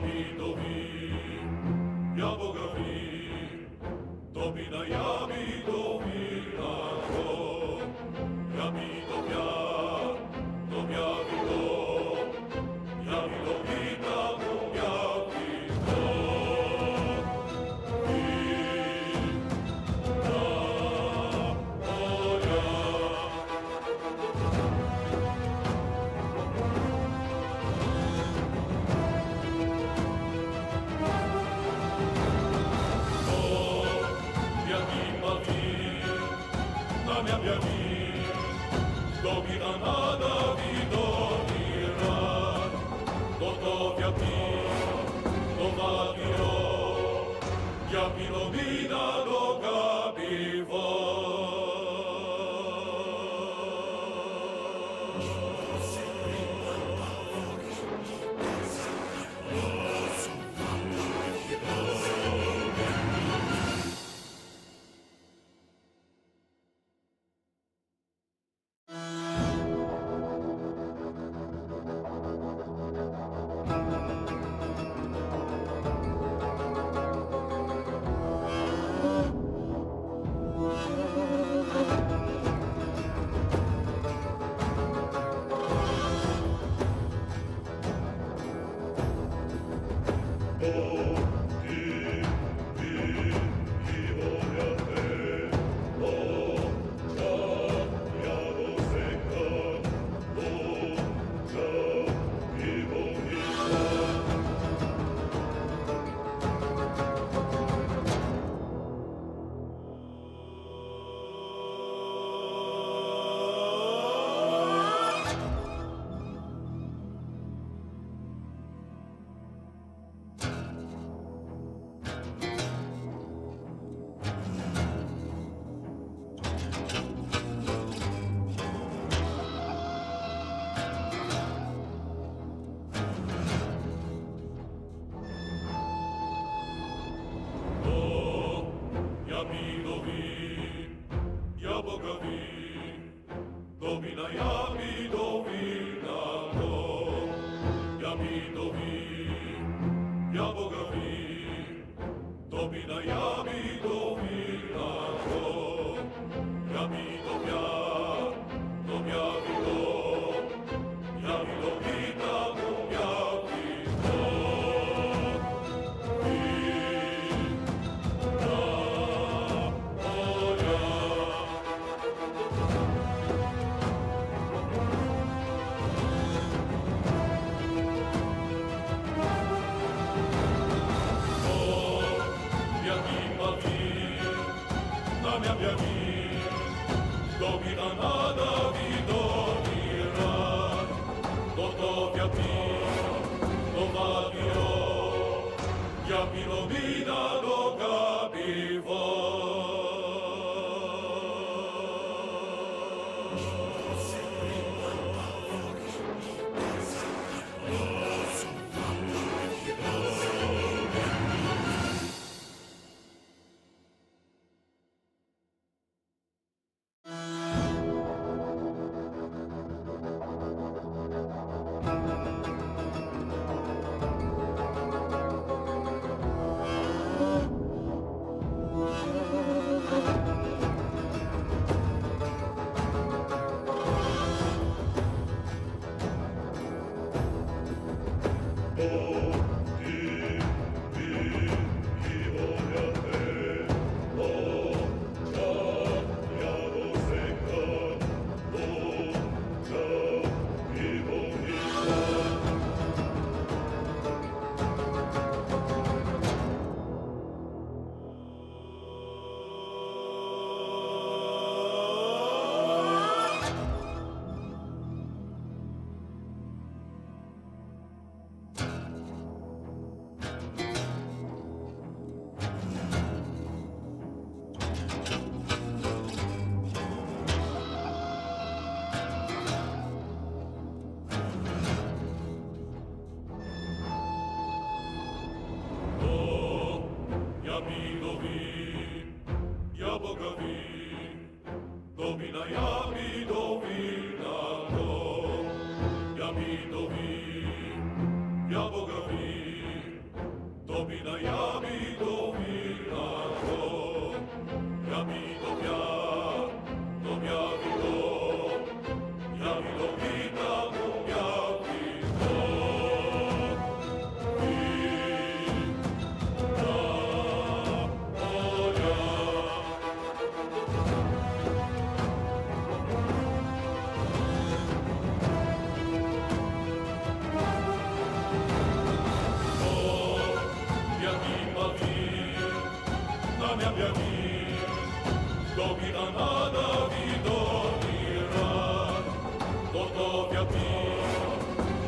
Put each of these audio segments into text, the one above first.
Jabidovi, Jabogavi, Dobina Jabidovi lako, Jabidovja, Dobjavido, Jabidovita, Dobjavido. Dobina nada vidovira, gotovja pio, dovadiro, ja bilo vida dogabivo. Domina Jabidovi lako, Jabidovi, Jabogavi, Domina Jabidovi lako, Jabidovja, Dobjavido, Jabidovita, Dobjavido. Domina nada vidovira, gotovja pio, dovadiro, ja bilo vida dogabivo. domina jami dominando, jami dobia vido, jami domina dobia vido. Domina nada vidonira, dotovia pio,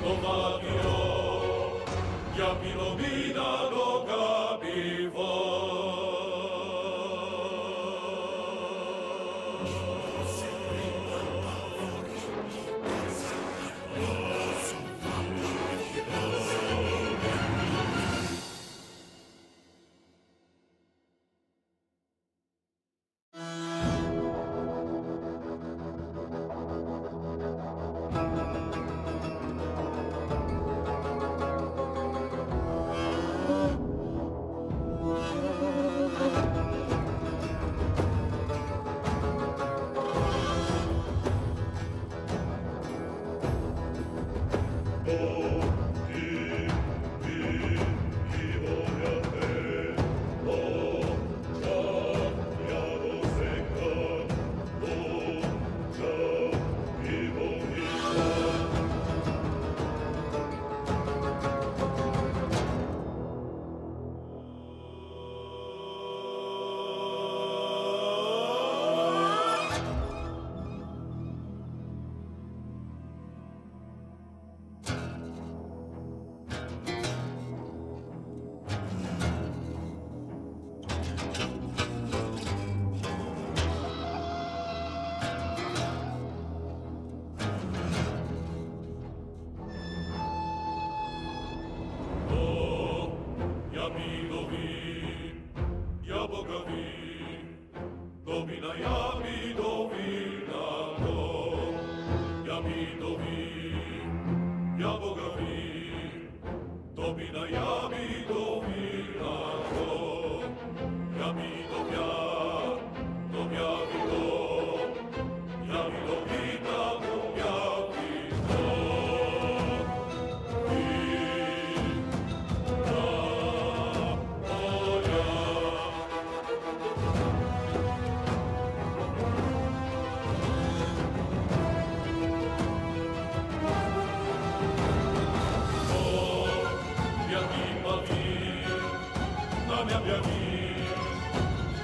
dovadio, ja pilomina dogabivo.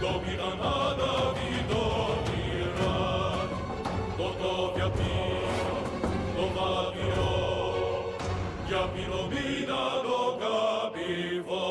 Domina nada vidonira, dotovia pio, dovadio, ja pilomina dogabivo.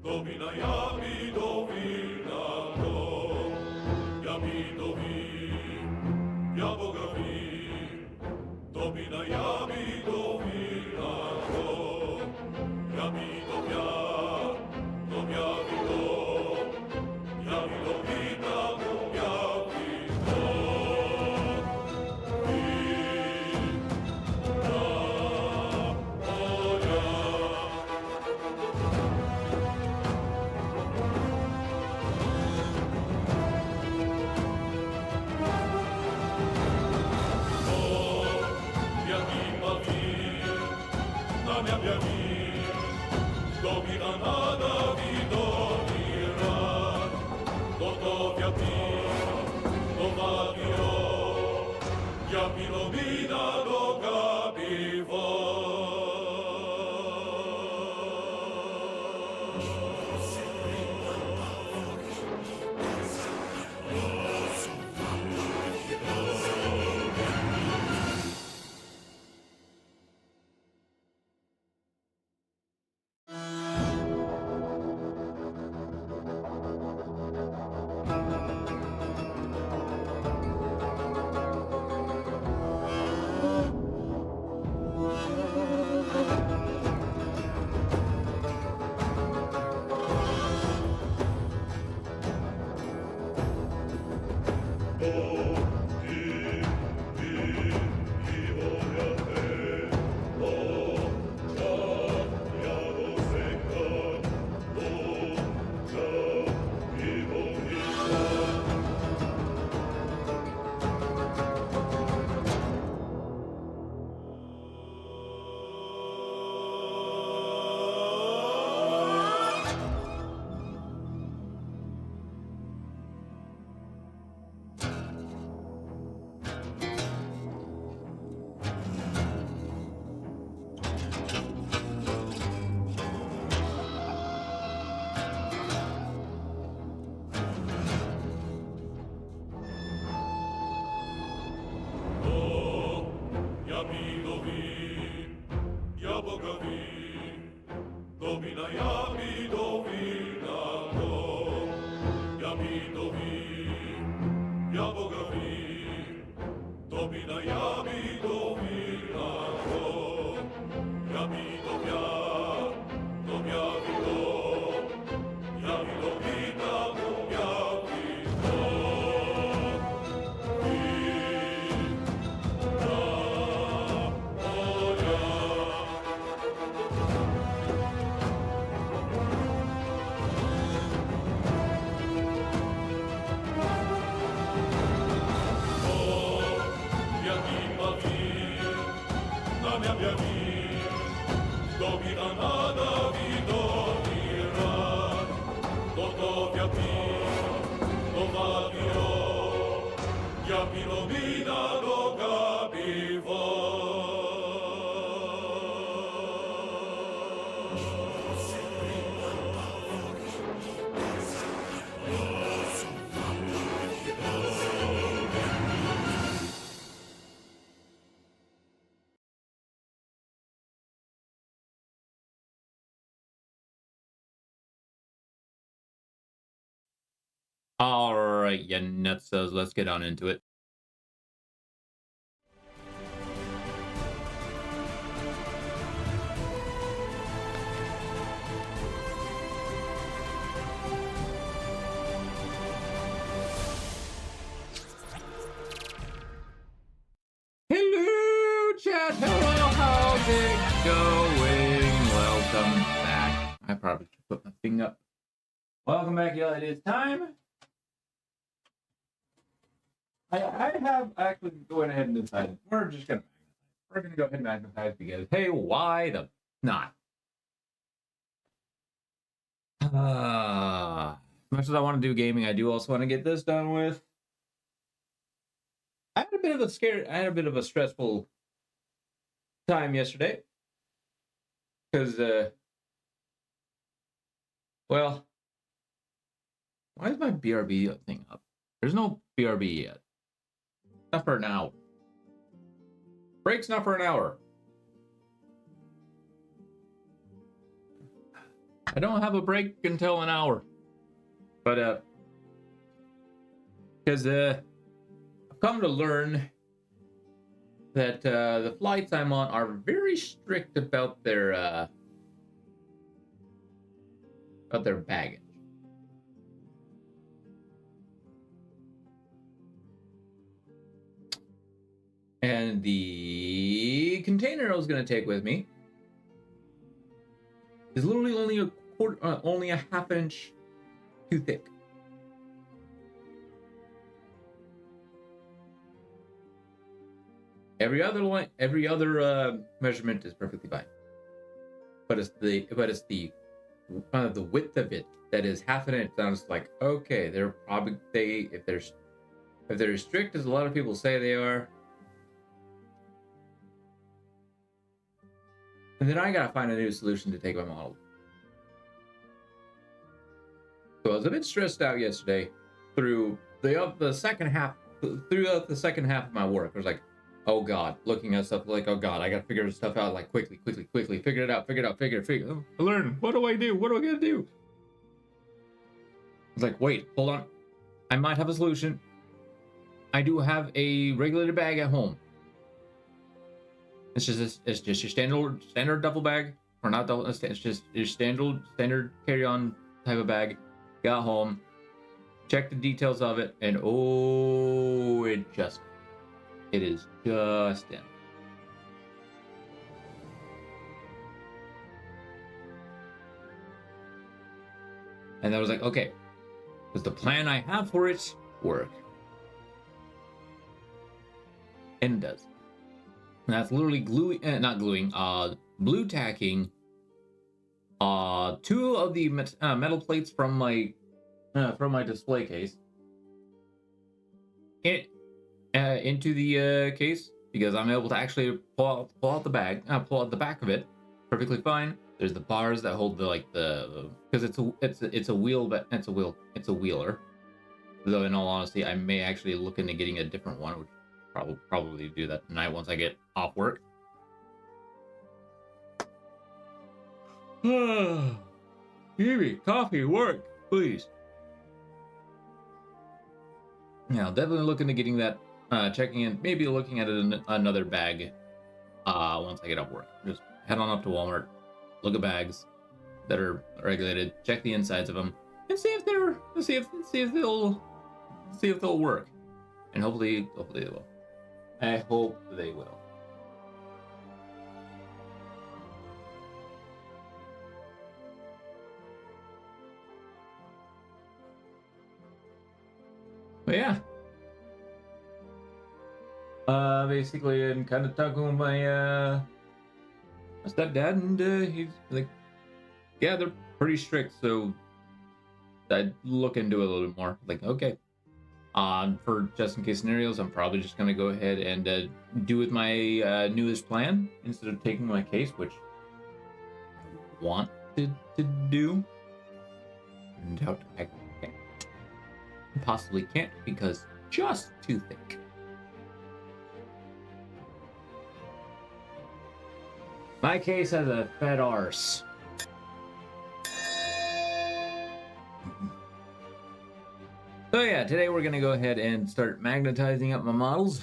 Domina jami dominando, jami domin, ja Boga vin. Domina jami dominando, domina nada widowira, gotowia do wabio, ja pilomina do gabiwo. All right, you nutsos, let's get on into it. Hello, chat. Hello, how's it going? Welcome back. I probably should put my thing up. Welcome back, y'all. It is time. I have actually going ahead and decided we're just gonna magnetize. We're gonna go ahead and magnetize because hey, why the not? As much as I want to do gaming, I do also want to get this done with. I had a bit of a stressful time yesterday because well, why is my BRB thing up? There's no BRB yet. Not for an hour. Break's not for an hour. I don't have a break until an hour. But because I've come to learn that the flights I'm on are very strict about their baggage. And the container I was going to take with me is literally only a half inch too thick. Every other measurement is perfectly fine, but it's the the width of it that is half an inch. I was like, okay, they're probably if they're as strict as a lot of people say they are. And then I gotta find a new solution to take my model. So I was a bit stressed out yesterday through the second half. Throughout the second half of my work, I was like, oh god, looking at stuff like, oh god, I gotta figure stuff out like quickly, figure it out, figure. Learn. What do I do? What do I gotta do? It's like, wait, hold on. I might have a solution. I do have a regulated bag at home. It's just your standard duffel bag, or not duffel. It's just your standard carry-on type of bag. Got home, check the details of it, and oh, it is just in. And I was like, okay, does the plan I have for it work? And it does. And that's literally blue tacking two of the metal plates from my display case into the case, because I'm able to actually pull out the bag, pull out the back of it perfectly fine. There's the bars that hold the because it's a wheeler. Though in all honesty, I may actually look into getting a different one, which probably do that tonight once I get off work. Give me coffee, work, please. Yeah, definitely looking to getting that, checking in, maybe looking at another bag once I get off work. Just head on up to Walmart, look at bags that are regulated, check the insides of them, and see if they'll work. And hopefully they will. I hope they will. But yeah. Basically, I'm kind of talking with my stepdad, and he's like, yeah, they're pretty strict, so I'd look into it a little bit more. Like, okay. For just in case scenarios, I'm probably just gonna go ahead and do with my newest plan instead of taking my case, which I wanted to do. And doubt I can't. Possibly can't because just too thick. My case has a fat arse. So yeah, today we're gonna go ahead and start magnetizing up my models.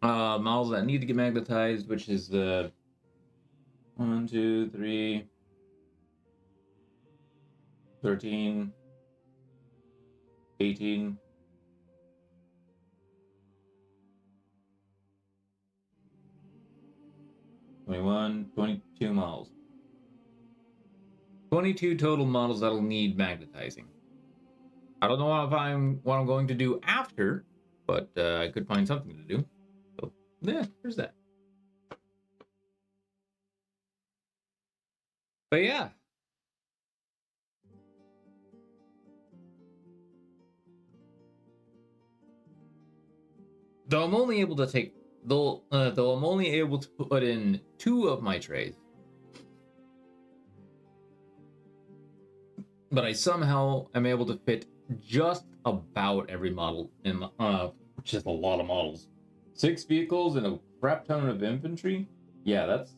Models that need to get magnetized, which is the 1, 2, 3, 13, 18, 21, 22 models. 22 total models that'll need magnetizing. I don't know what I'm going to do after, but I could find something to do. So yeah, there's that. But yeah. Though I'm only able to take though I'm only able to put in 2 of my trays. But I somehow am able to fit just about every model in, which is a lot of models. 6 vehicles and a crap ton of infantry. Yeah, that's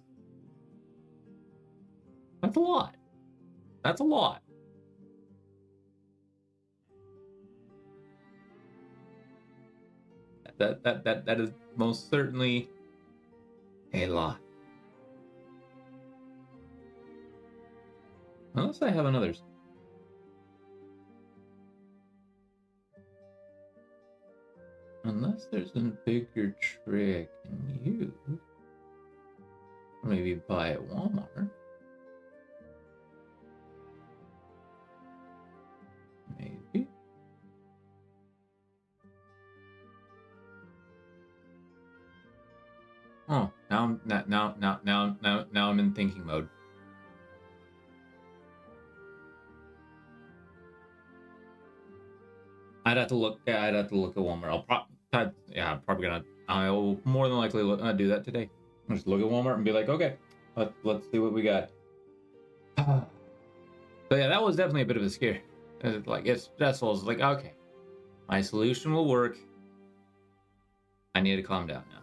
a lot. That's a lot. That is most certainly a lot. Unless I have another. Unless there's a bigger trick in you. Maybe buy at Walmart. Maybe. Oh, now I'm in thinking mode. I'd have to look. Yeah, I'd have to look at Walmart. I'm probably gonna. I'll more than likely do that today. I'll just look at Walmart and be like, okay, let's see what we got. So yeah, that was definitely a bit of a scare. Like it's stressful. It's like, okay, my solution will work. I need to calm down now.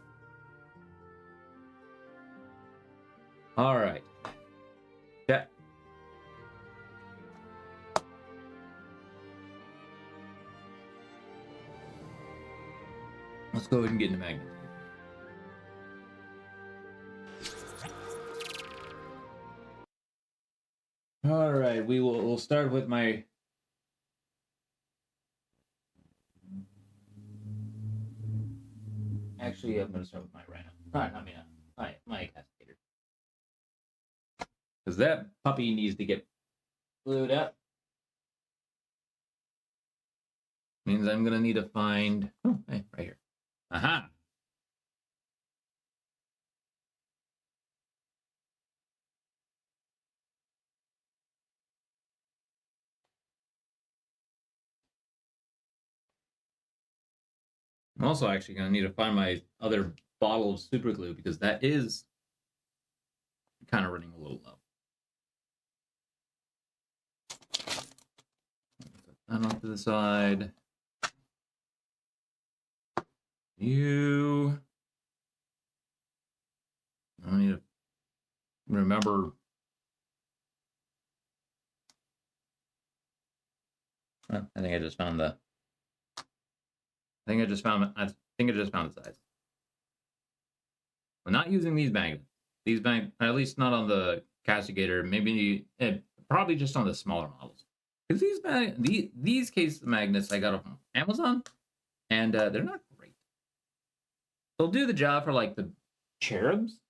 All right. Yeah. Let's go ahead and get into magnet. All right, we'll start with my. Actually, I'm gonna start with my rhino. My cascade. Because that puppy needs to get glued up. Means I'm gonna need to find. Oh, hey, right here. Aha. I'm also actually gonna need to find my other bottle of super glue because that is kind of running a little low. Set that off to the side. You. I need to remember. I think I just found the. I think I just found the size. I'm not using these magnets. At least not on the Castigator. Maybe probably just on the smaller models. Because these case magnets I got from Amazon, and they're not great. They'll do the job for like the cherubs.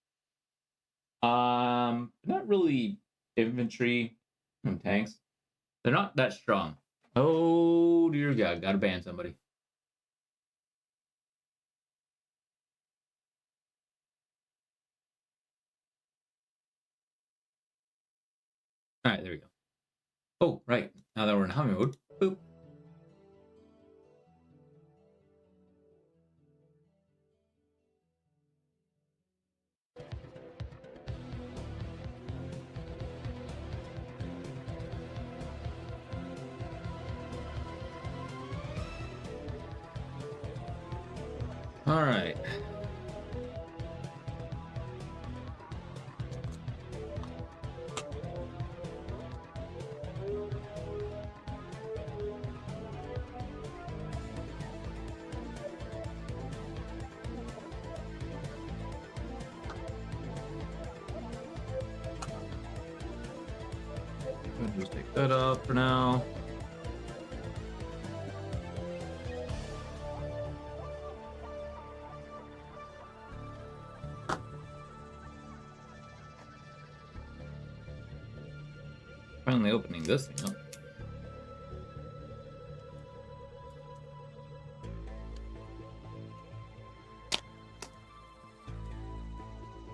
Not really infantry and tanks. They're not that strong. Oh dear God, gotta ban somebody. All right, there we go. Oh, right. Now that we're in hobby mode, boop. All right. I'll just take that off for now. Finally opening this thing up.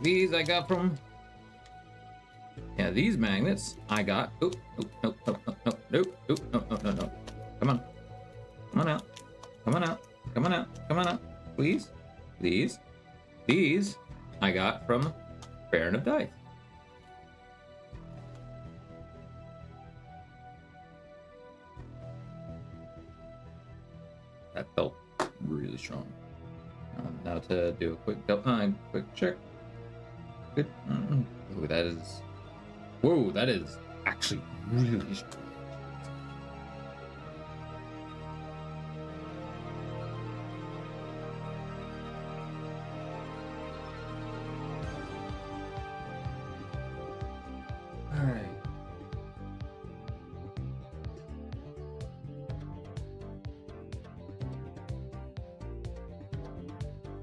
These I got from. Yeah, these magnets I got. Oop, nope, nope, nope, nope, nope, nope, nope, nope, nope, nope, nope. Come on. Come on out. Come on out. Come on out. Come on out. Please. These. These I got from Baron of Dice. That felt really strong. Now to do a quick check. Good. Ooh, that is. Whoa, that is actually really strong. All right.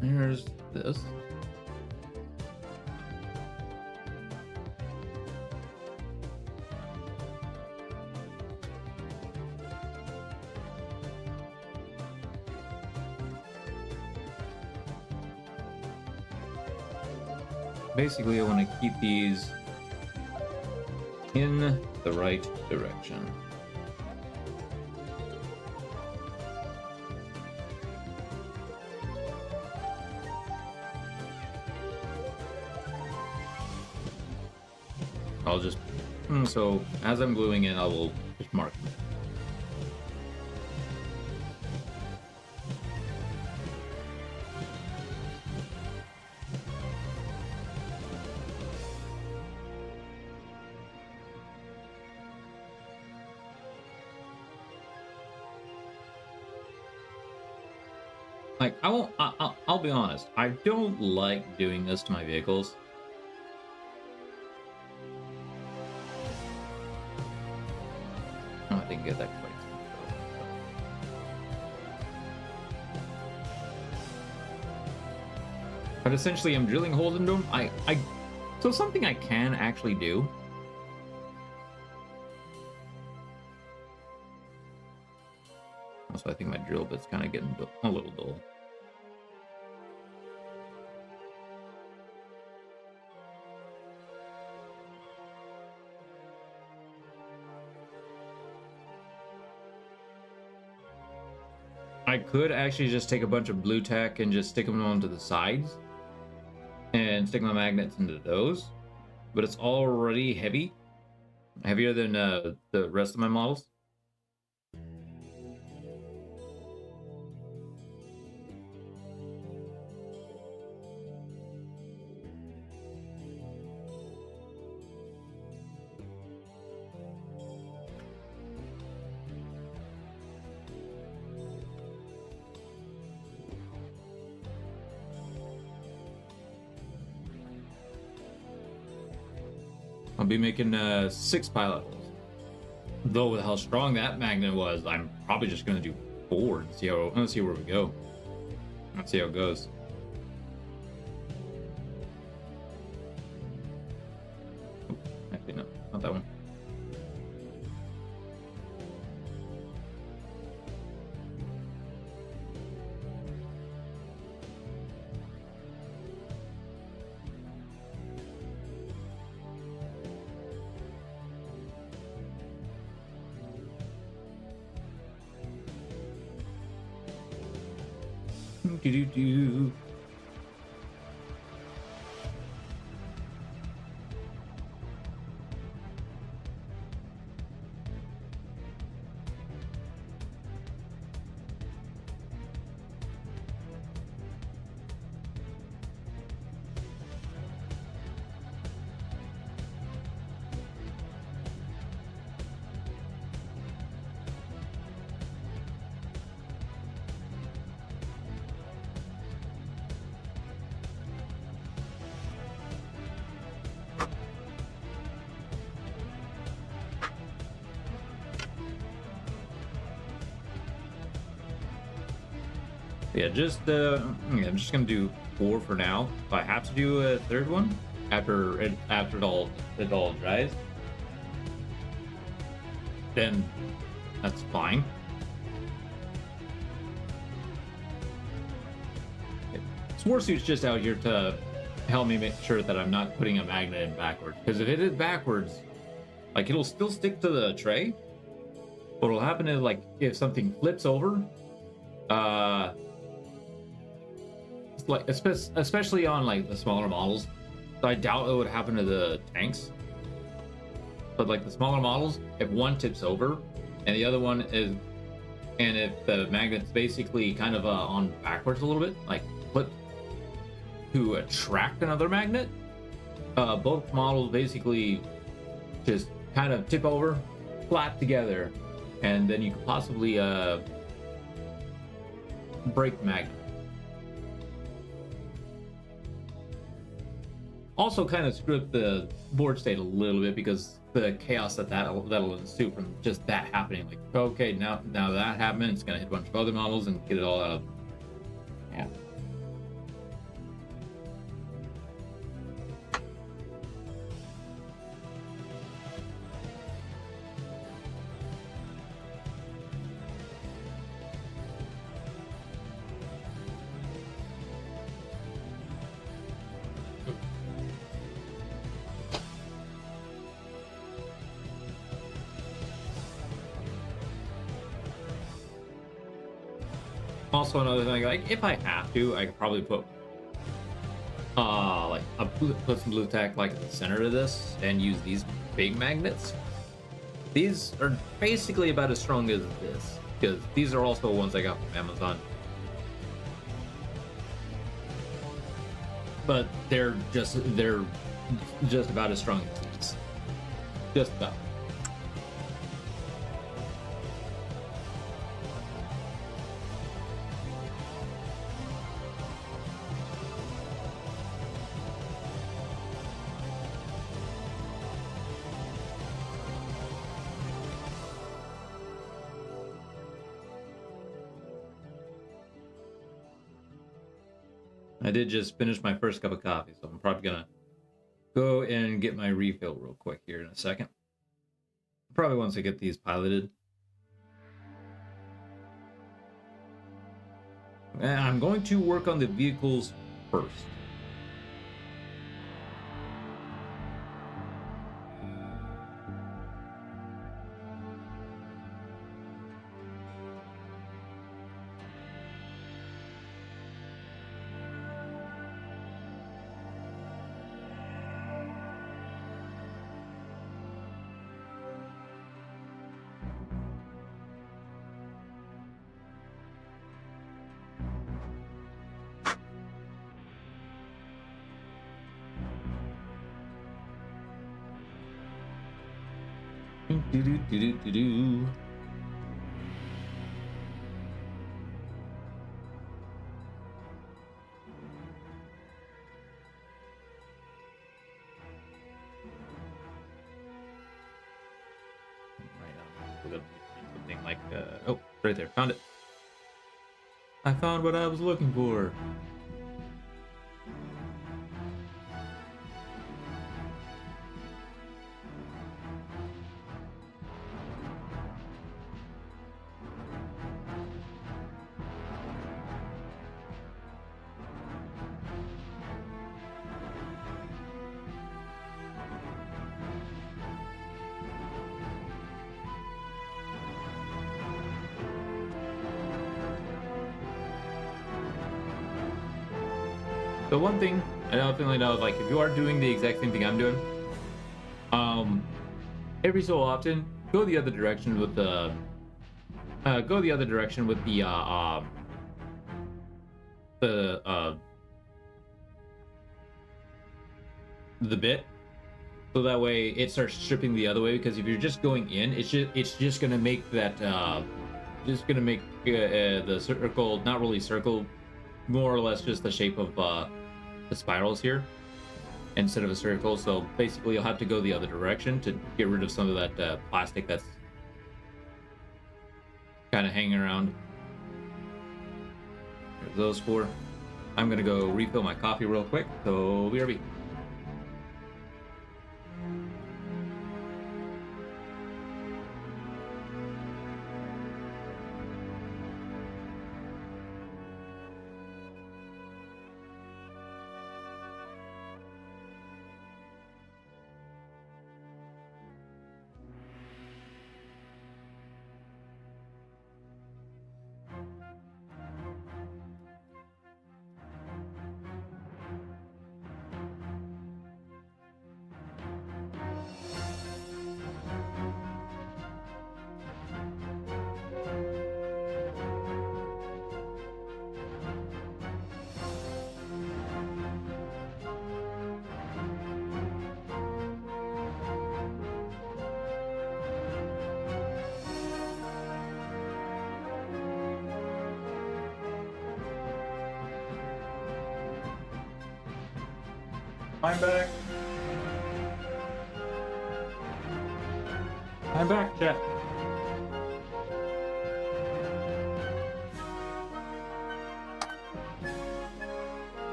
Here's this. Basically, I want to keep these in the right direction. I'll just so as I'm gluing in, I will just mark them. Like, I won't. I'll be honest. I don't like doing this to my vehicles. Oh, I didn't get that quite. But essentially, I'm drilling holes into them. So something I can actually do. Also, I think my drill bit's kind of getting a little dull. I could actually just take a bunch of blue tack and just stick them onto the sides and stick my magnets into those, but it's already heavy, heavier than the rest of my models. I'll be making 6 pilot holes. Though with how strong that magnet was, I'm probably just gonna do 4 and see how. Let's see where we go. Let's see how it goes. Actually, no, not that one. Do. Yeah, I'm just gonna do 4 for now. If I have to do a 3rd one after it all dries, then that's fine. Swarsuit's just out here to help me make sure that I'm not putting a magnet in backwards. Because if it is backwards, like, it'll still stick to the tray. What'll happen is, like, if something flips over, like especially on like the smaller models, I doubt it would happen to the tanks. But like the smaller models, if one tips over and the other one is, and if the magnet's basically kind of on backwards a little bit, like flip to attract another magnet, both models basically just kind of tip over, flat together, and then you could possibly break the magnet. Also kind of screw up the board state a little bit because the chaos that'll ensue from just that happening. Like, okay, now that happened, it's gonna hit a bunch of other models and get it all out of. Yeah. Also, another thing, like, if I have to, I could probably put like put some blue tack like at the center of this and use these big magnets. These are basically about as strong as this, because these are also ones I got from Amazon. But they're just about as strong as these. Just about. I did just finish my first cup of coffee, so I'm probably gonna go and get my refill real quick here in a second. Probably once I get these piloted. And I'm going to work on the vehicles first. Do. Something like oh, right there, found it. I found what I was looking for. The one thing I definitely know, like, if you are doing the exact same thing I'm doing, every so often, go the other direction with the, the bit, so that way it starts stripping the other way. Because if you're just going in, it's just gonna make that, the circle not really circle, more or less just the shape of the spirals here instead of a circle. So basically you'll have to go the other direction to get rid of some of that plastic that's kind of hanging around. There's those four. I'm gonna go refill my coffee real quick, so BRB. I'm back. I'm back, chat.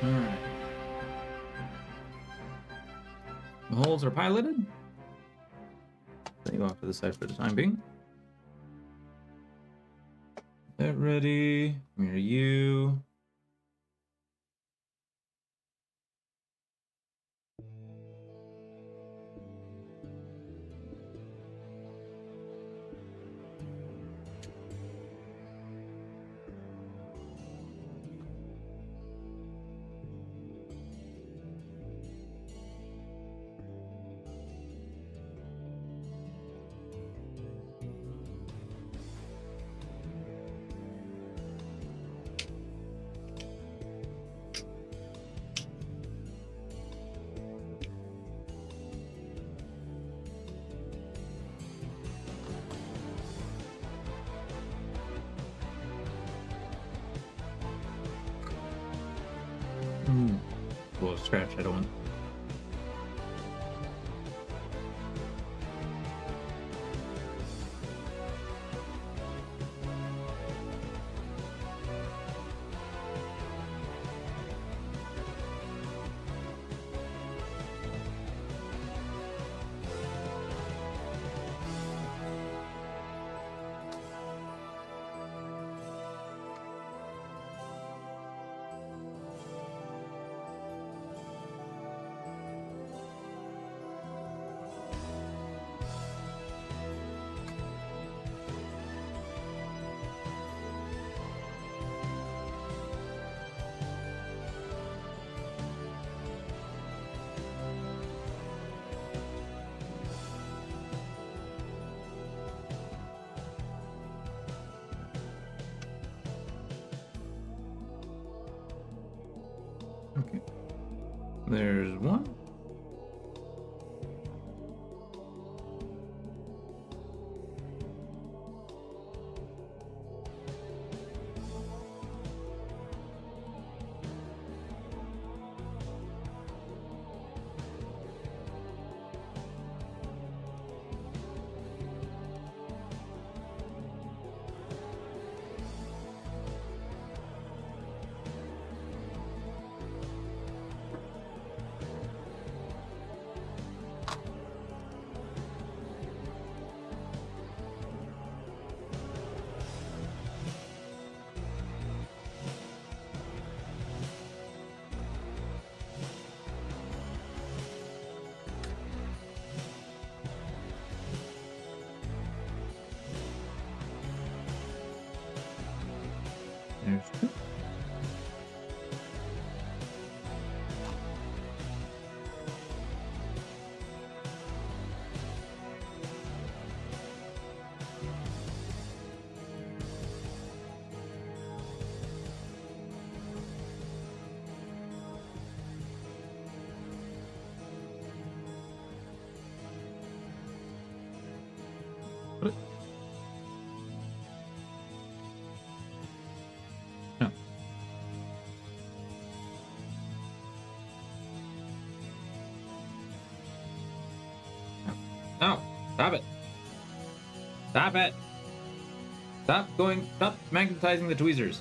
Alright. The holes are piloted. Set you off to the side for the time being. That ready. Come here to you. scratch. I don't want. Okay. There's one. There's two. What? No. No. Stop it. Stop it. Stop magnetizing the tweezers.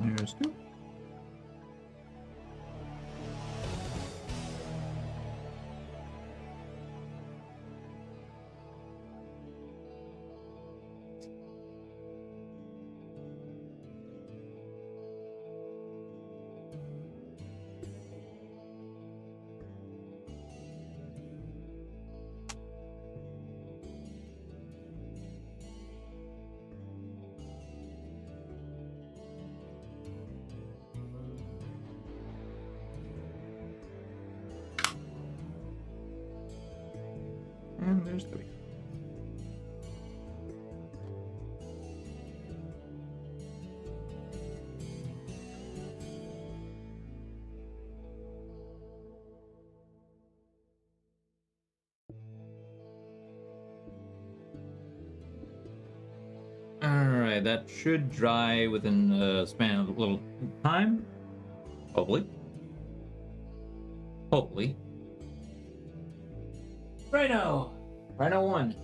There's two. And there's three. Alright, that should dry within a span of a little time. Hopefully. Hopefully. Rhino! Rhino 1.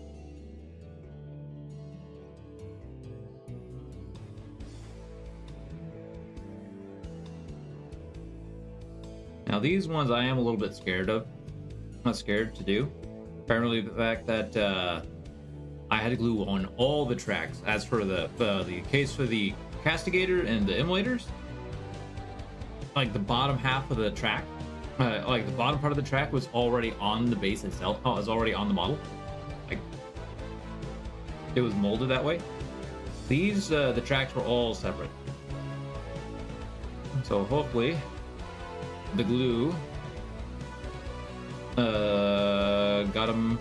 Now these ones I am a little bit scared of. I'm not scared to do. Primarily the fact that I had to glue on all the tracks. As for the case for the castigator and the immolators, like the bottom half of the track, like the bottom part of the track was already on the base itself. Oh, it was already on the model. it was molded that way. These, the tracks were all separate. So hopefully the glue got them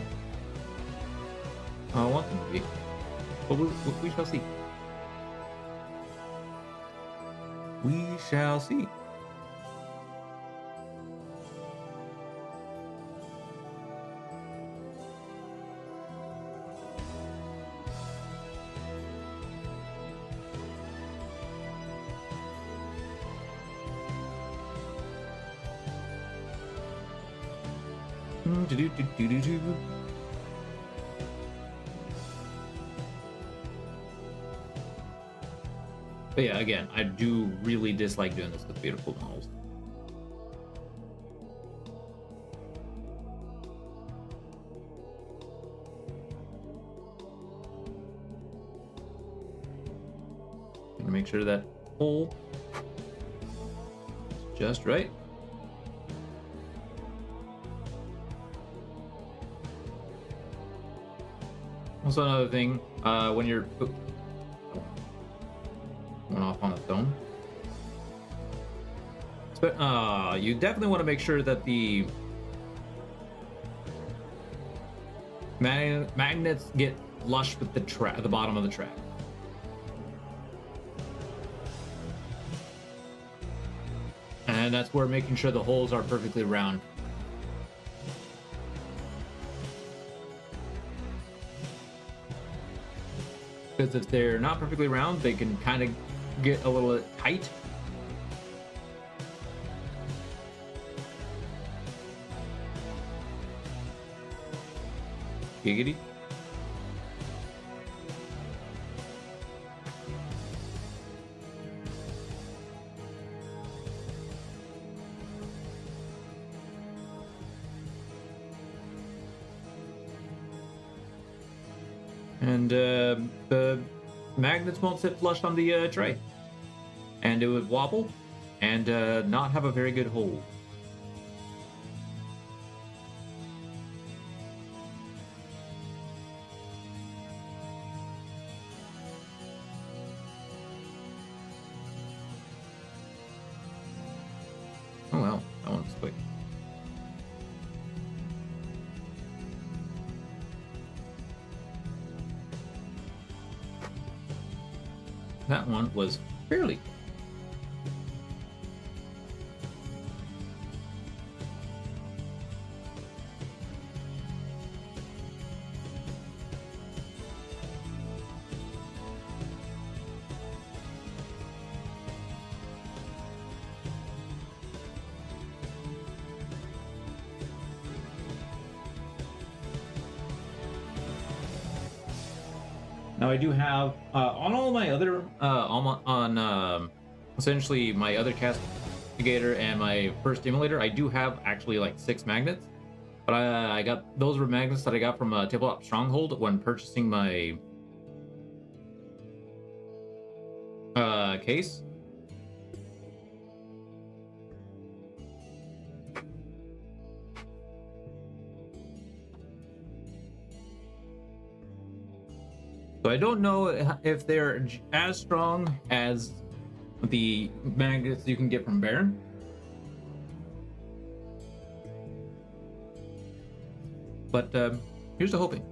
how I want them to be. But we shall see. We shall see. But yeah, again, I do really dislike doing this with beautiful models. Gonna make sure that hole is just right. Also, another thing, when you're went off on its own. You definitely want to make sure that the magnets get flush with the track at the bottom of the track. And that's where making sure the holes are perfectly round. Because if they're not perfectly round, they can kind of get a little tight. Giggity. And the magnets won't sit flush on the tray, and it would wobble and not have a very good hold. Oh well, that one's quick. That one was fairly. Now I do have on all my other essentially my other castigator and my first emulator, I do have actually like 6 magnets, but I got those were magnets that I got from Tabletop Stronghold when purchasing my case. So I don't know if they're as strong as the magnets you can get from Baron. But here's to hoping.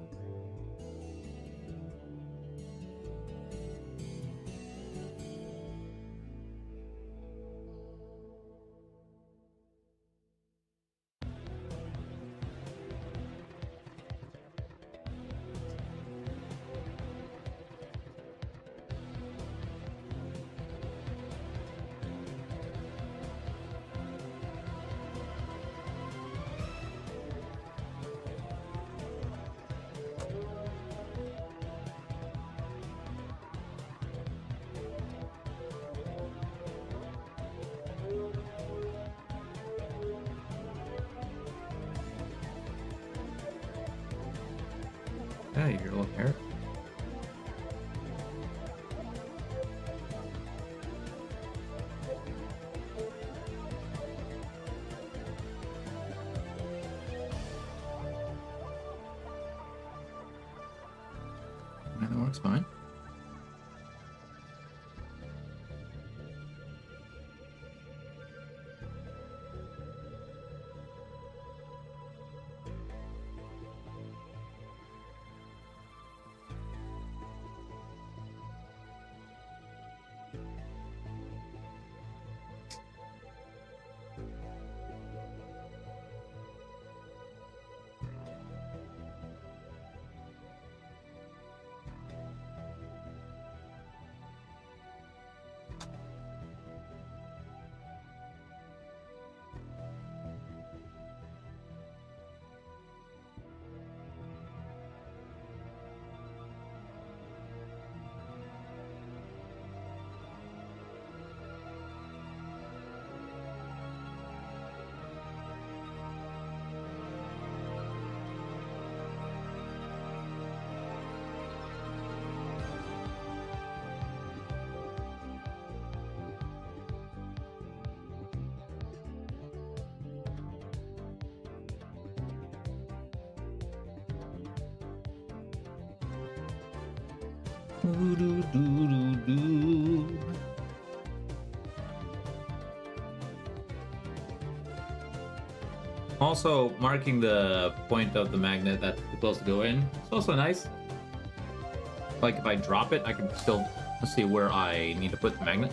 Hey, your little parrot. Another That's fine. Also, marking the point of the magnet that's supposed to go in. It's also nice. Like if I drop it, I can still see where I need to put the magnet.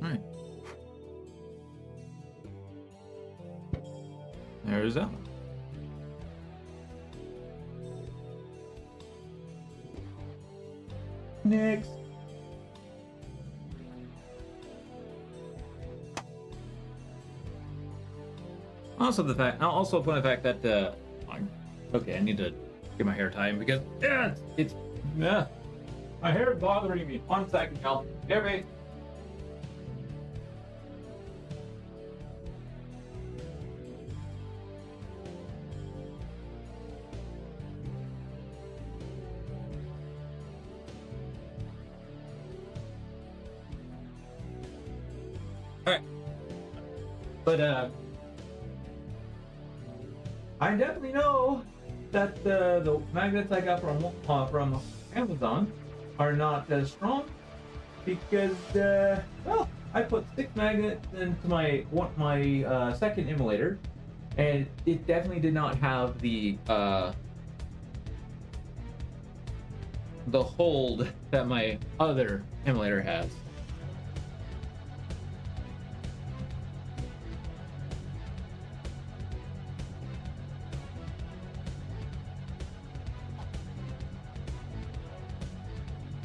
Alright. There's that one. Next. Also the fact, also point the fact that okay, I need to get my hair tied because it's my hair is bothering me. 1 second, y'all. Here, babe. Alright. But I definitely know that the magnets I got from Amazon are not as strong because well, I put 6 magnets into my second emulator, and it definitely did not have the hold that my other emulator has.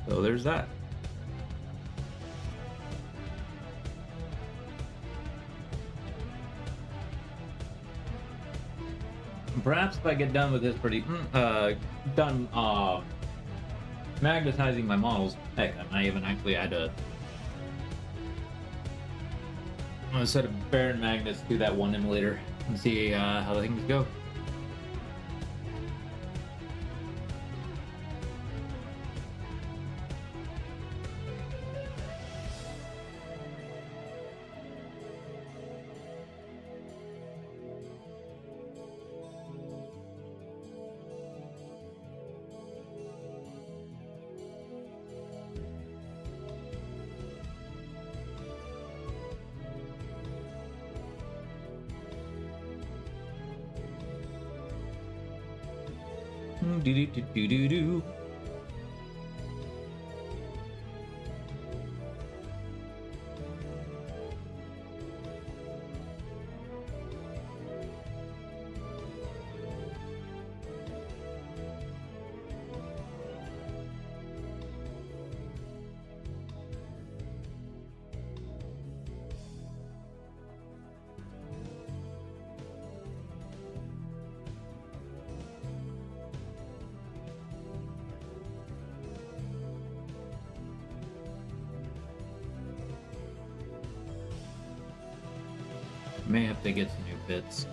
So there's that. Perhaps if I get done with this magnetizing my models, heck, I might even actually add a I'm gonna set a Baron Magnus to that one emulator and see how the things go. Do do do do do do. May have to get some new bits.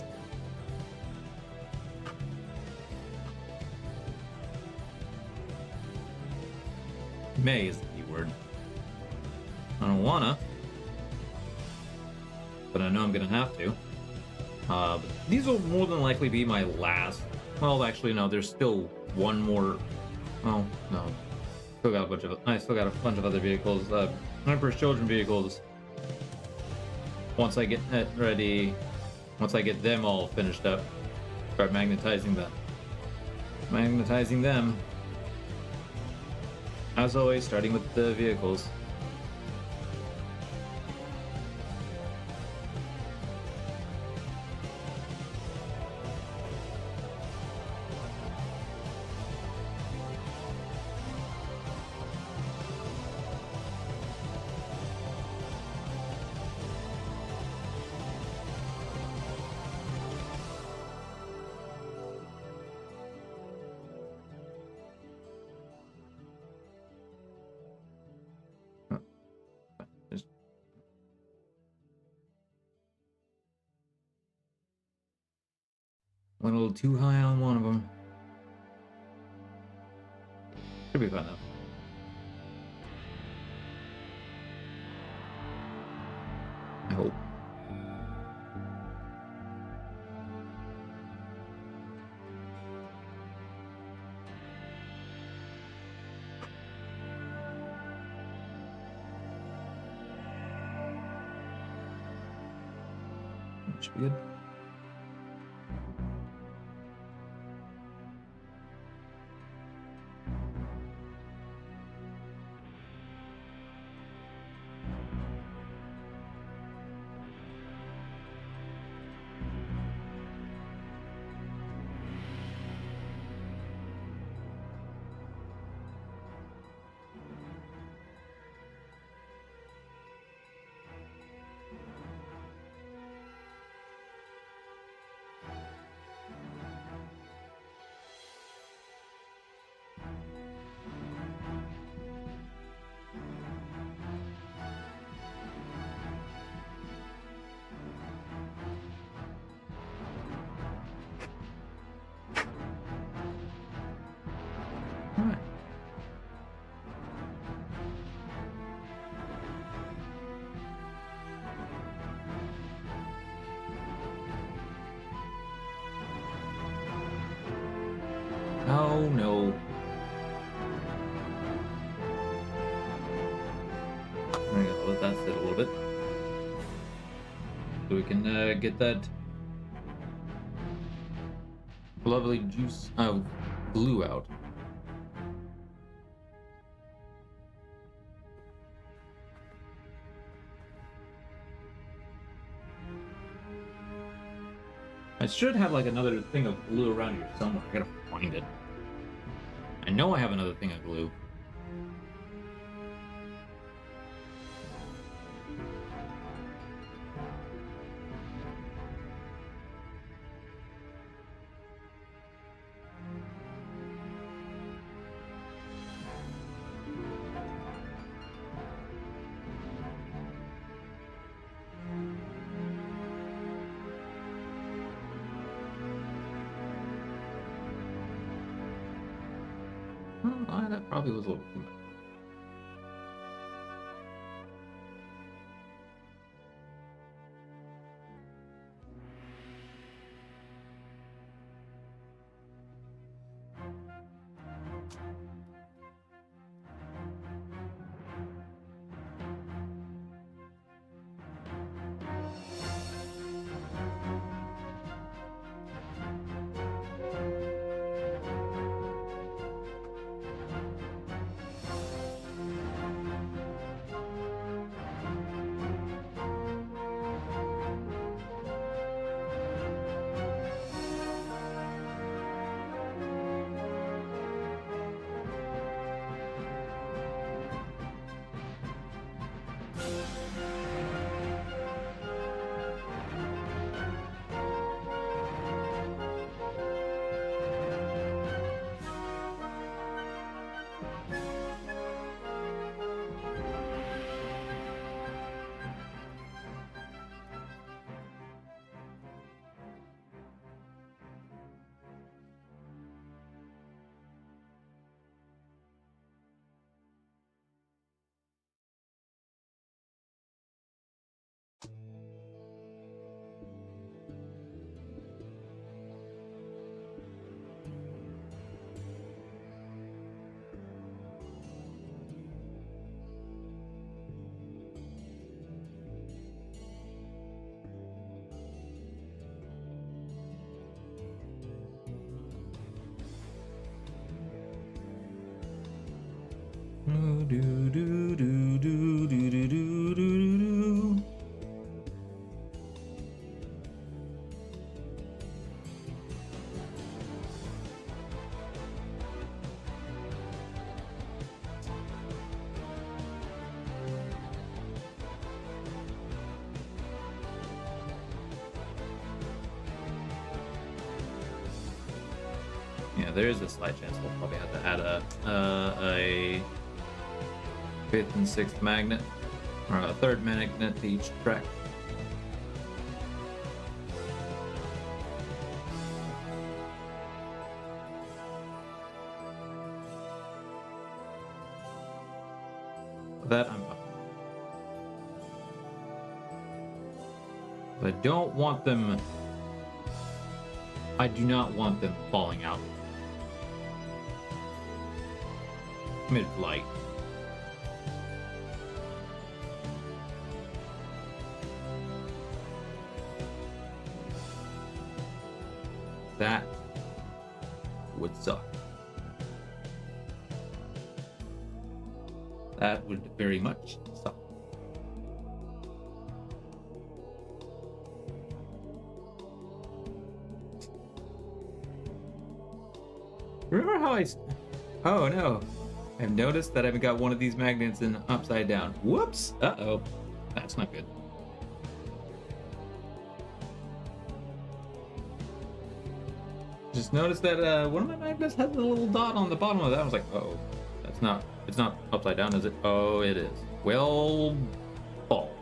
May is the key word. I don't wanna, but I know I'm gonna have to. But these will more than likely be my last. Well, actually, no. There's still one more. Oh no, still got a bunch of. I still got a bunch of other vehicles. Emperor's Children vehicles. Once I get that ready, once I get them all finished up, start magnetizing them. As always, starting with the vehicles. Went a little too high on one of them. Should be fine though. I hope. Should be good. Alright. Oh no. I'm gonna let that sit a little bit. So we can get that lovely juice of glue out. I should have like another thing of glue around here somewhere. I gotta find it. I know I have another thing of glue. That probably was a little too much. Yeah, there is a slight chance we'll probably have to add a fifth and sixth magnet, or a third magnet to each track. That I'm fine. I don't want them. I do not want them falling out mid-flight. That would suck. That would very much suck. Remember how oh no. I've noticed that I've got one of these magnets in upside down. Whoops! Uh-oh. That's not good. Just noticed that one of my magnets has a little dot on the bottom of that. I was like, uh-oh. It's not upside down, is it? Oh, it is. Well, fall.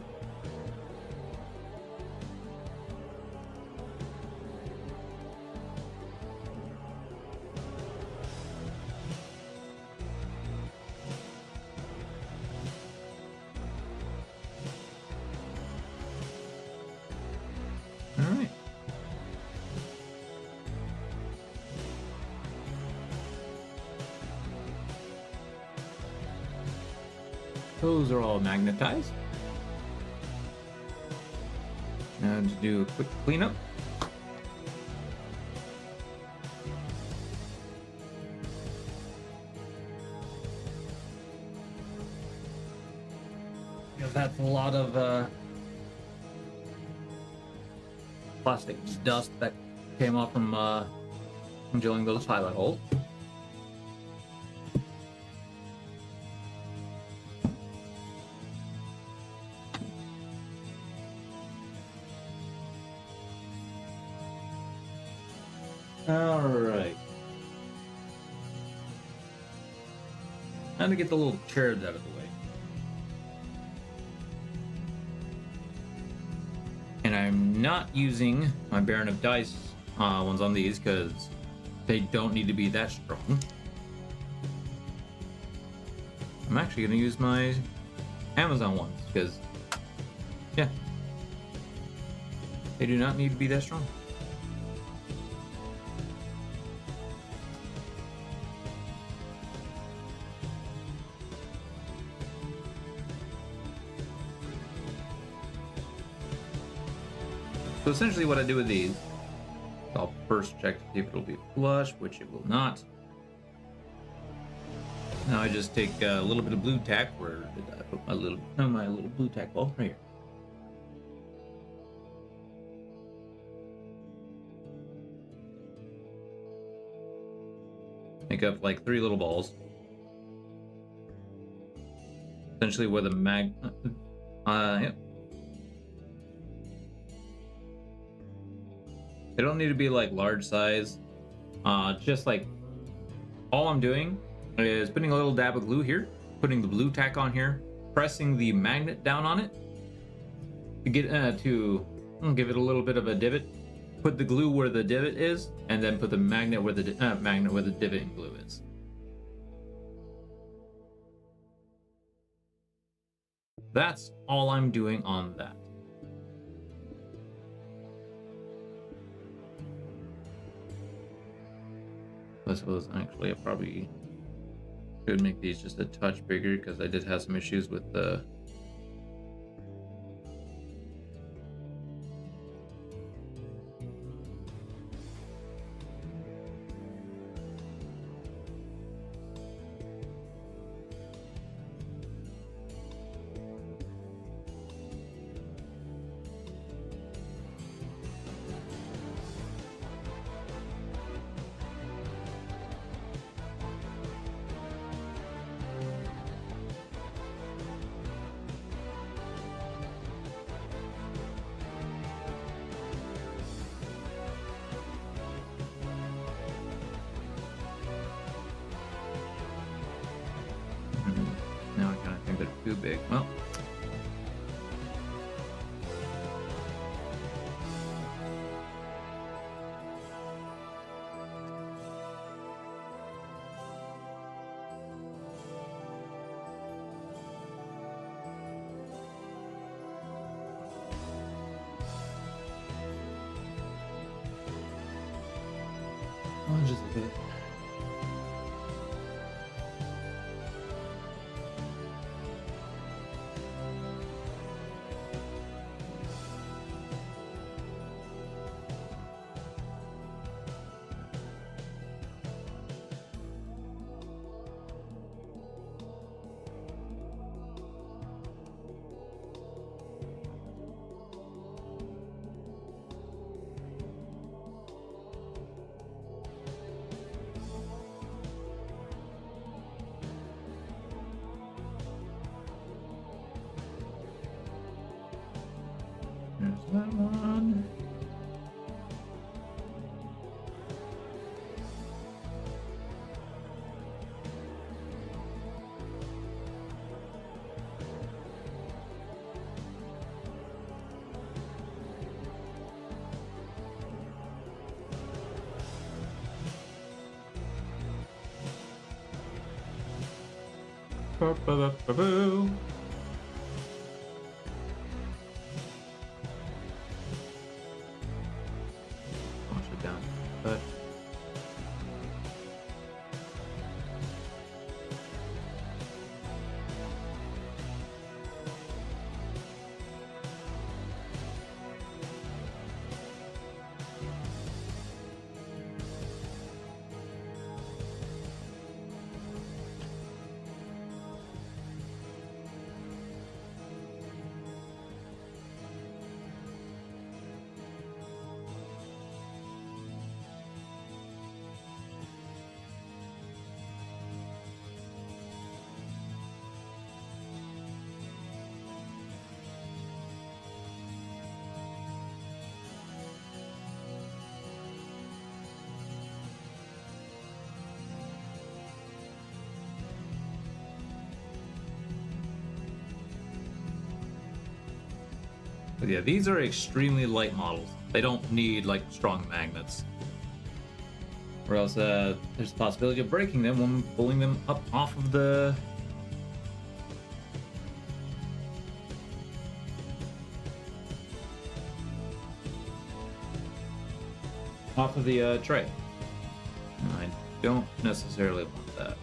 Alright. Those are all magnetized. Now to do a quick cleanup. Because that's a lot of plastic dust that came off from drilling those pilot holes. All right. Time to get the little cherubs out of the way. And I'm not using my Baron of Dice ones on these because they don't need to be that strong. I'm actually going to use my Amazon ones because, yeah, they do not need to be that strong. So essentially what I do with these, I'll first check to see if it'll be flush, which it will not. Now I just take a little bit of blue tack. Where did I put my little blue tack ball? Right here. Make up like 3 little balls. Essentially where the yep. They don't need to be like large size. Just like all I'm doing is putting a little dab of glue here, putting the blue tack on here, pressing the magnet down on it to get to give it a little bit of a divot. Put the glue where the divot is, and then put the magnet where the divot in glue is. That's all I'm doing on that. This was actually, I probably should make these just a touch bigger because I did have some issues with the now I kind of think they're too big. Well, just a bit. There's that one. Ba-ba-ba-ba-boo. Wash it down. But yeah, these are extremely light models. They don't need like strong magnets, or else there's a possibility of breaking them when pulling them up off of the off of the tray. I don't necessarily want that.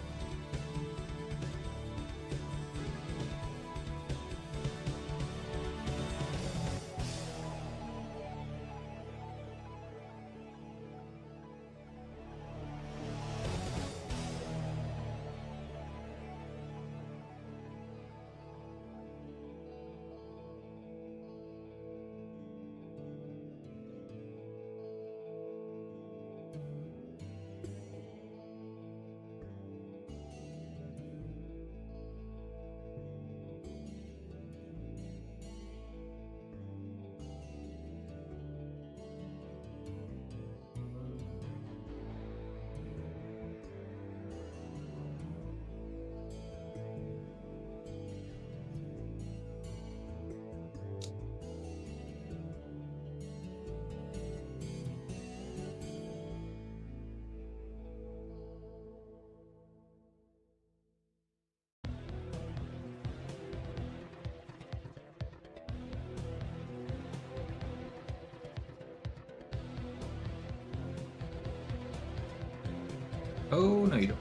Oh, no, you don't.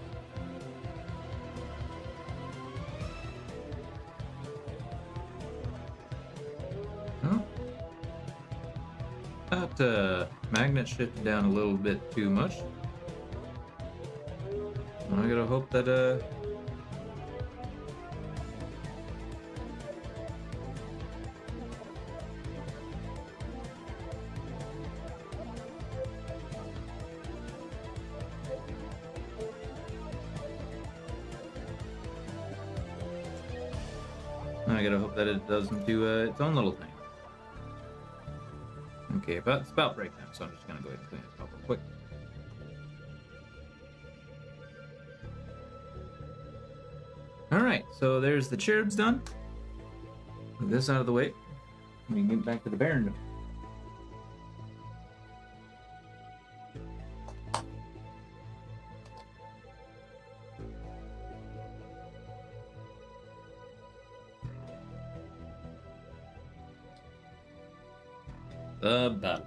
No? That magnet shifted down a little bit too much. I gotta hope that it doesn't do its own little thing. Okay, but it's about break time, so I'm just gonna go ahead and clean it up real quick. Alright, so there's the cherubs done. Move this out of the way. We can get back to the Baron. The battle.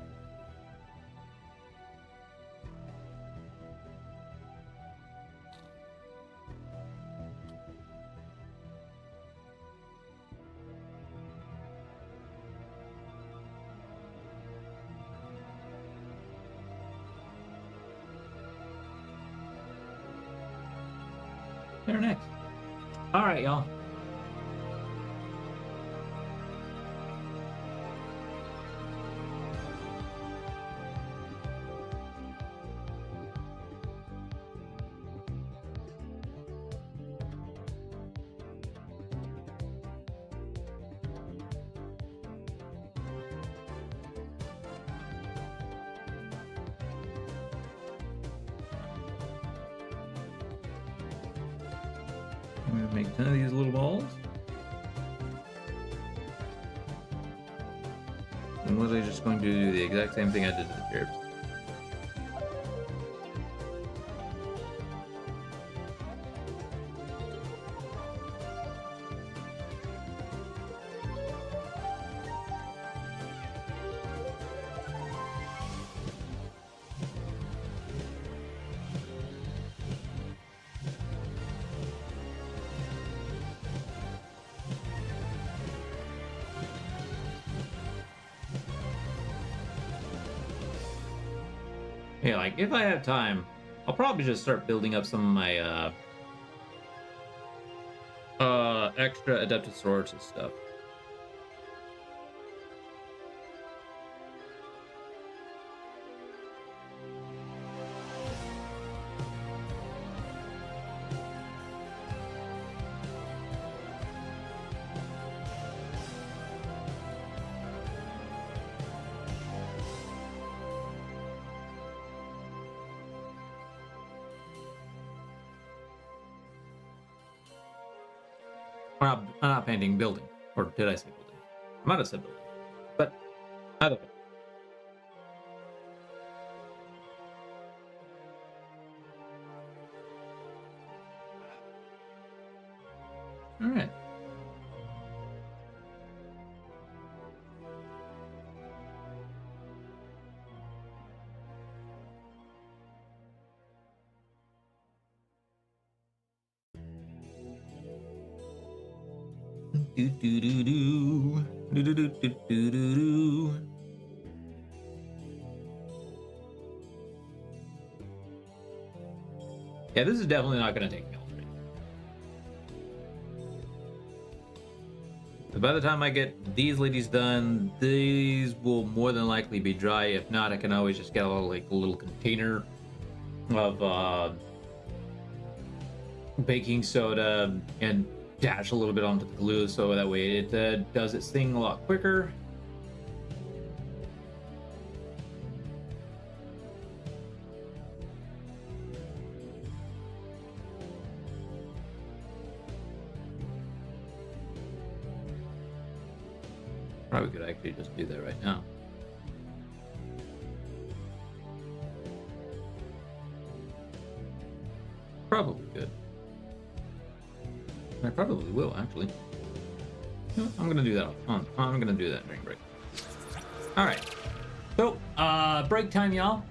They're next. All right, y'all. I'm gonna make 10 of these little balls. I'm literally just going to do the exact same thing I did to the cherubs. Yeah, like if I have time, I'll probably just start building up some of my extra Adepta Sororitas stuff. I'm not painting, building. Or did I say building? I might have said building. But either way. Alright. do do do do do do do do do do. Yeah, this is definitely not going to take me all day. But by the time I get these ladies done, these will more than likely be dry. If not, I can always just get a little container of baking soda and dash a little bit onto the glue, so that way it does its thing a lot quicker. Probably could actually just do that right now. Probably could. I probably will, actually. No, I'm gonna do that. I'm gonna do that during break. All right. So, break time, y'all.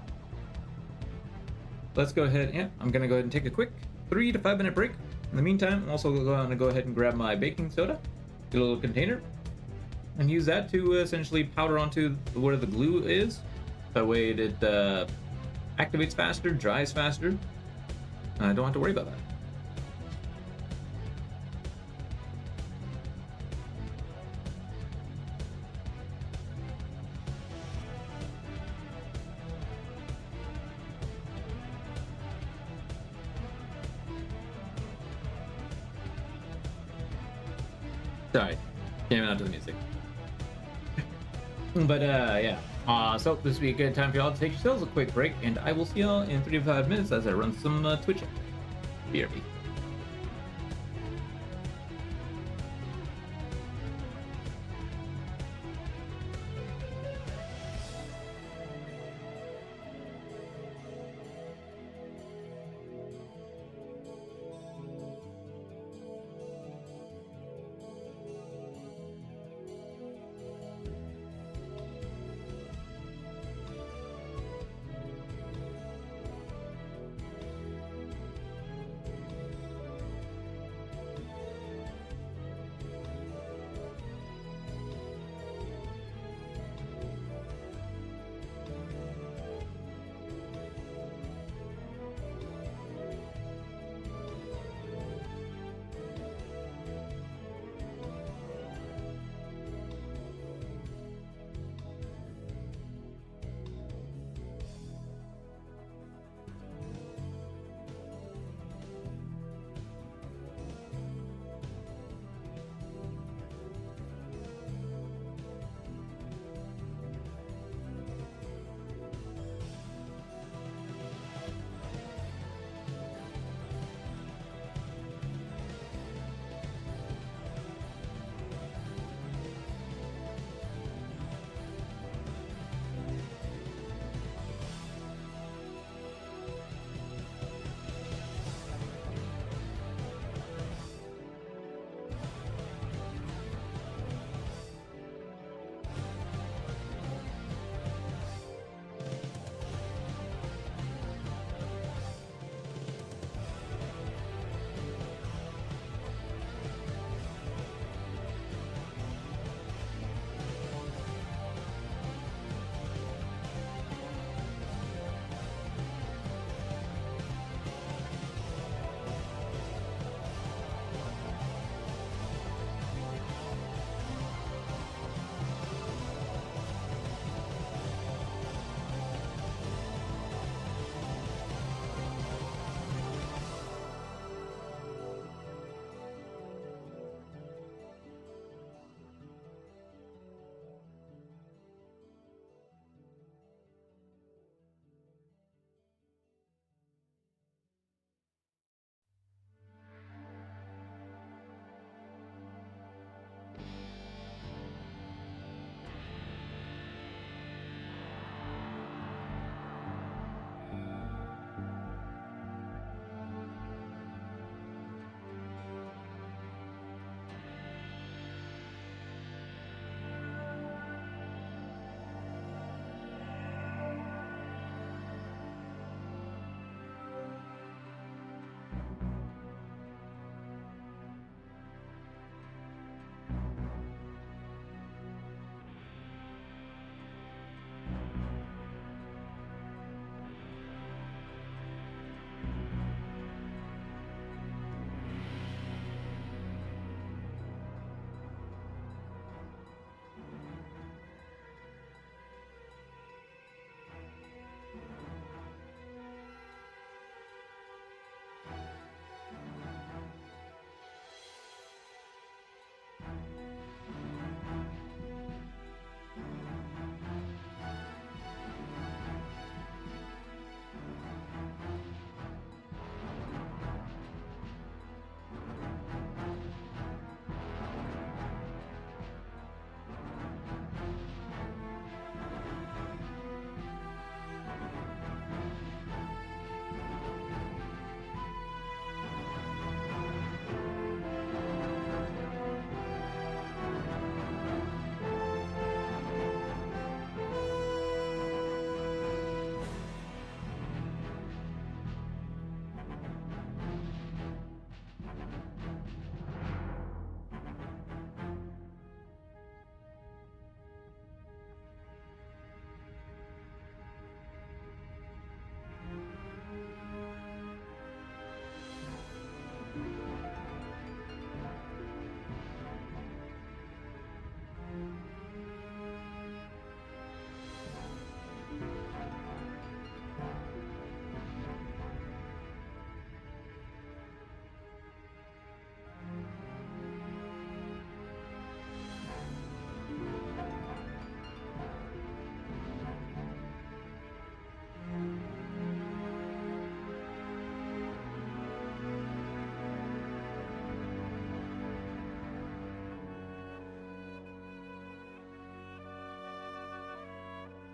Let's go ahead. Yeah, I'm gonna go ahead and take a quick 3 to 5 minute break. In the meantime, I'm also gonna go ahead and grab my baking soda, get a little container, and use that to essentially powder onto where the glue is. That way it activates faster, dries faster. I don't have to worry about that. Sorry, came out to the music. But yeah. So this would be a good time for y'all to take yourselves a quick break, and I will see y'all in 3 to 5 minutes as I run some Twitch. BRB.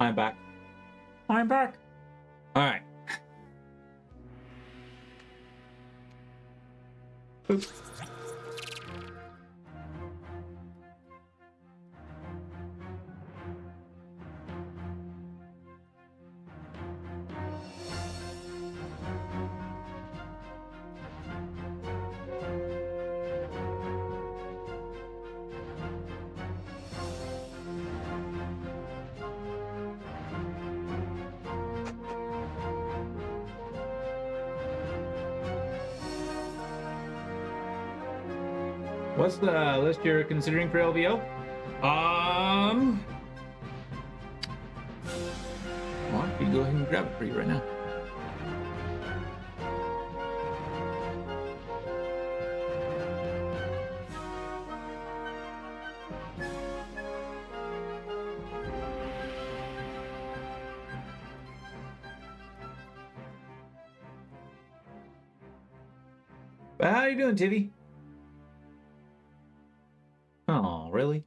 I'm back. I'm back. All right. Oops. What's the list you're considering for LVO? Well, I can go ahead and grab it for you right now. How you doing, Tivy? Oh, really?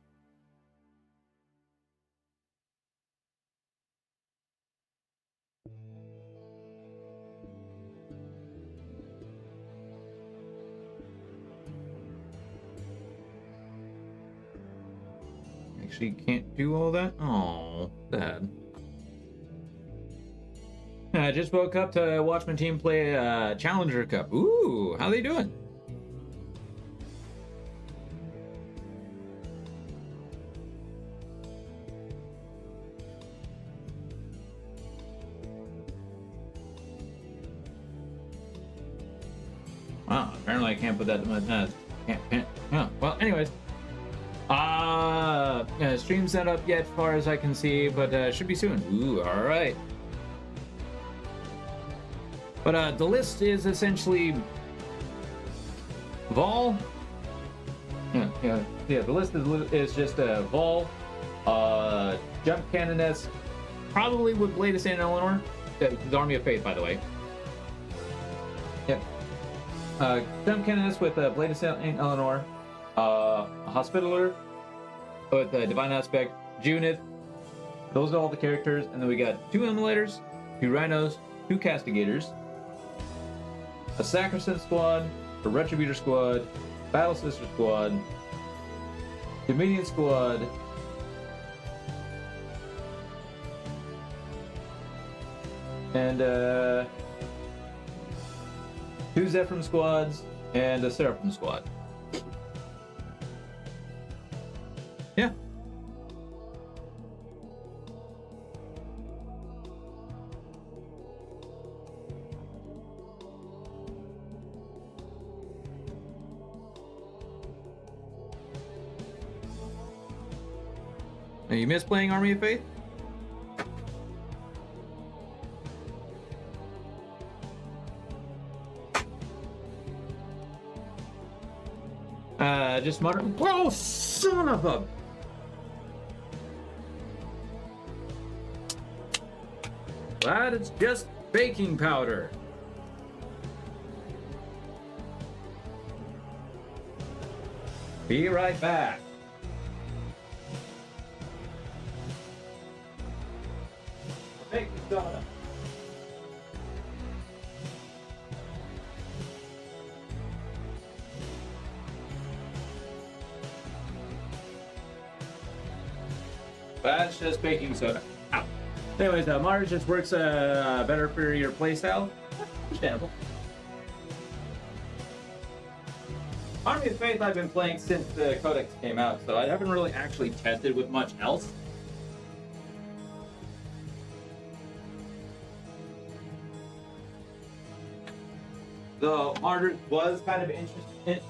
Actually, can't do all that? Oh, sad. I just woke up to watch my team play Challenger Cup. Ooh, how they doing? Wow, apparently I can't put that to my can't. Oh, well, anyways. Stream's not up yet as far as I can see, but should be soon. Ooh, alright. But the list is essentially Vol. Yeah. The list is just Vol, Jump Cannoness, probably with Blade of St. Eleanor. The Army of Faith, by the way. Yep. Jump Cannoness with Blade of St. Eleanor, Hospitaller with Divine Aspect, Junith. Those are all the characters, and then we got 2 Immolators, 2 Rhinos, 2 Castigators, a Sacrosanct squad, a Retributor squad, Battle Sister squad, Dominion squad, and 2 Zephyr squads, and a Seraphim squad. Yeah. You miss playing Army of Faith? Just modern. Oh, son of a. Glad it's just baking powder. Be right back. Baking soda. That's just baking soda. Ow. Anyways, Mars just works better for your playstyle. Understandable. Army of Faith I've been playing since the Codex came out, so I haven't really actually tested with much else. The Martyrs was kind of interesting,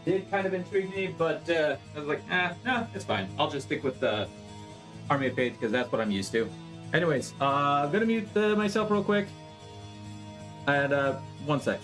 did kind of intrigue me, but I was like, no, it's fine. I'll just stick with the Army of Faith because that's what I'm used to. Anyways, I'm gonna mute myself real quick, and 1 sec.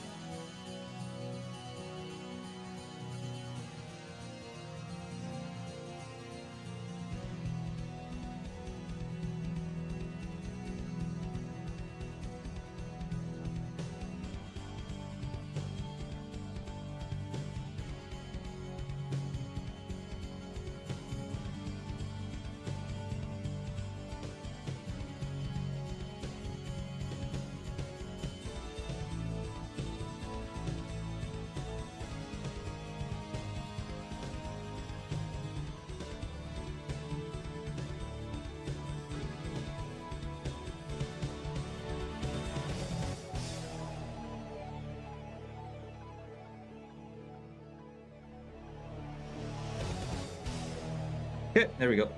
Okay, there we go.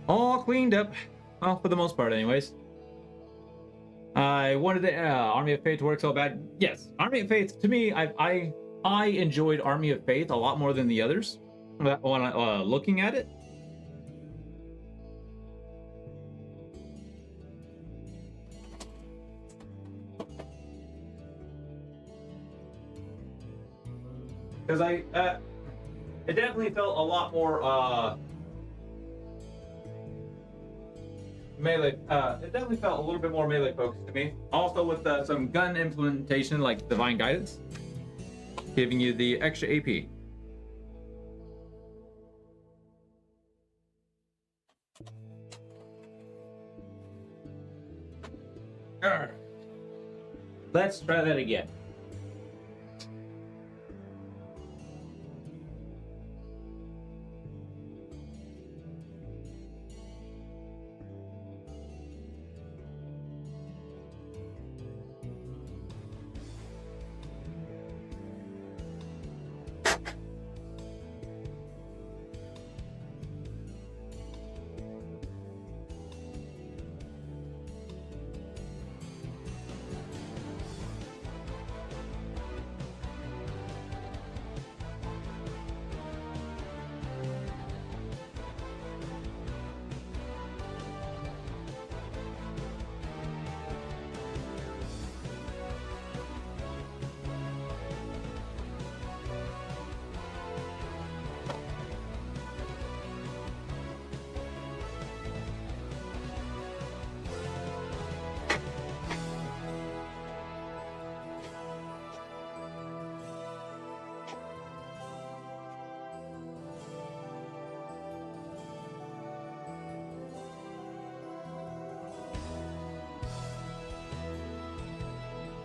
All cleaned up. Well, for the most part, anyways. I wanted the Army of Faith to work so bad. Yes, Army of Faith, to me, I enjoyed Army of Faith a lot more than the others when looking at it. Because it definitely felt a lot more melee. It definitely felt a little bit more melee focused to me. Also with some gun implementation like Divine Guidance, giving you the extra AP. Arrgh. Let's try that again.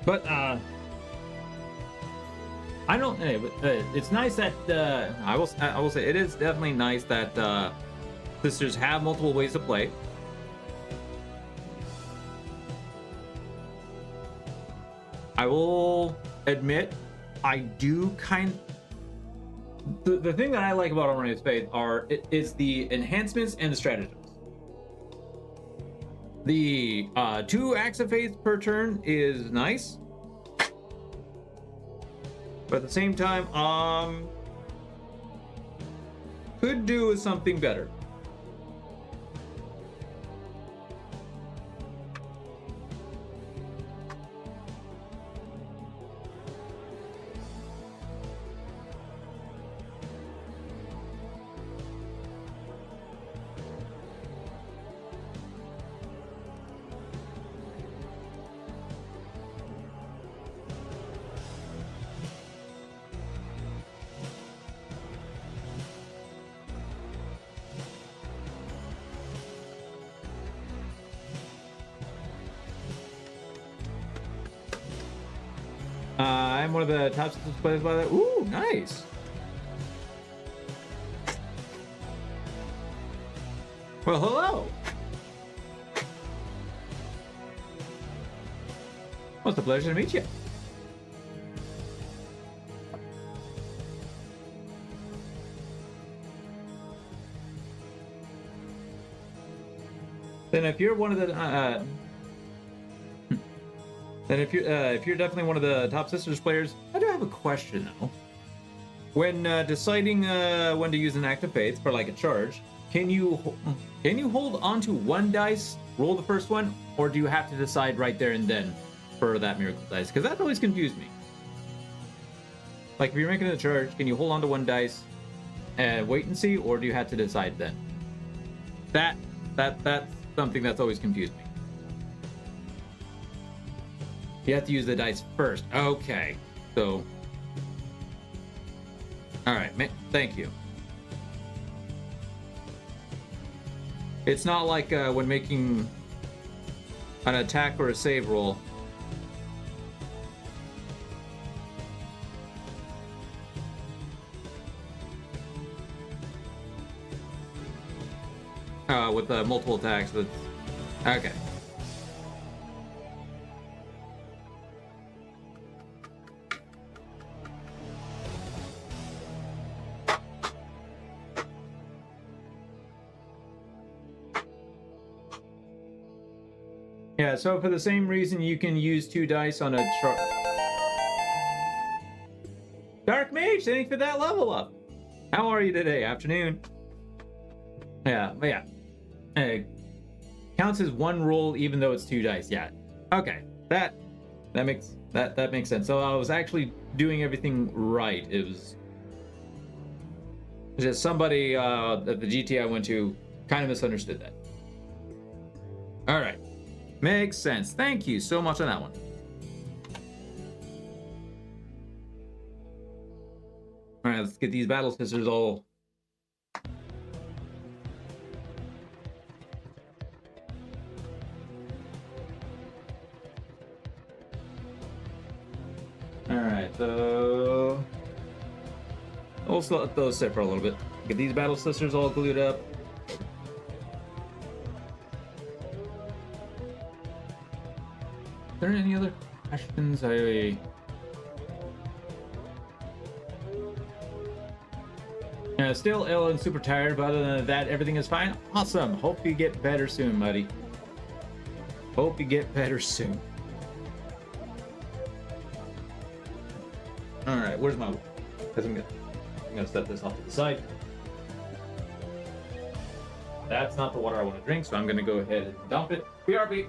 But I don't know. It's nice that I will say it is definitely nice that sisters have multiple ways to play. I will admit, I do the thing that I like about Army of Faith is the enhancements and the stratagems. The 2 acts of faith per turn is nice, but at the same time, could do with something better. I'm one of the top 6 players by that. Ooh, nice. Well, hello. Well, it's a pleasure to meet you. Then if you're one of the then if you're definitely one of the top sisters players, I do have a question though. When deciding when to use an act of faith for like a charge, can you hold onto 1 dice, roll the first one, or do you have to decide right there and then for that miracle dice? Because that always confused me. Like if you're making a charge, can you hold on to 1 dice and wait and see, or do you have to decide then? That's something that's always confused me. You have to use the dice first. Okay. So. Alright, thank you. It's not like when making an attack or a save roll. With multiple attacks. That's okay. Yeah, so for the same reason you can use 2 dice on a chart. Dark Mage, thanks for that level up. How are you today? Afternoon. Yeah, but yeah. Counts as 1 roll even though it's 2 dice. Yeah. Okay. That makes sense. So I was actually doing everything right. It was just somebody at the GT I went to kind of misunderstood that. All right. Makes sense. Thank you so much on that one. All right, let's get these battle scissors all. All right, so we'll let those sit for a little bit. Get these battle scissors all glued up. Are there any other questions? Still ill and super tired, but other than that, everything is fine. Awesome. Hope you get better soon, buddy. Hope you get better soon. All right, where's my? Because I'm gonna set this off to the side. That's not the water I want to drink, so I'm gonna go ahead and dump it. BRB.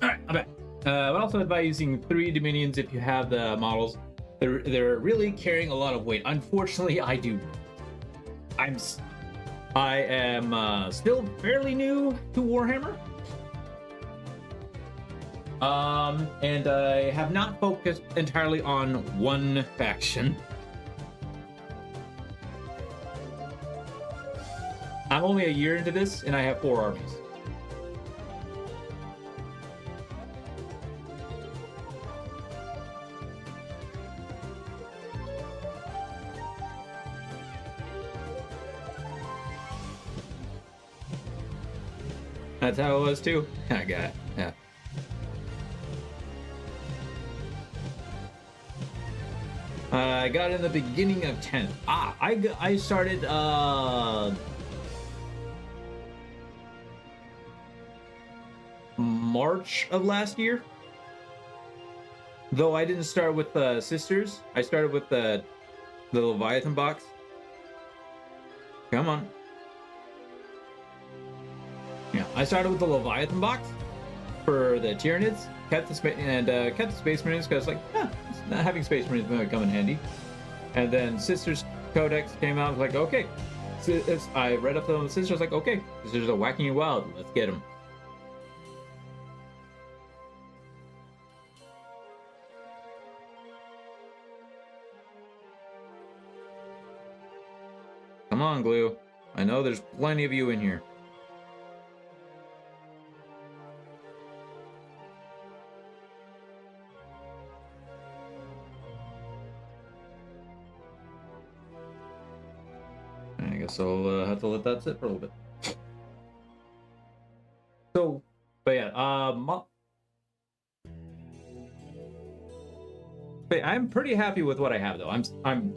Alright, I'm back. I would also advise using 3 Dominions if you have the models. They're really carrying a lot of weight. Unfortunately, I do. I am still fairly new to Warhammer. And I have not focused entirely on one faction. I'm only a year into this, and I have 4 armies. That's how it was too. I got it. Yeah. I got in the beginning of 10th. I started March of last year. Though I didn't start with the sisters. I started with the Leviathan box. Come on. Yeah, I started with the Leviathan box for the Tyranids, kept the Space Marines because like, having Space Marines might come in handy. And then Sisters Codex came out. I was like, okay. So I read up on the Sisters. Like, okay, Sisters are whacking you wild. Let's get them. Come on, Glue. I know there's plenty of you in here. I guess I'll have to let that sit for a little bit. So, but yeah, but I'm pretty happy with what I have, though. I'm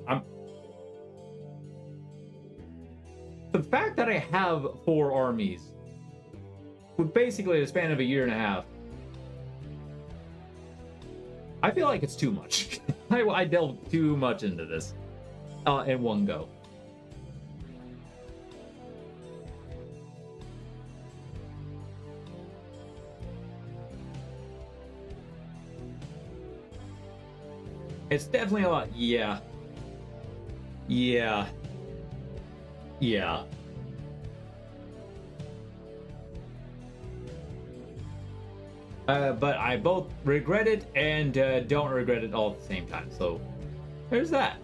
the fact that I have 4 armies with basically a span of a year and a half, I feel like it's too much. I delved too much into this in one go. It's definitely a lot. Yeah. Yeah. Yeah. But I both regret it and don't regret it all at the same time. So there's that.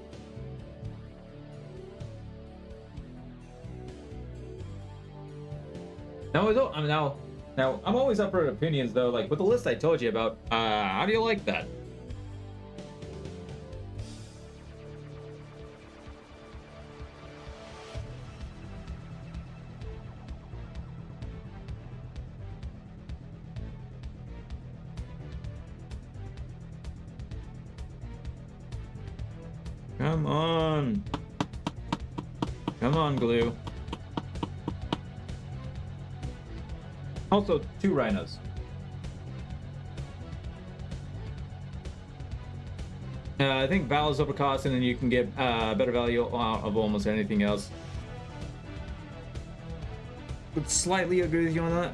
Now, now I'm always up for opinions though. Like with the list I told you about, how do you like that? Come on. Come on, glue. Also, 2 rhinos. I think Val is over cost, and then you can get better value out of almost anything else. Would slightly agree with you on that.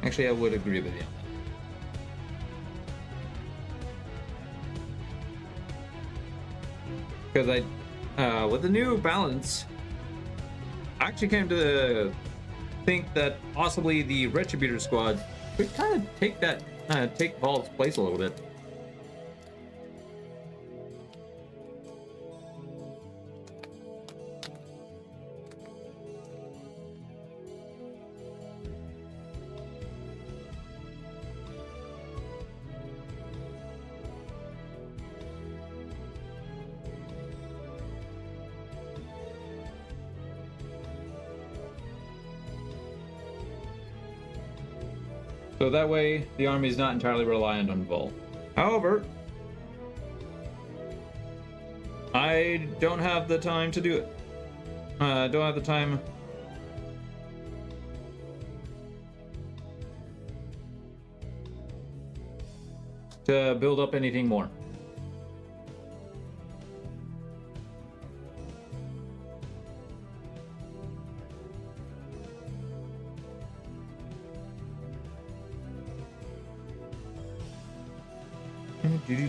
Actually, I would agree with you. Because with the new balance, I actually came to think that possibly the Retributor squad could kind of take Paul's place a little bit. So that way, the army is not entirely reliant on Vol. However, I don't have the time to do it. Don't have the time. To build up anything more.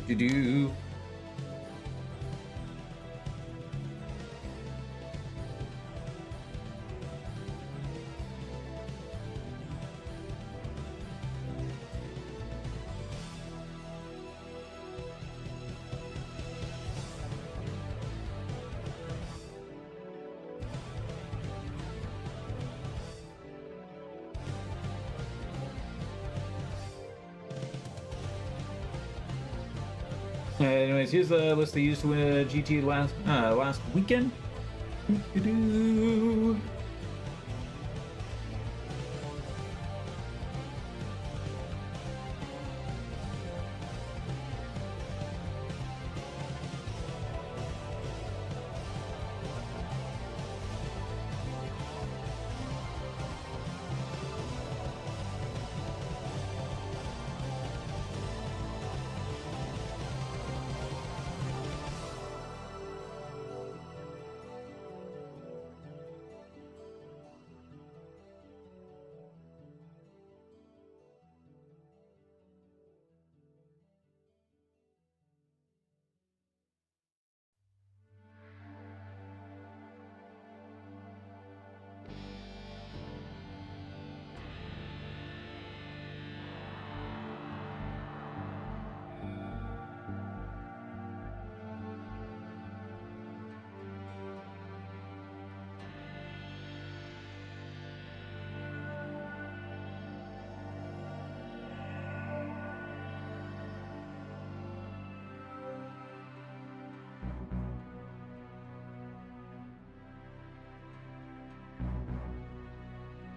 Do. Anyways, here's the list they used to win a GT last weekend. Do-do-do.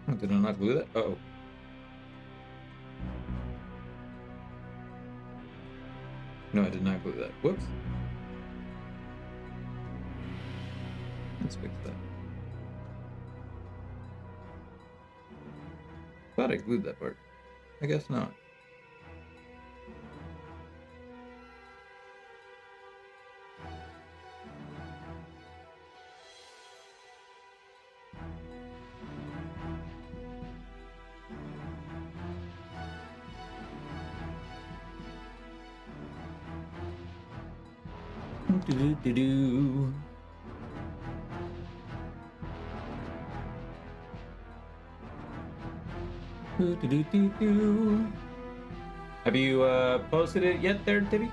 Oh, did I not glue that? Uh-oh. No, I did not glue that. Whoops. Let's fix that. Thought I glued that part. I guess not. Do-do-do-do-do. Do-do-do-do-do. Have you posted it yet there, Tibby?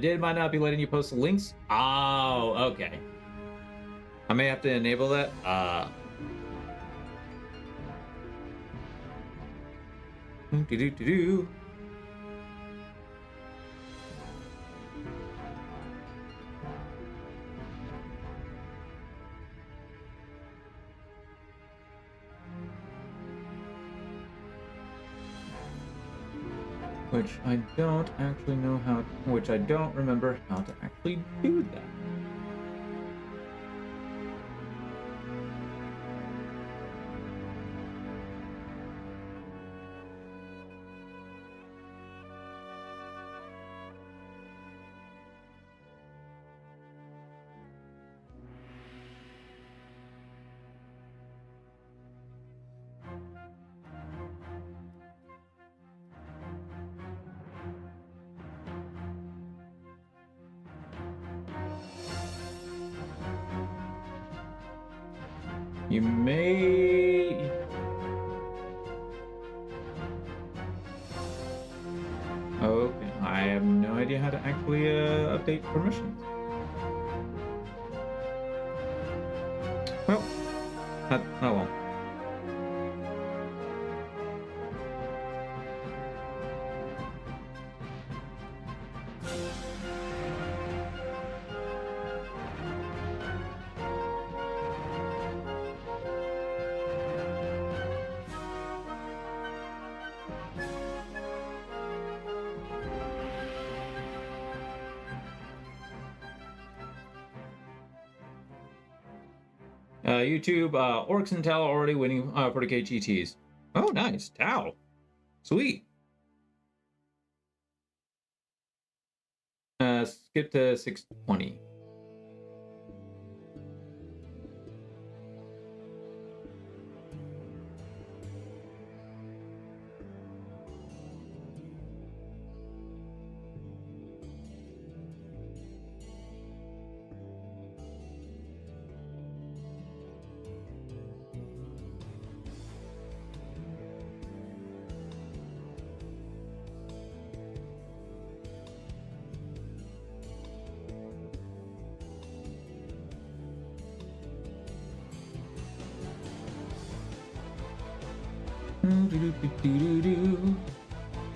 Did might not be letting you post the links. Oh, okay. I may have to enable that. Do-do-do-do. Which I don't actually know how, which I don't remember how to actually do that. You may... Okay, I have no idea how to actually update permissions. Well, oh well. YouTube, Orcs and Tau already winning for the KGTs. Oh, nice. Tau. Sweet. Skip to 620.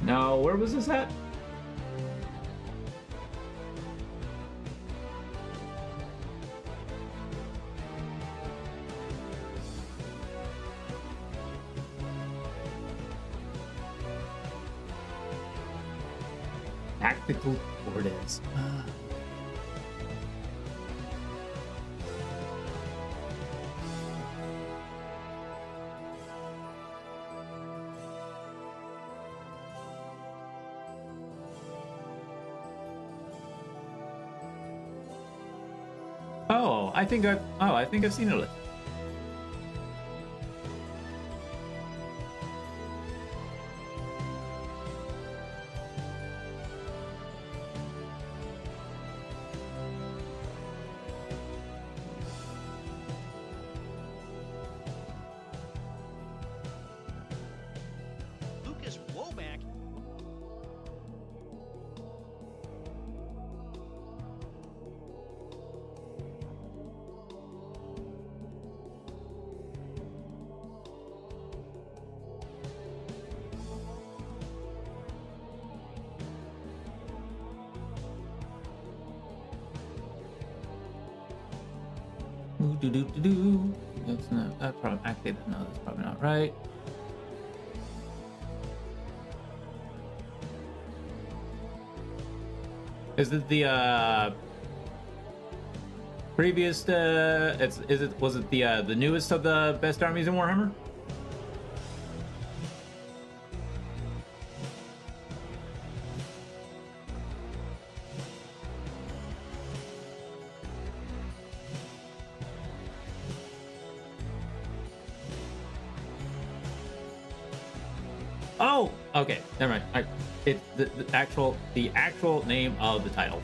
Now, where was this at? Tactical Cordes. I think I've seen it. Lucas Womack. That's not. That's probably actually no. That's probably not right. Is it the Previous, was it the newest of the best armies in Warhammer? Oh, okay, never mind. It's the actual name of the title.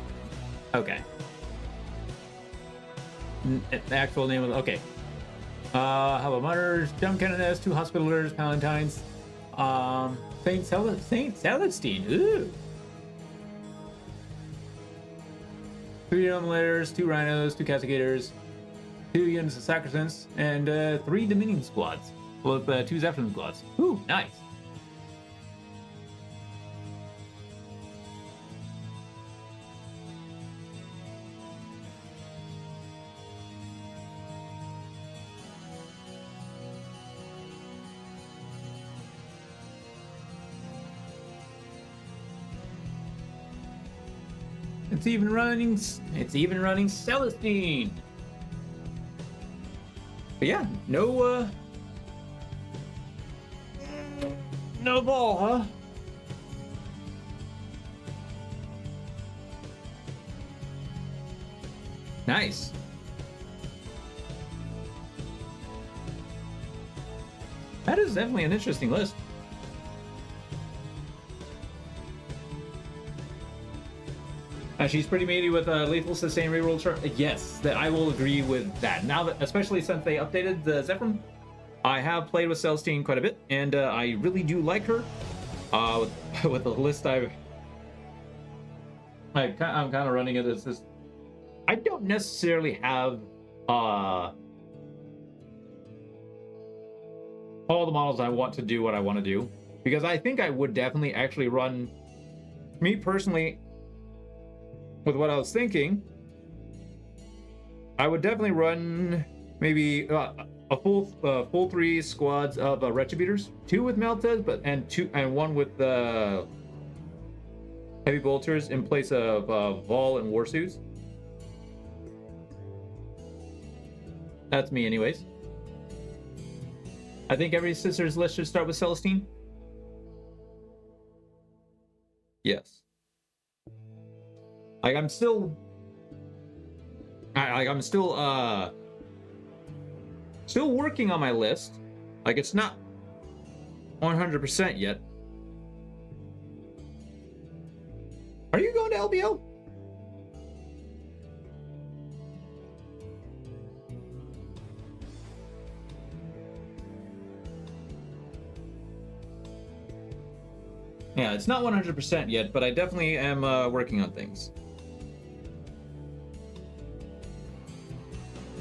Okay. The actual name of okay. How about Mutters, Jump Cannonettes, 2 Hospitallers, Palatines, Saint Celestine. Ooh. 3 Emulators, 2 Rhinos, 2 Castigators, 2 units of Sacrosanct, and 3 Dominion squads with 2 Zephyrine squads. Ooh, nice. It's even running Celestine. But yeah, no ball, huh? Nice. That is definitely an interesting list. She's pretty meaty with lethal sustain reroll. Yes, that I will agree with that. Now that, especially since they updated the Zephyrine, I have played with Celestine quite a bit, and I really do like her. With the list I'm kind of running it as this. I don't necessarily have all the models I want to do what I want to do, because I think I would definitely actually run, me personally. With what I was thinking, I would definitely run maybe a full 3 squads of Retributors, 2 with Meltas, and 1 with Heavy Bolters in place of Vol and Warsuits. That's me, anyways. I think every sister's list should start with Celestine. Yes. Like I'm still working on my list. Like it's not 100% yet. Are you going to LVO? Yeah, it's not 100% yet, but I definitely am working on things.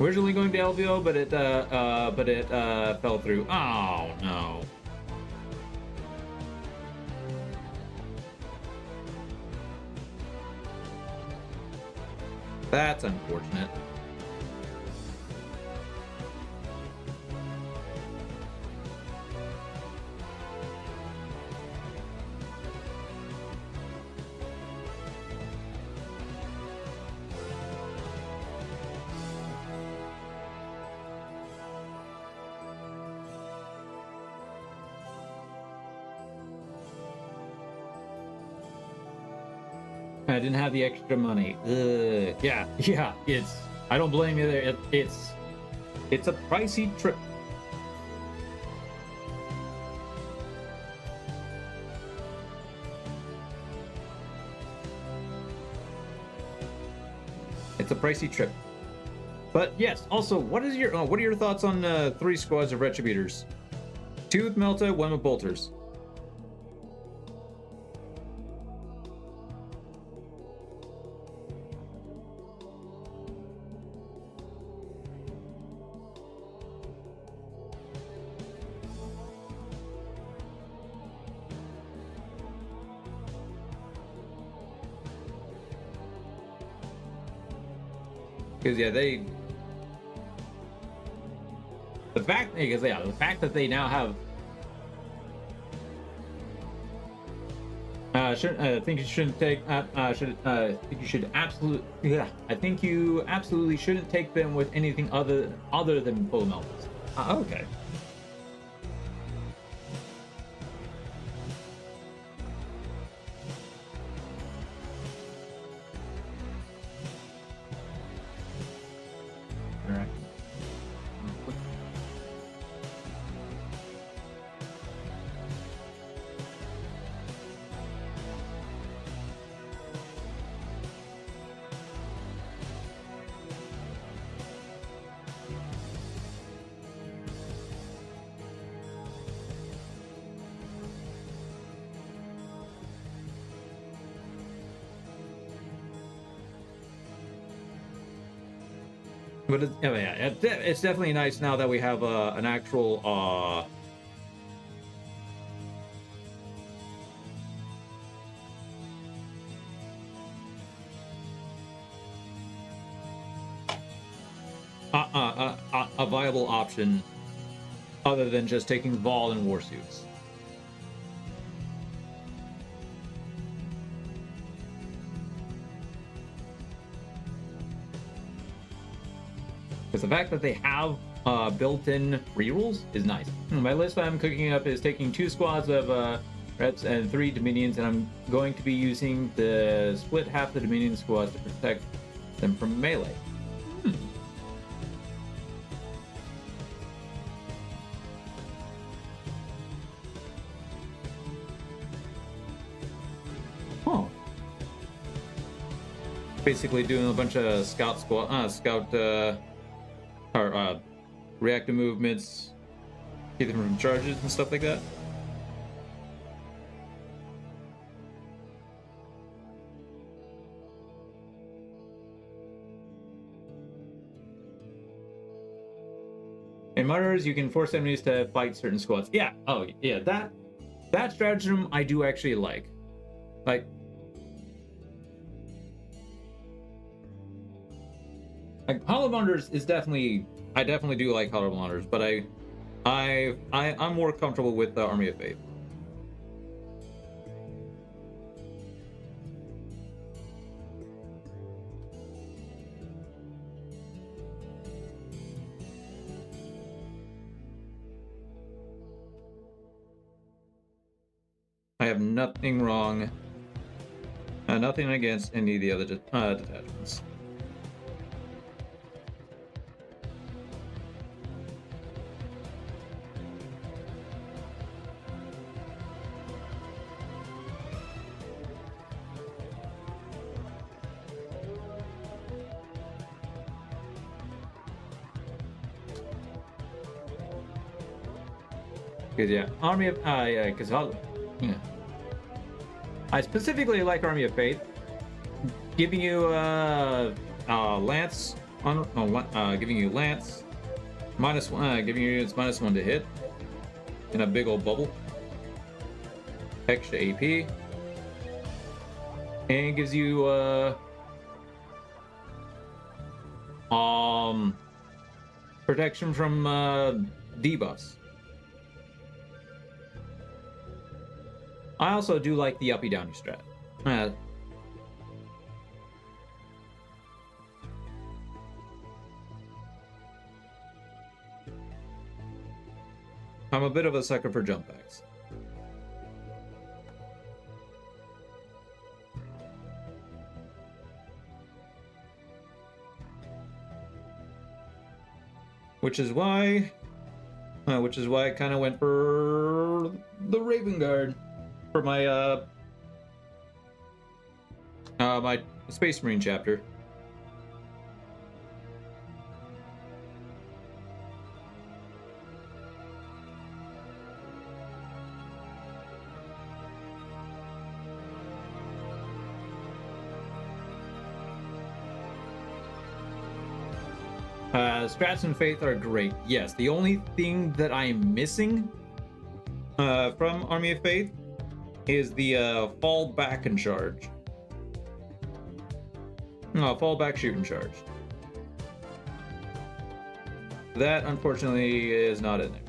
Originally going to LVO, but it fell through. Oh no. That's unfortunate. I didn't have the extra money. Yeah, it's. I don't blame you there. It's a pricey trip. It's a pricey trip. But yes. Also, what are your thoughts on 3 squads of Retributors? 2 with Melta, 1 with Bolters. Because the fact that they now have I think you shouldn't take. I think you should absolutely. Yeah, I think you absolutely shouldn't take them with anything other than full melons. Okay. All right. But it's definitely nice now that we have an actual a viable option other than just taking Vol and Warsuits. Because the fact that they have built-in rerolls is nice. My list I'm cooking up is taking 2 squads of reps and 3 Dominions, and I'm going to be using the split half the Dominion squads to protect them from melee. Oh. Basically doing a bunch of reactive movements, keep them from charges and stuff like that. In Martyrs, you can force enemies to fight certain squads. Yeah, oh yeah, that stratagem I do actually like. Like Hollow Wonders is definitely, I definitely do like Hollow Wonders, but I'm more comfortable with the Army of Faith. I have nothing wrong, nothing against any of the other detachments. Because yeah, Army of yeah. I specifically like Army of Faith, giving you lance giving you lance giving your units -1 to hit in a big old bubble, extra AP, and it gives you protection from debuffs. I also do like the uppy downy strat. I'm a bit of a sucker for jump packs. Which is why I kind of went for the Raven Guard for my my Space Marine chapter. Strats and Faith are great. Yes, the only thing that I am missing from Army of Faith is the fall back and charge. No, fall back, shoot, and charge. That, unfortunately, is not in there.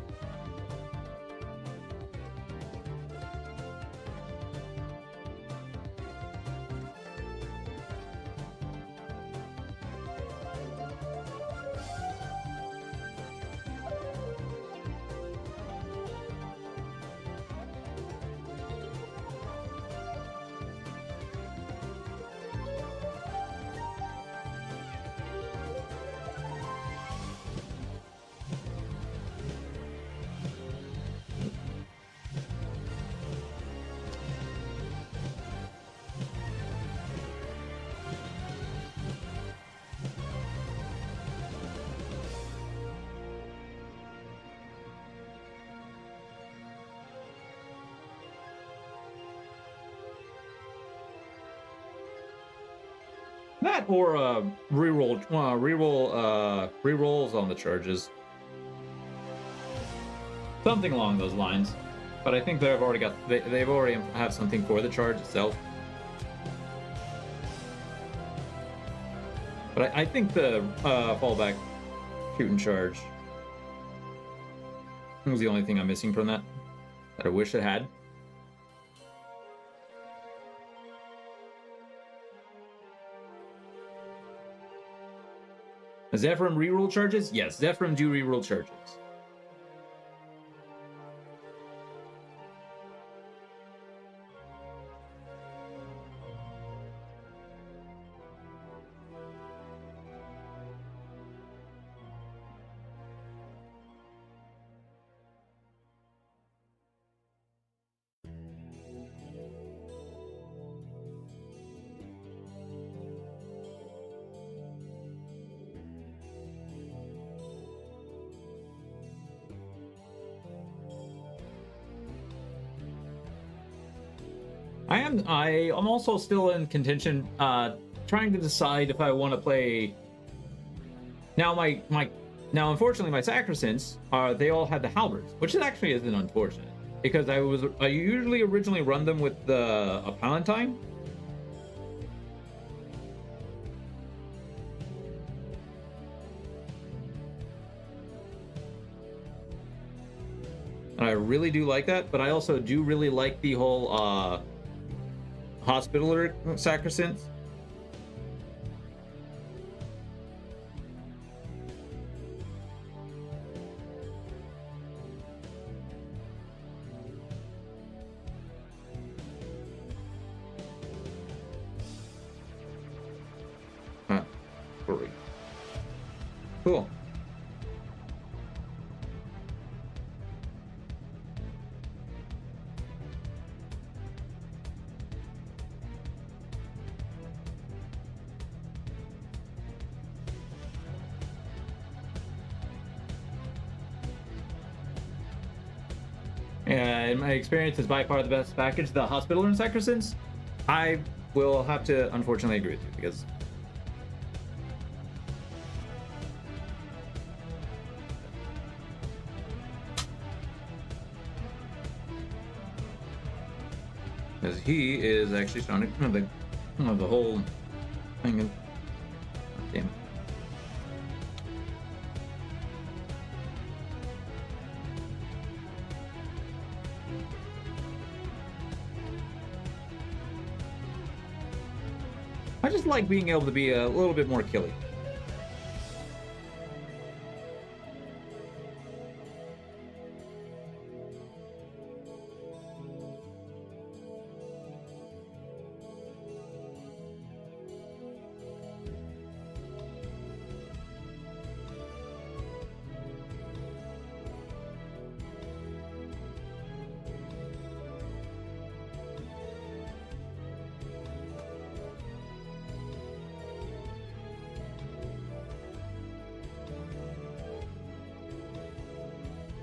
That or rerolls on the charges. Something along those lines. But I think they've already they've already have something for the charge itself. But I think the fallback shoot and charge was the only thing I'm missing from that I wish it had. Does Zephyrim reroll charges? Yes, Zephyrim do reroll charges. I'm also still in contention, trying to decide if I want to play. Now now unfortunately my Sacrosants they all had the halberds, which actually isn't unfortunate because I usually originally run them with a Palatine. And I really do like that, but I also do really like the whole Hospitaller Sacrosants. Great. Cool. In my experience, is by far the best package. The Hospitaller and Sacrosants, I will have to unfortunately agree with you because he is actually starting the whole thing. Damn. I just like being able to be a little bit more killy.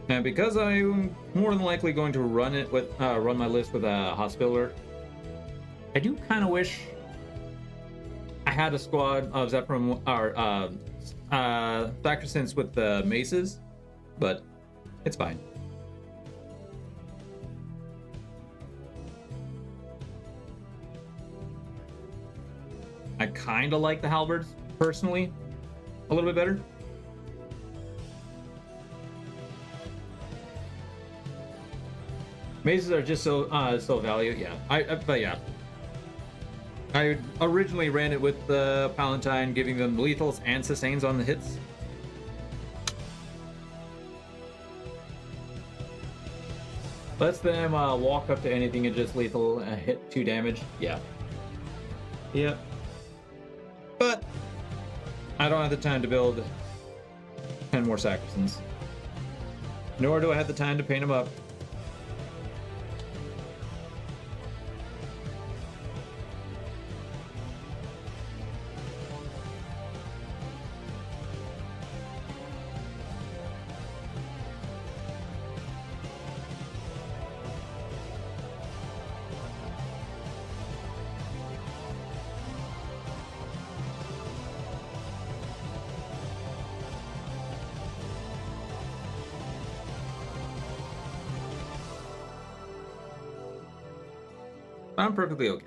And because I'm more than likely going to run my list with a Hospitaller, I do kind of wish I had a squad of Zephyrim or Sacrosants with the maces, but it's fine. I kind of like the halberds personally a little bit better. Maces are just so value, yeah. But yeah, I originally ran it with the Palatine, giving them lethals and sustains on the hits. Lets them walk up to anything and just lethal hit 2 damage. Yeah. Yep. But I don't have the time to build 10 more Sacrosants. Nor do I have the time to paint them up. I'm perfectly okay.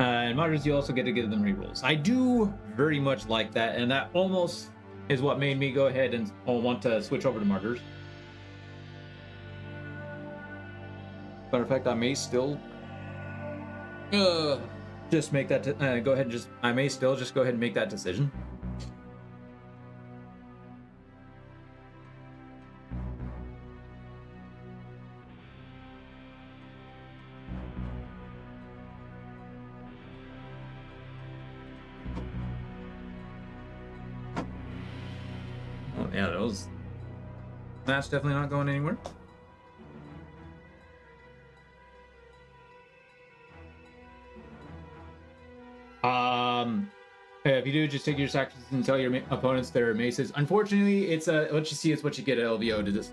And martyrs, you also get to give them rerolls. I do very much like that, and that almost is what made me go ahead and want to switch over to martyrs. Matter of fact, I may still just make that. Go ahead and just. I may still just go ahead and make that decision. Oh yeah, those. That's definitely not going anywhere. If you do, just take your sacrifices and tell your opponents their maces. Unfortunately, it's what you see is what you get at LVO to this.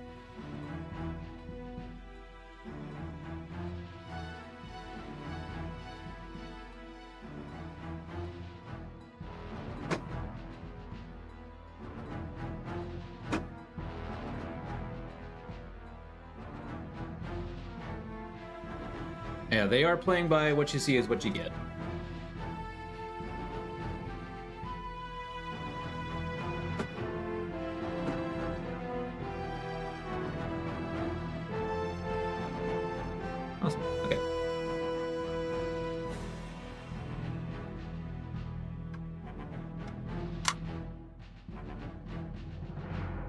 Yeah, they are playing by what you see is what you get. Awesome. Okay.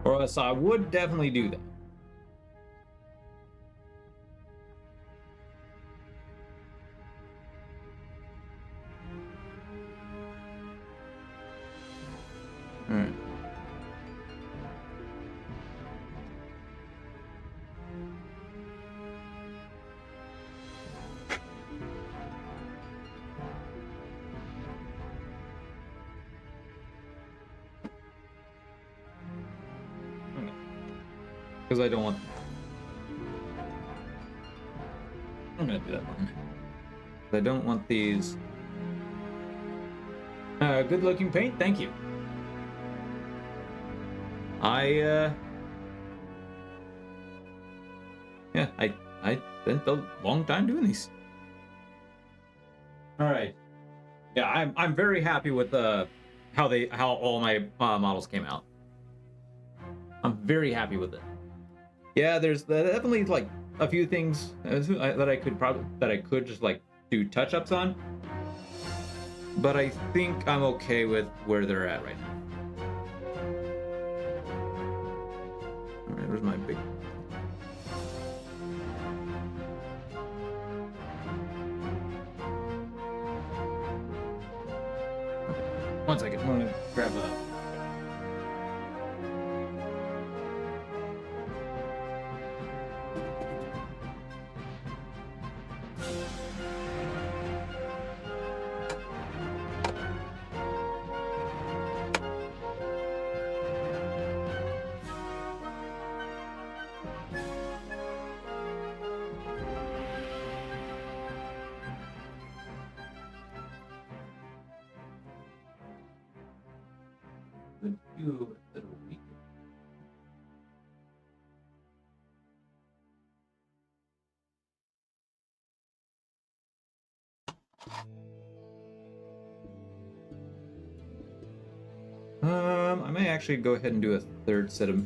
Or else I would definitely do that. Alright. Because I don't want. I'm gonna do that one. I don't want these. Good looking paint, thank you. Yeah, I spent a long time doing these. All right. Yeah, I'm very happy with how all my models came out. I'm very happy with it. Yeah, there's definitely like a few things that I could just like do touch-ups on, but I think I'm okay with where they're at right now. All right, where's my big? One second, I'm gonna grab a. I may actually go ahead and do a third set of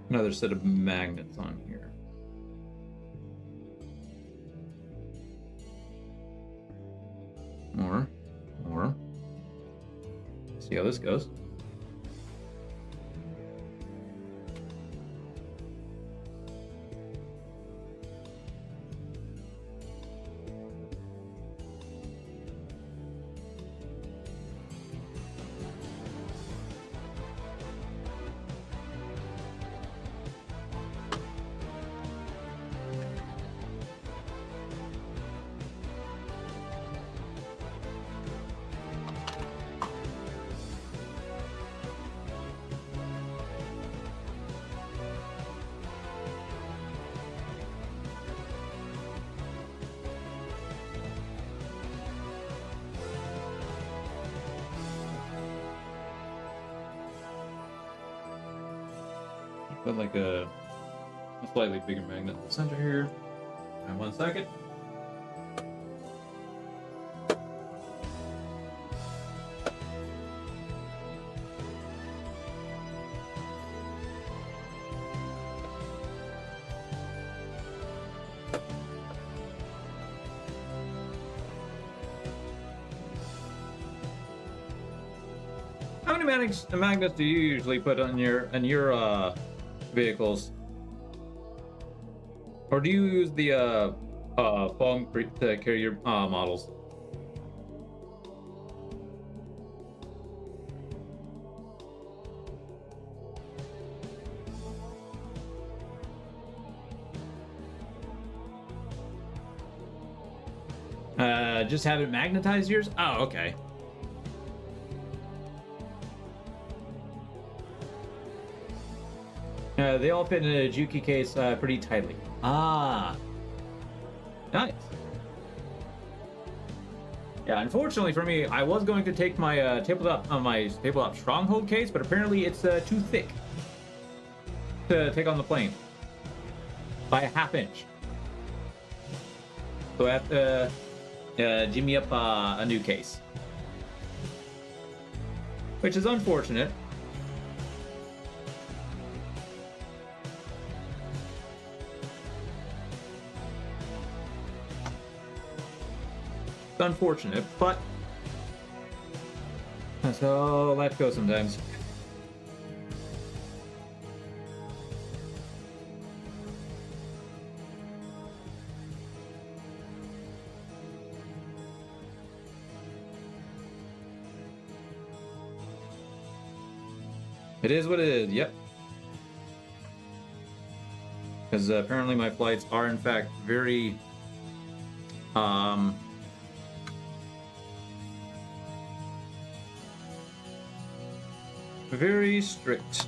another set of magnets on here. Or see how this goes. Put like a slightly bigger magnet in the center here. And 1 second. How many magnets do you usually put on your vehicles? Or do you use the foam to carry your models? Just have it magnetize yours? Oh, okay. They all fit in a Juki case pretty tightly. Ah, nice. Yeah, unfortunately for me, I was going to take my tabletop stronghold case, but apparently it's too thick to take on the plane by a ½ inch. So I have to jimmy up a new case, which is unfortunate. It's unfortunate, but that's how life goes sometimes. It is what it is, yep. Because apparently my flights are in fact very very strict.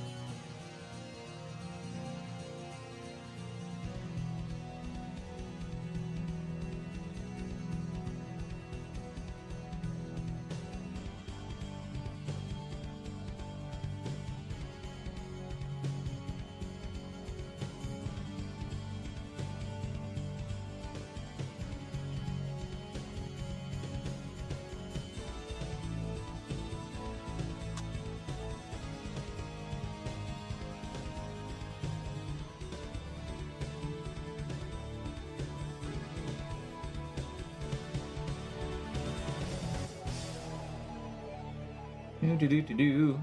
Do.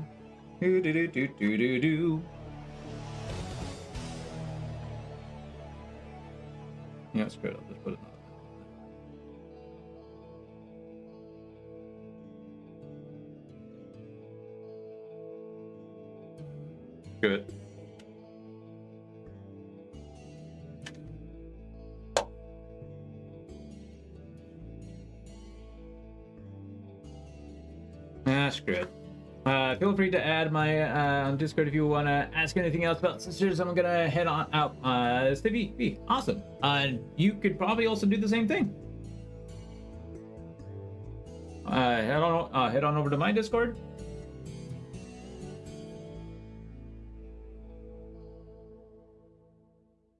Yeah, screw it. I'll just put it on. Good. Screw it. Feel free to add my on Discord if you want to ask anything else about sisters. I'm gonna head on out. Stevie, awesome. You could probably also do the same thing. Head on over to my Discord.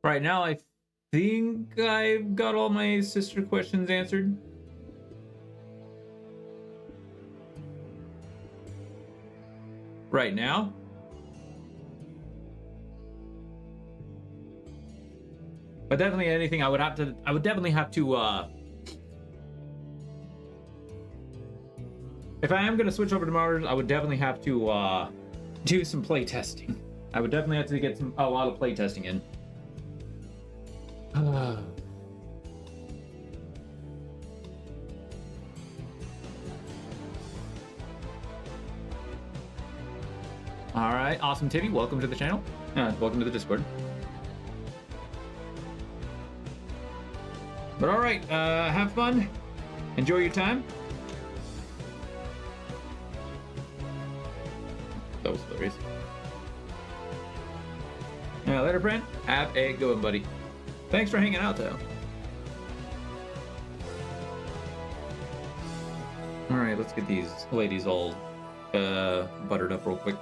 Right now, I think I've got all my sister questions answered. Right now, but definitely anything I would definitely have to if I am going to switch over to Mars, I would definitely have to do some play testing. I would definitely have to get a lot of play testing in. All right, awesome, Tibby. Welcome to the channel. Welcome to the Discord. But all right, have fun. Enjoy your time. That was hilarious. Yeah, later, friend. Have a good one, buddy. Thanks for hanging out, though. All right, let's get these ladies all buttered up real quick.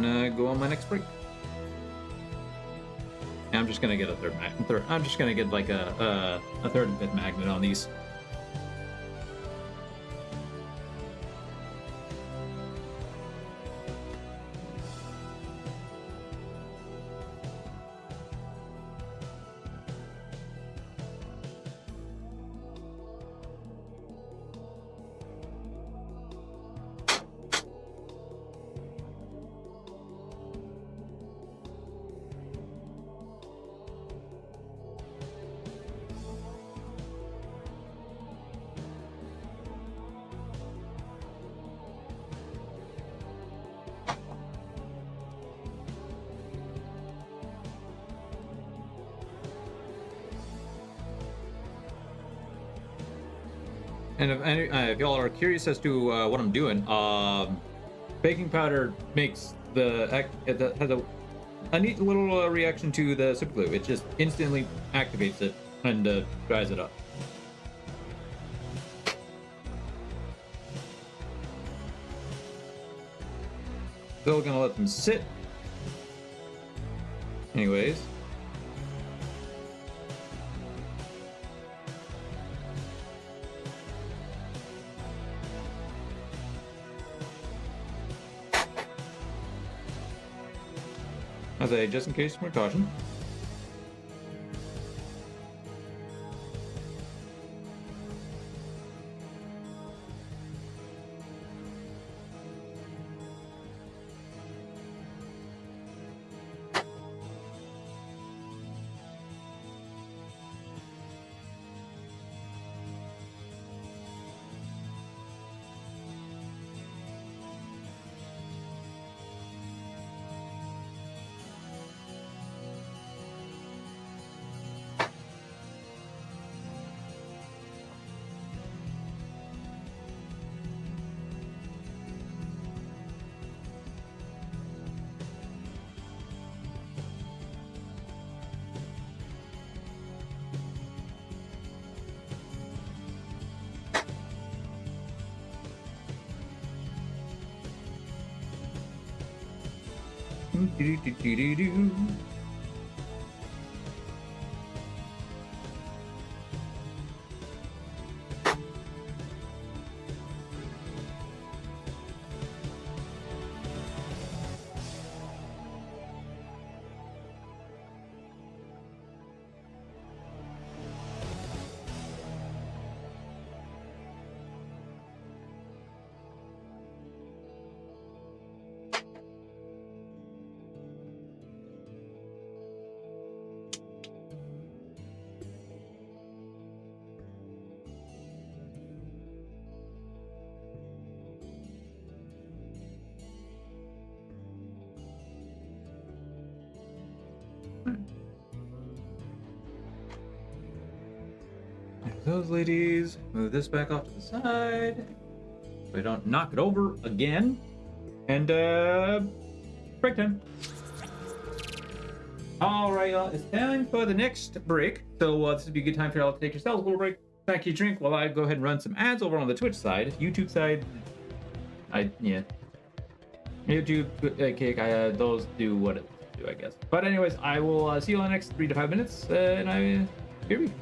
then go on my next break. I'm just gonna get a third. I'm just gonna get like a third bit magnet on these. And if y'all are curious as to what I'm doing, baking powder makes has a neat little reaction to the super glue. It just instantly activates it and dries it up. Still gonna let them sit. Anyways. As a just in case precaution. Those ladies, move this back off to the side so we don't knock it over again. And break time. All right, y'all, it's time for the next break. So this would be a good time for y'all to take yourselves a little break, pack your drink while I go ahead and run some ads over on the Twitch side. YouTube side, YouTube cake. Those do what it do, I guess. But anyways, I will see you in the next 3 to 5 minutes, and here we go.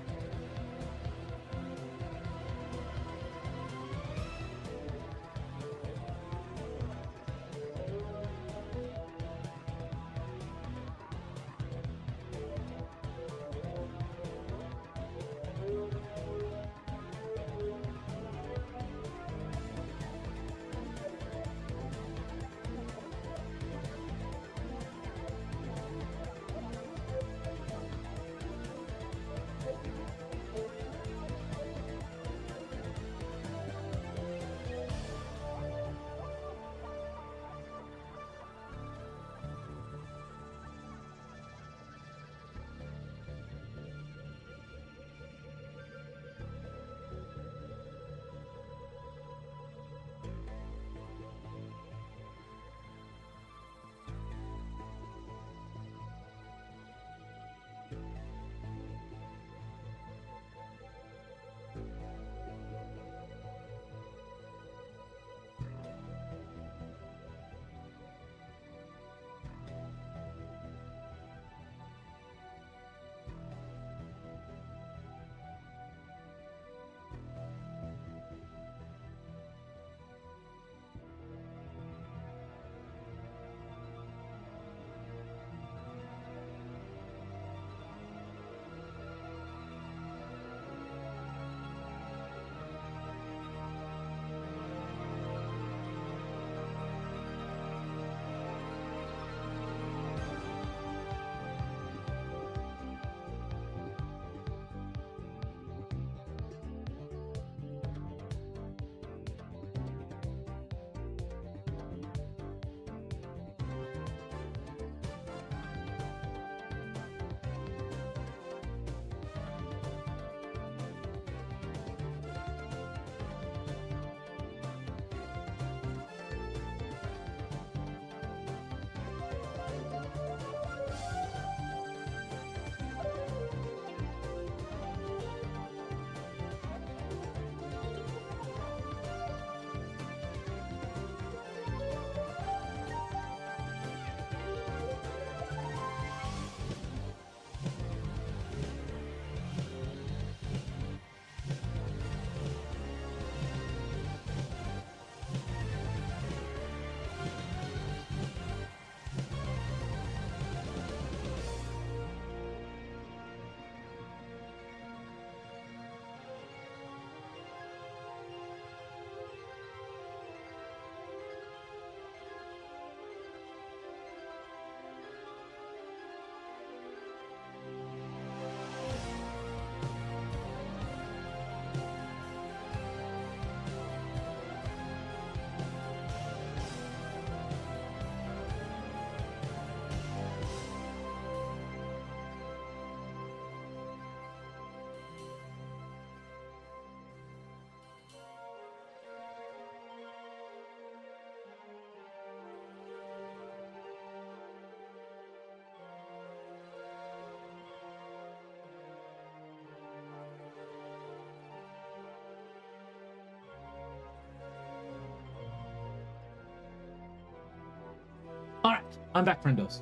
I'm back, friendos.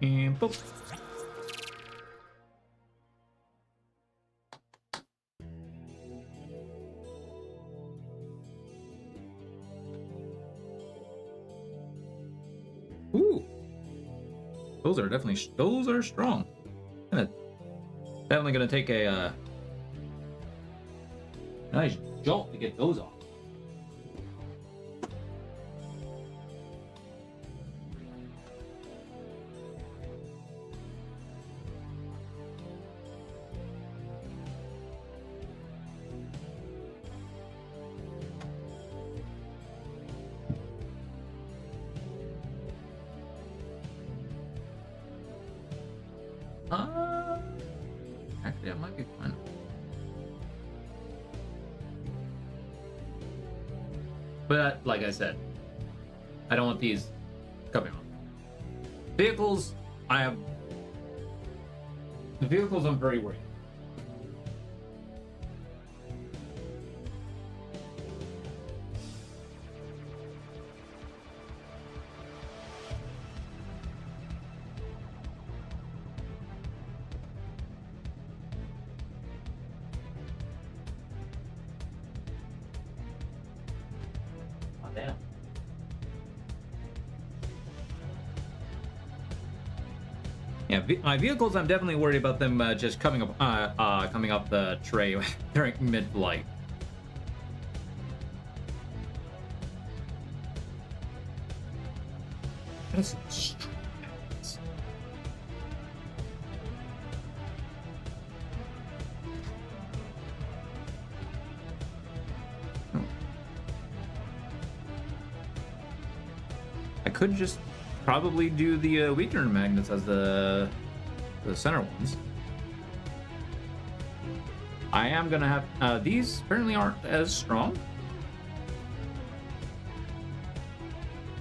And boop. Ooh. Those are strong. Definitely gonna take a nice jolt to get those off. Actually, that might be fun. But like I said, I don't want these coming off. Vehicles, the vehicles I'm very worried. Damn. Yeah, my vehicles. I'm definitely worried about them just coming up the tray during mid-flight. That's I could just probably do the weaker magnets as the center ones. I am gonna have these apparently aren't as strong.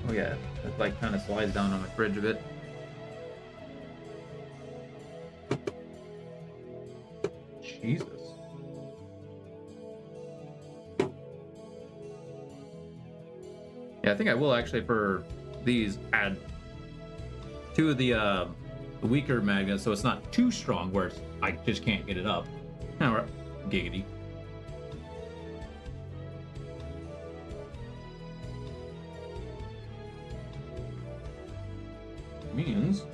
Oh yeah, it like kind of slides down on my fridge a bit. Jesus. Yeah, I think I will actually for these add two of the weaker magnets so it's not too strong where I just can't get it up. Alright, giggity. Means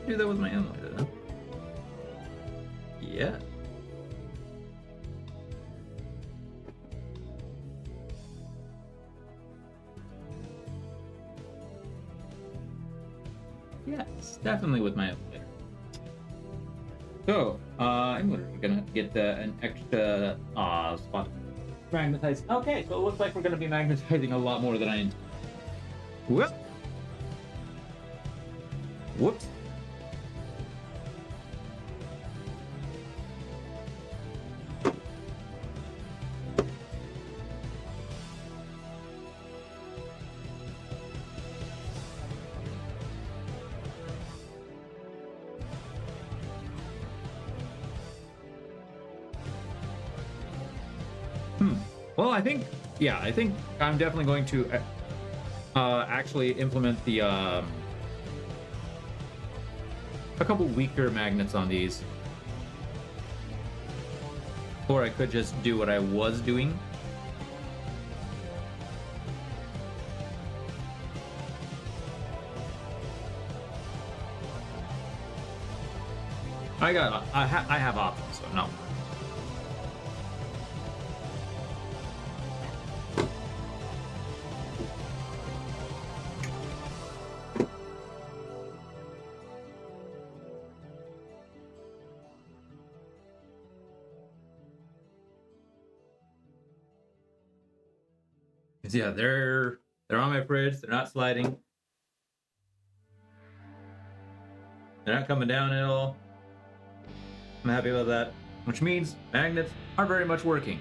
do that with my emulator then. Yeah. Yes, definitely with my emulator. So, I'm literally gonna have to get an extra spot magnetize. Okay, so it looks like we're gonna be magnetizing a lot more than I intended. Whoop. Whoops. Well, I think I'm definitely going to actually implement the a couple weaker magnets on these, or I could just do what I was doing. I have options, so no. Yeah, they're on my fridge. They're not sliding. They're not coming down at all. I'm happy about that, which means magnets are very much working.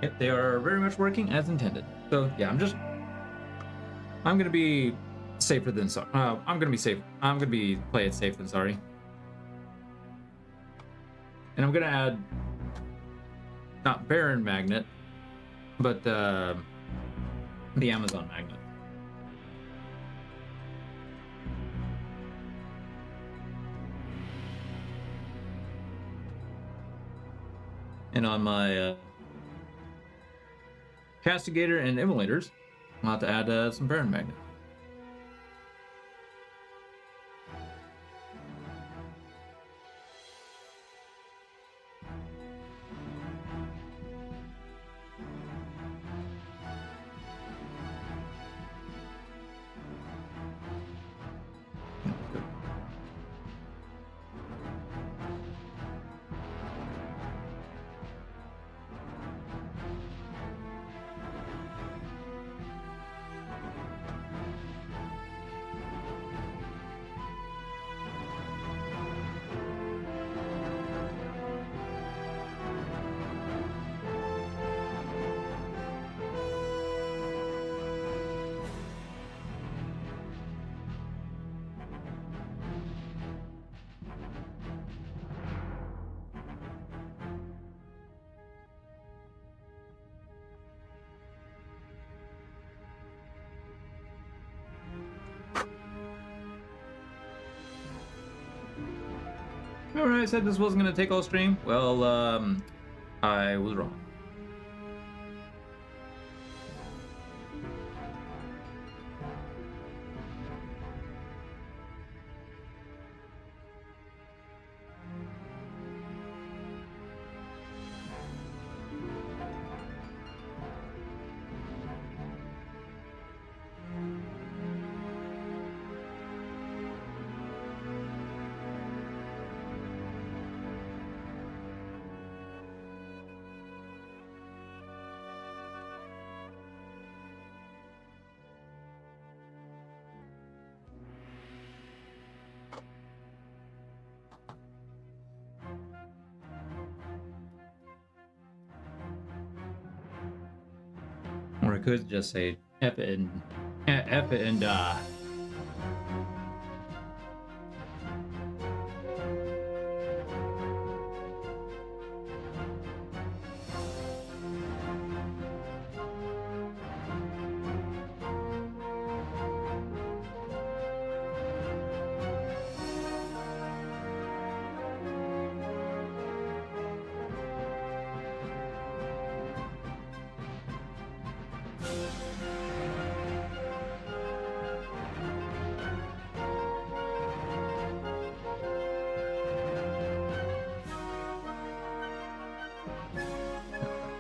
Yep, they are very much working as intended. So yeah, I'm gonna be safer than sorry. I'm gonna be safe. I'm gonna be play it safe than sorry. And I'm gonna add not Baron Magnet, but the Amazon Magnet. And on my Castigator and Immolators, I'll have to add some Baron Magnet. Remember I said this wasn't going to take all stream? Well, I was wrong. Or I could just say F it and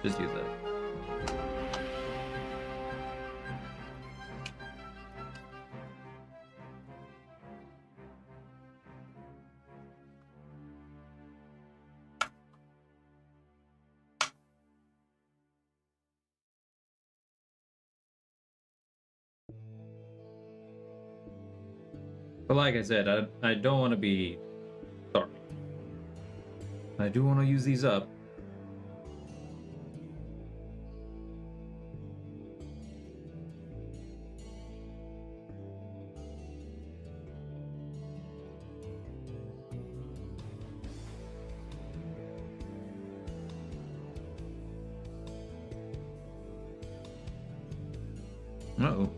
just use that. But like I said, I don't want to be sorry. I do want to use these up. Uh-oh.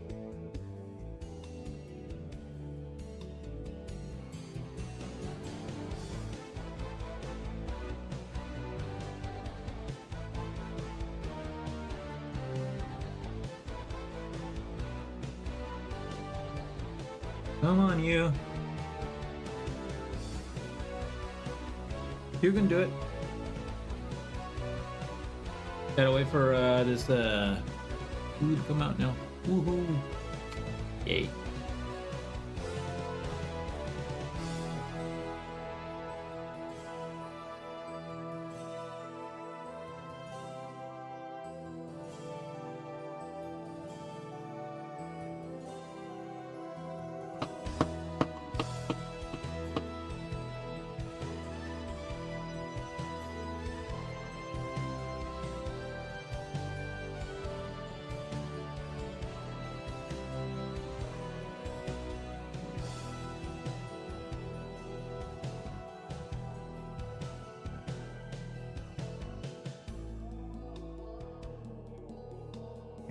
Come on, you. You can do it. Gotta wait for this food to come out now. Woohoo! Yay.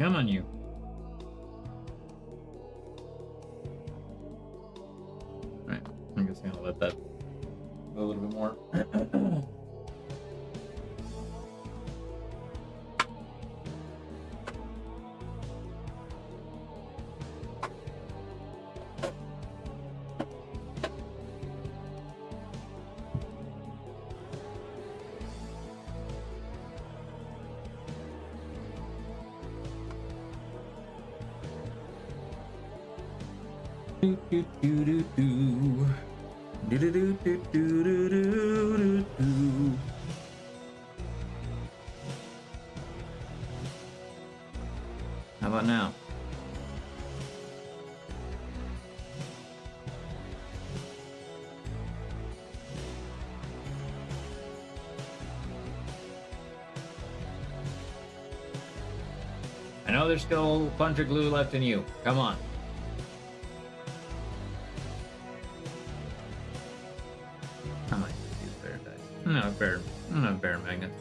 Come on, you. Alright, I'm just gonna let that go a little bit more. Do do do do do. Do do do do do do do do. How about now? I know there's still a bunch of glue left in you. Come on. I might just use better dice. No, better magnets.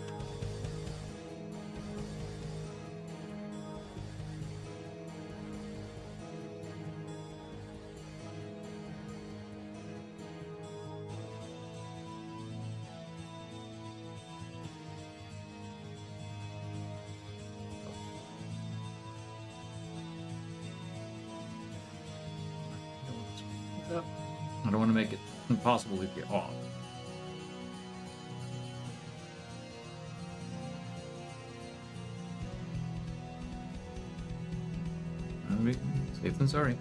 I don't want to make it impossible to get off. I'll be safe than sorry.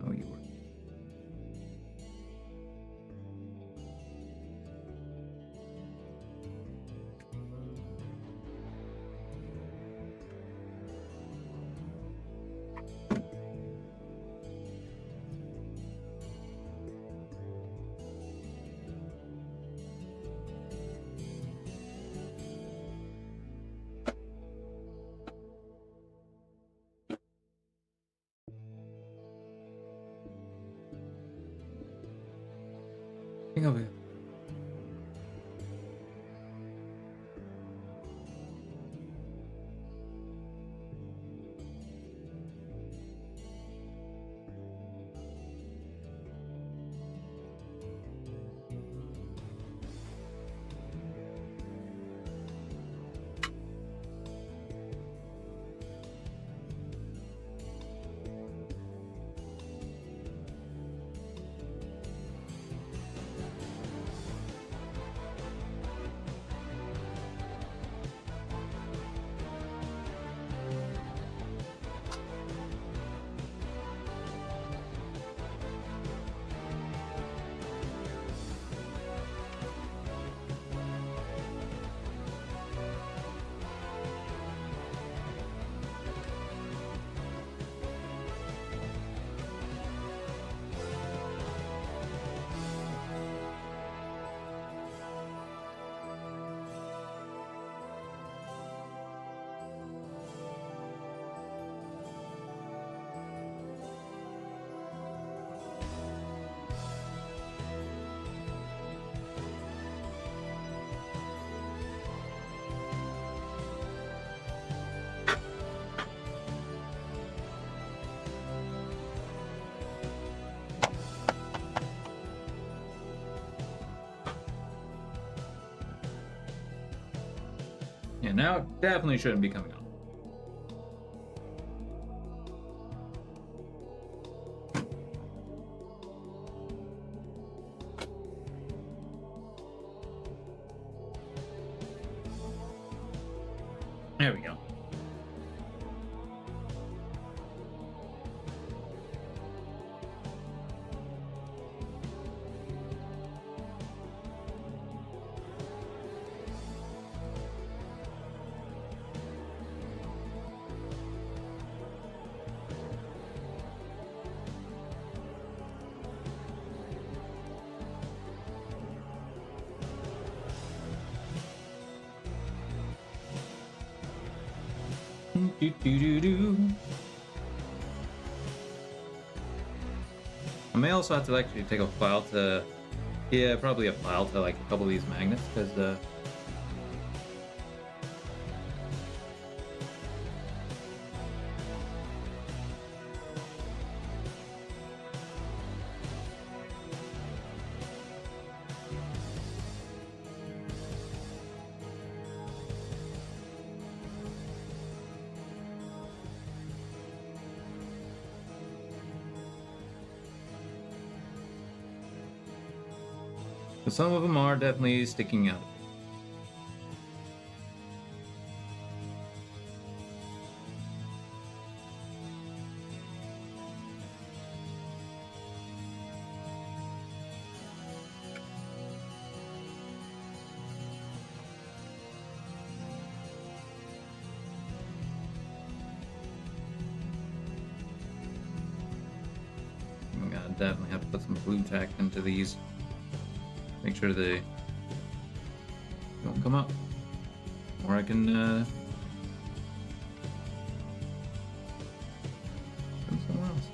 Oh, you were. Hang over here. Yeah, now it definitely shouldn't be coming on. There we go. I may also have to actually take a file to, yeah, probably a file to like a couple of these magnets, because some of them are definitely sticking out. I'm gonna definitely have to put some glue tack into these. Make sure they don't come up. Or I can send somewhere else.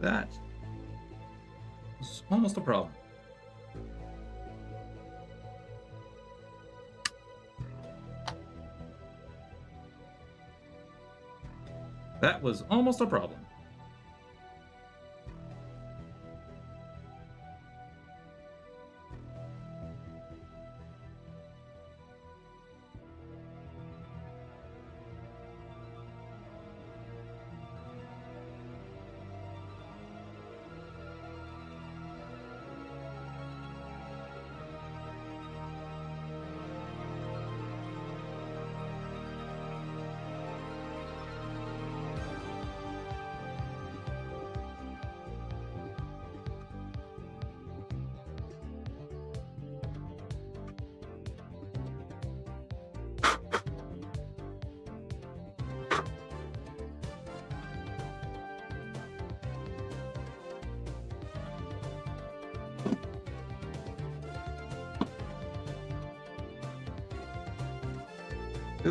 That was almost a problem. That was almost a problem.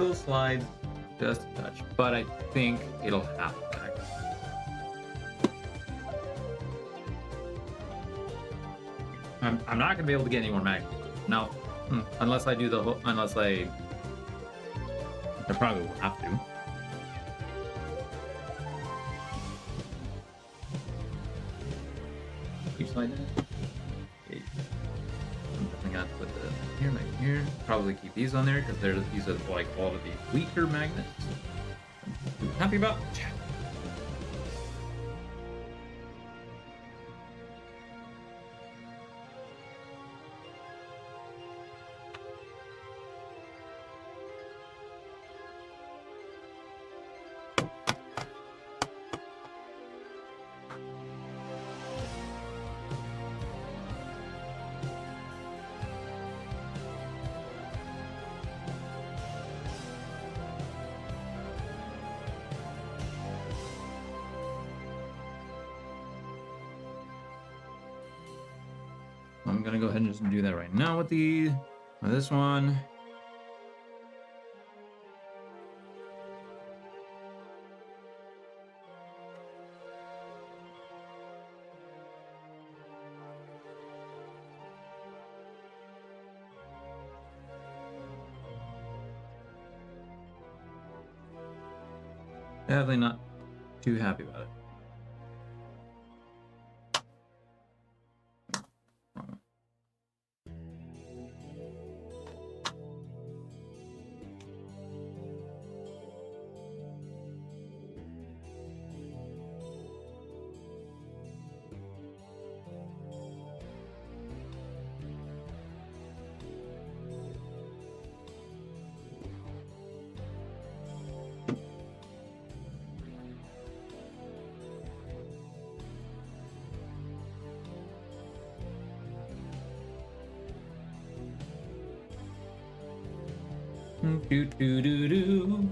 will slide just a touch, but I think it'll have to back. I'm not gonna be able to get any more magnets. No, unless I do the whole, unless I probably will have to. Keep sliding. Okay. I'm definitely gonna put the magnet here. Probably keep these on there because these are like all of the weaker magnets. I'm happy about. I'm gonna go ahead and just do that right now with this one. Definitely not too happy about it. Do do do do.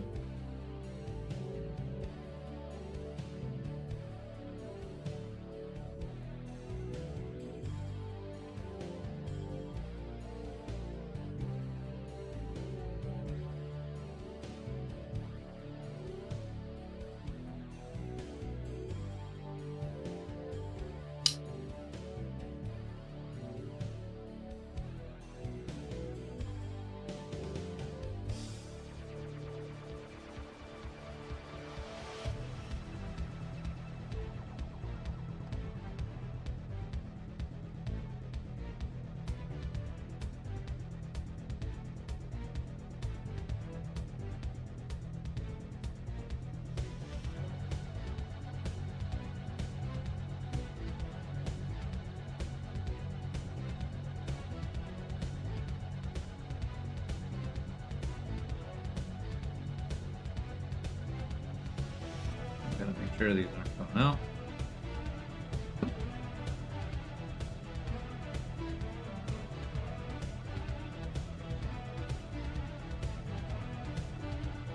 Gotta make sure these aren't coming out.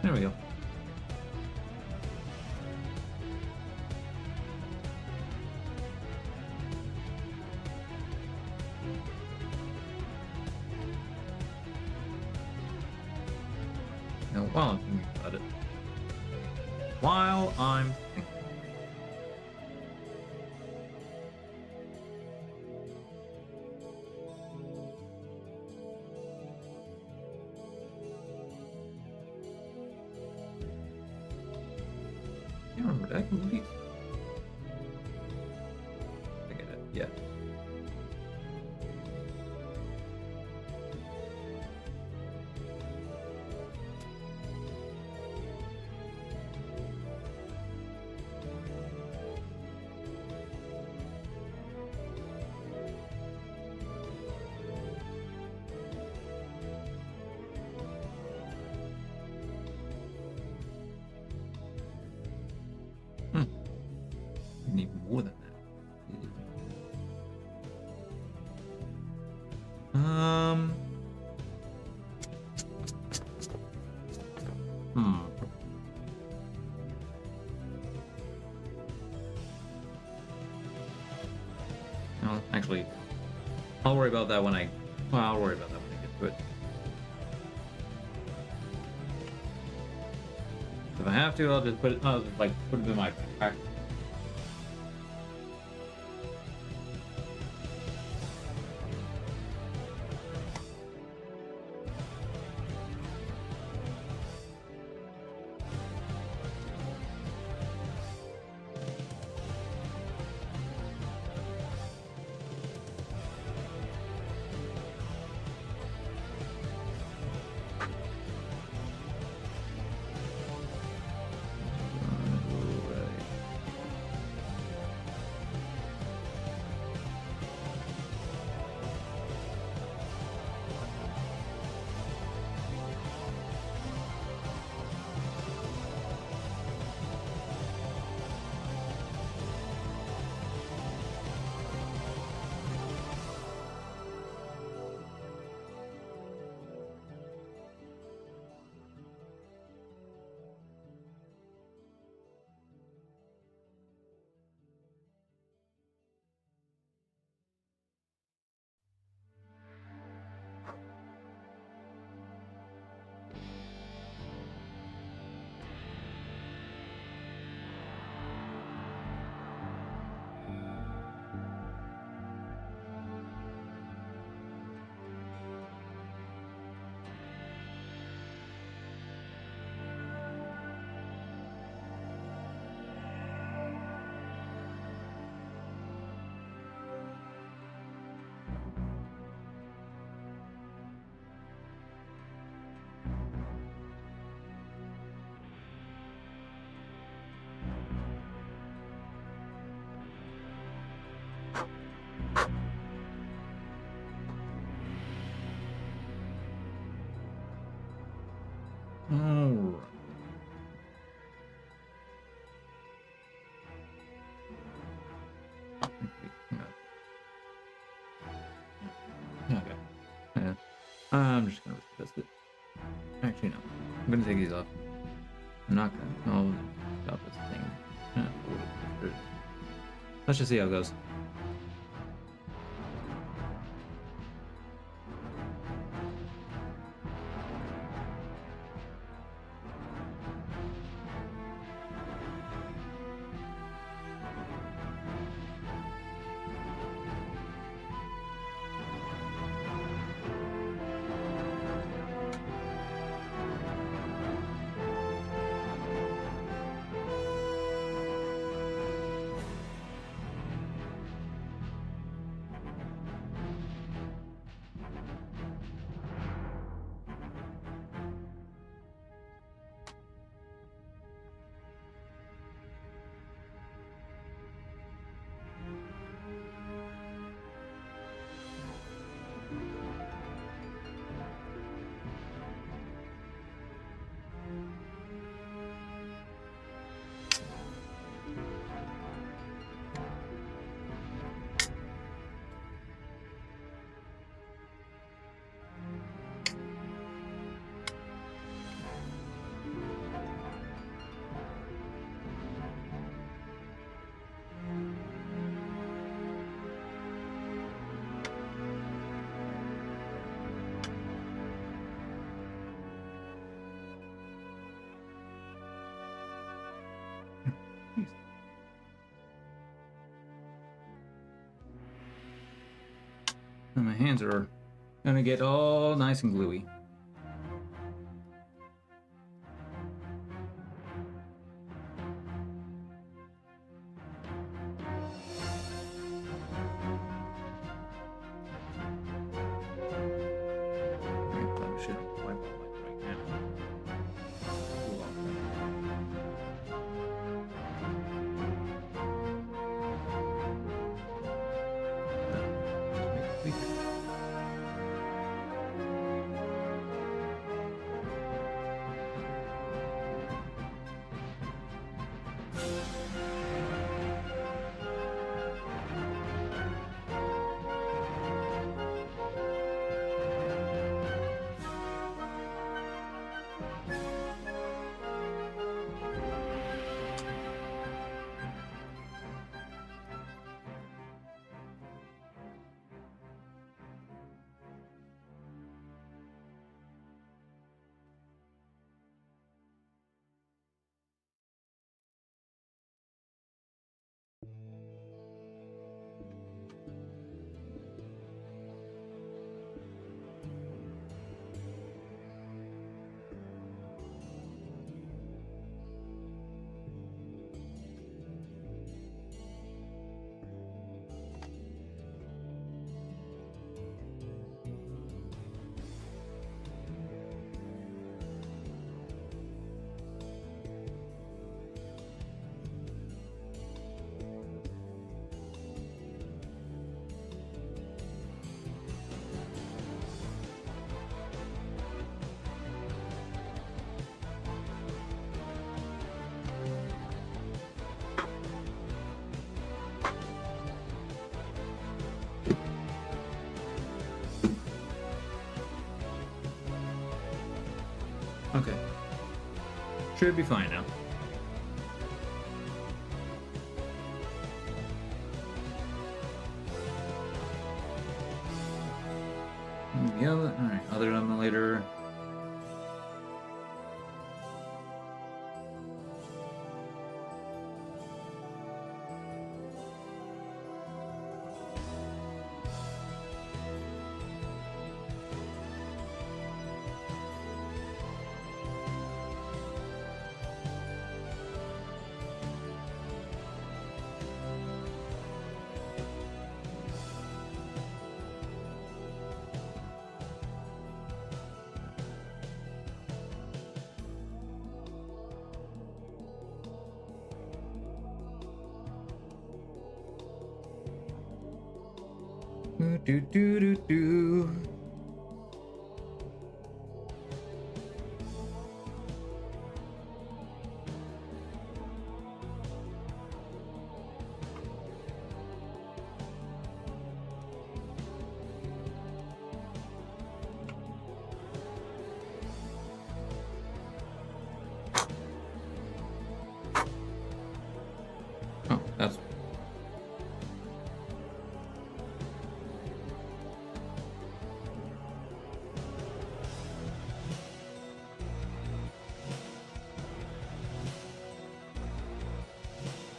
There we go. Now, while I'm thinking about it, while I'm thinking. I can't remember, did I move these? I think I did, yeah. Need more than that. No, actually, I'll worry about that when I'll worry about that when I get to it. If I have to, I'll just put it. I'll just like put it in my backpack. Alright. Okay. Yeah. I'm just gonna test it. Actually, no. I'm gonna take these off. I'm not gonna. I'll stop this thing. Let's just see how it goes. And my hands are gonna get all nice and gluey. Okay. Should be fine now. Yeah, alright, other emulator. Do do do do. Oh, that's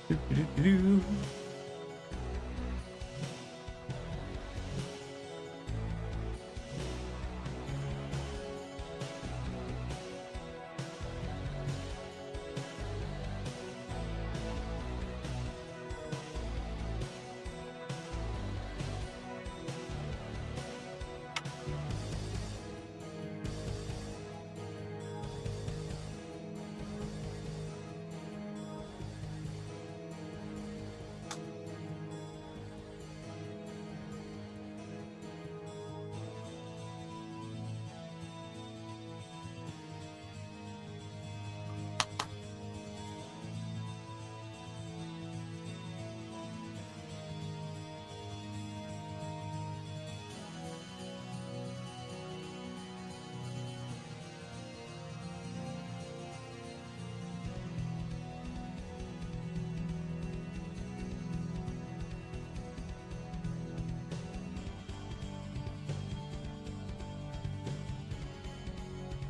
do do do do.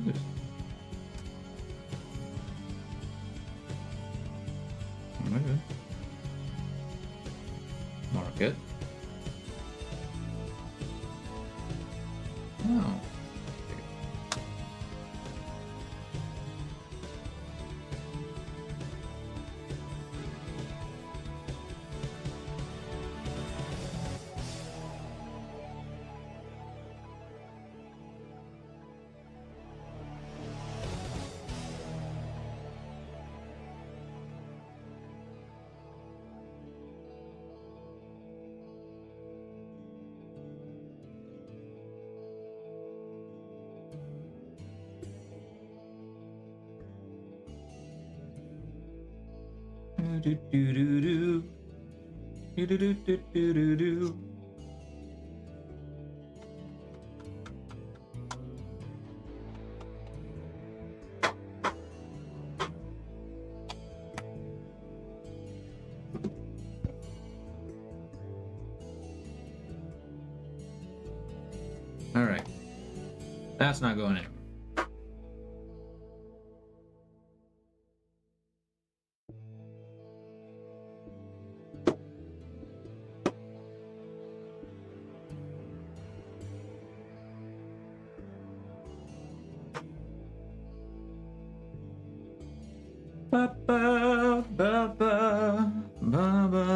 Okay. Market. Oh. Do do do do do do do do do do do. All right, that's not going in. Ba ba ba ba ba ba.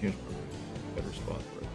Here's a better spot for it.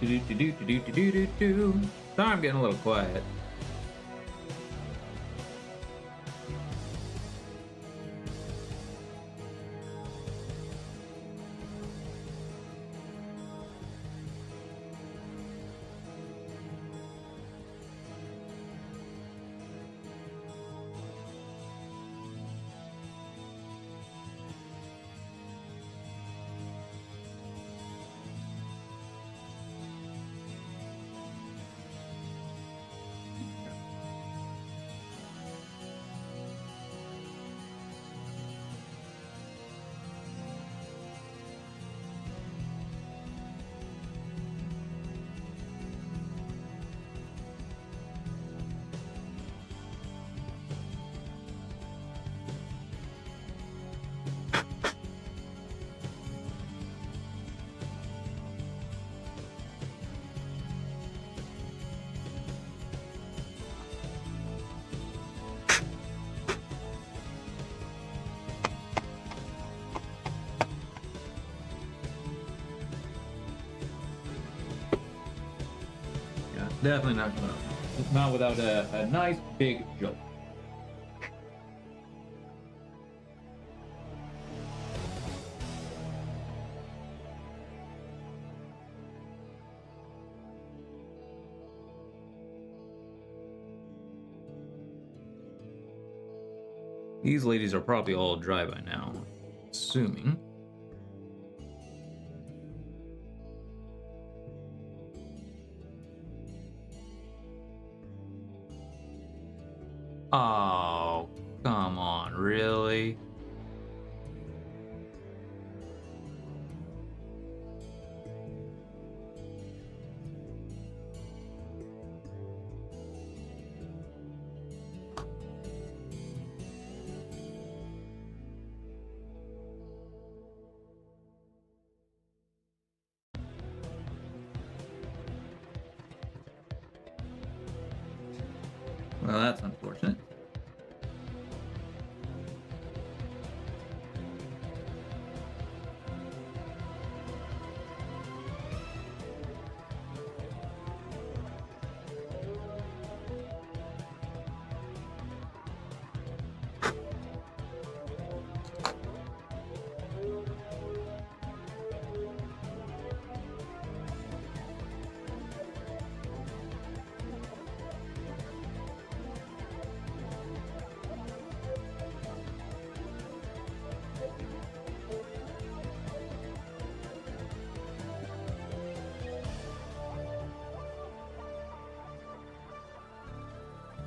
Sorry, I'm getting a little quiet. Yeah, definitely not without a nice big joke. These ladies are probably all dry by now, assuming. Oh, come on, really? Well, that's unfortunate.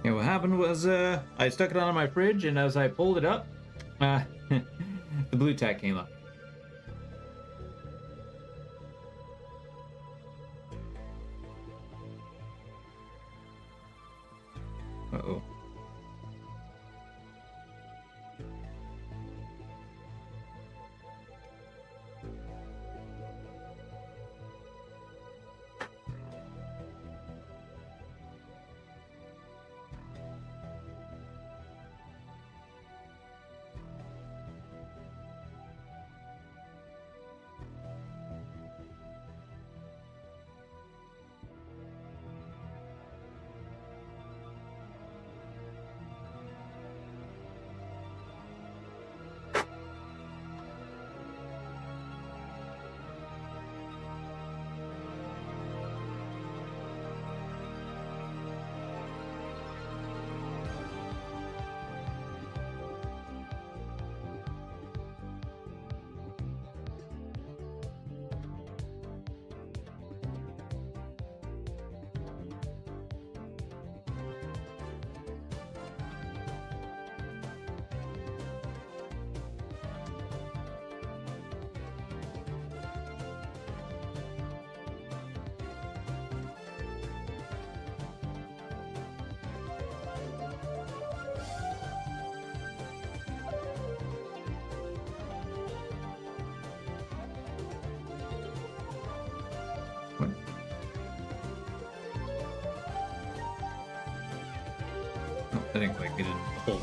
Yeah, what happened was I stuck it on my fridge, and as I pulled it up, the blue tack came up. Uh-oh. What? Oh, I didn't quite get in the hole.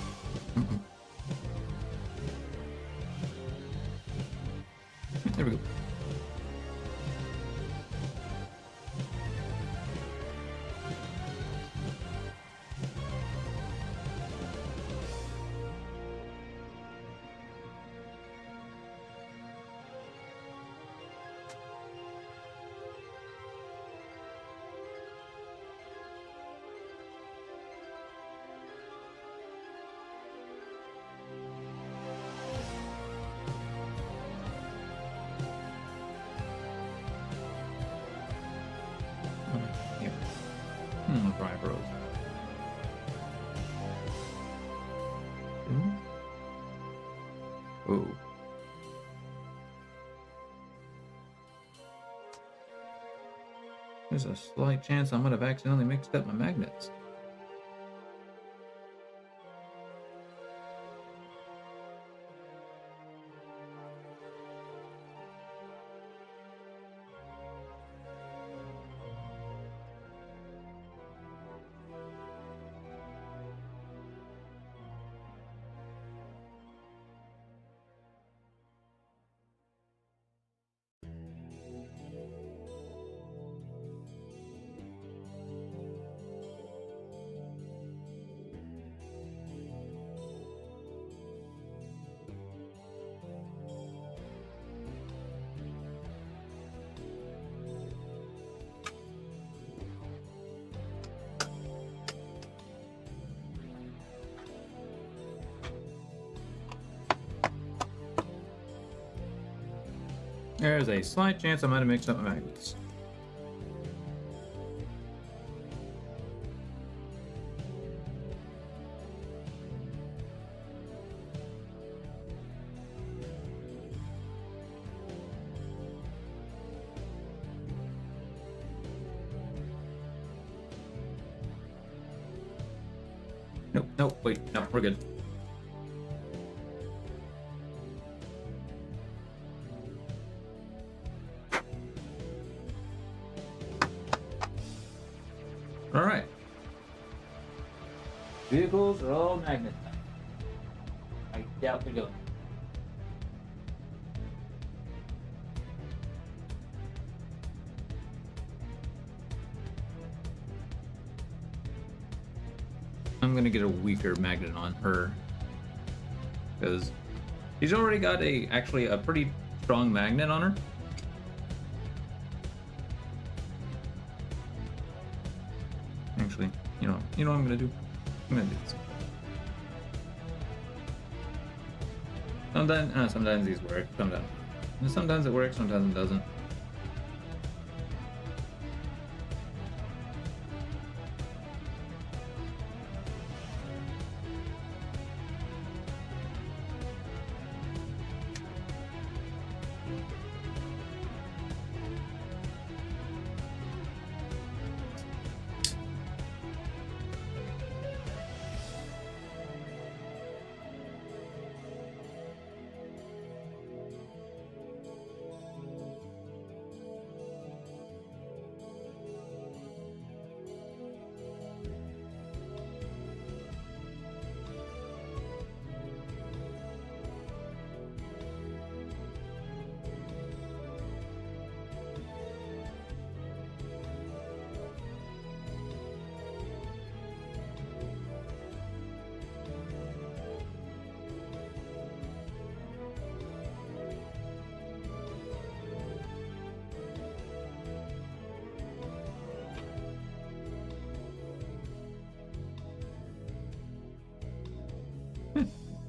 There we go. Whoa. There's a slight chance I might have accidentally mixed up my magnets. There's a slight chance I might have mixed up my magnets. Nope, nope, wait, no, we're good. All right. Vehicles are all magnetized. I doubt they're going. I'm gonna get a weaker magnet on her because she's already got actually a pretty strong magnet on her. Actually, you know what I'm gonna do? I'm gonna do this. Sometimes these work. Sometimes it works. Sometimes it doesn't.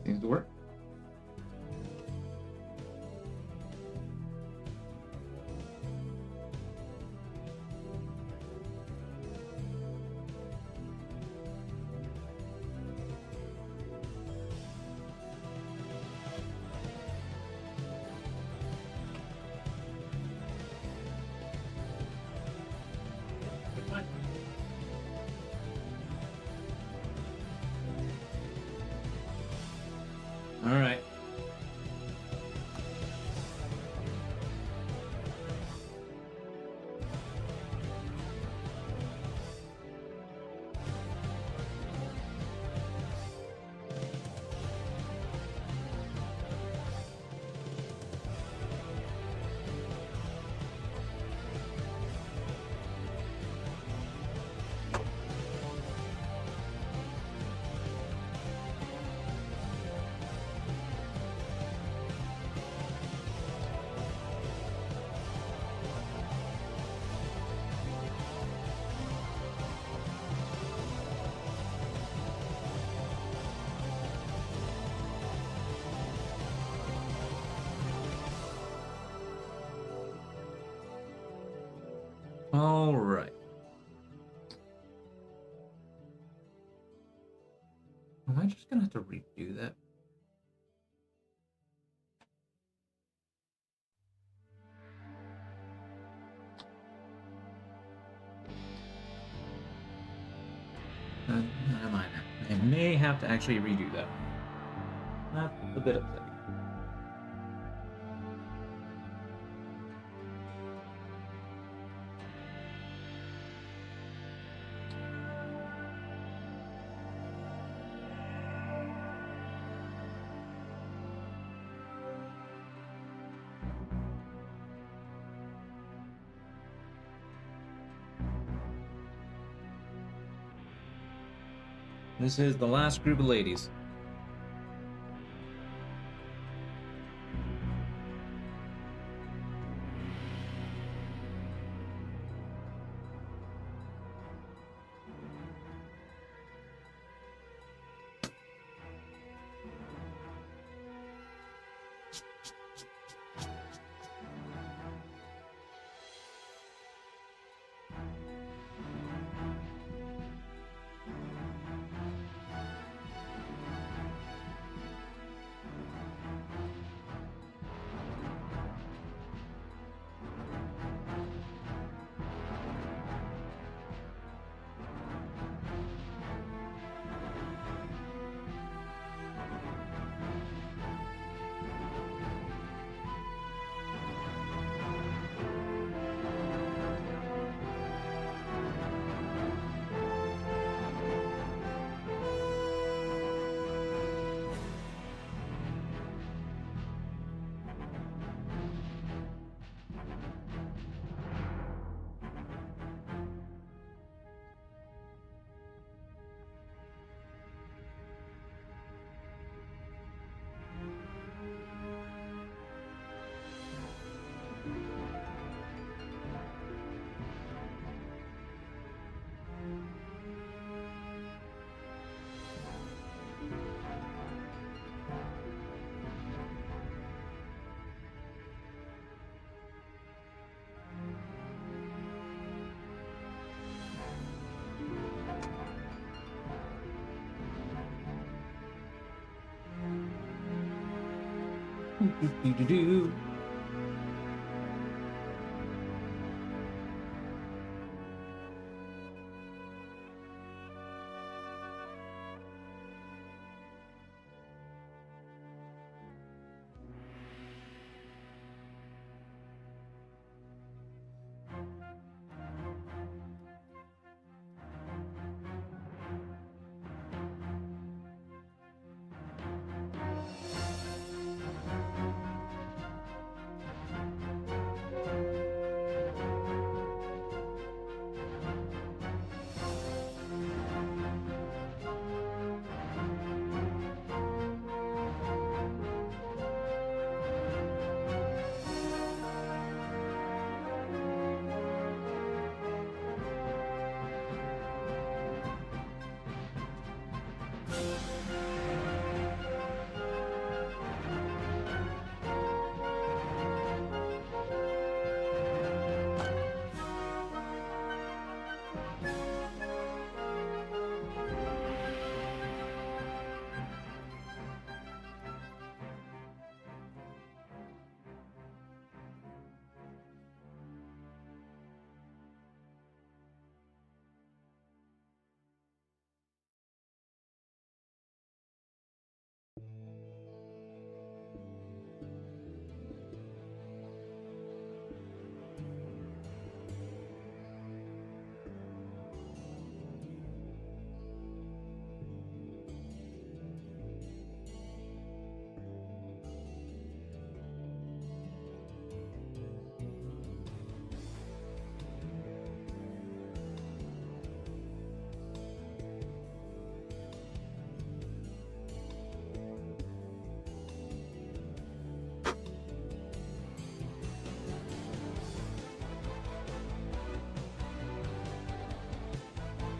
Seems to work. All right. All right. Am I just gonna have to redo that? may have to actually redo that. That's a bit upsetting. This is the last group of ladies. Do-do-do-do.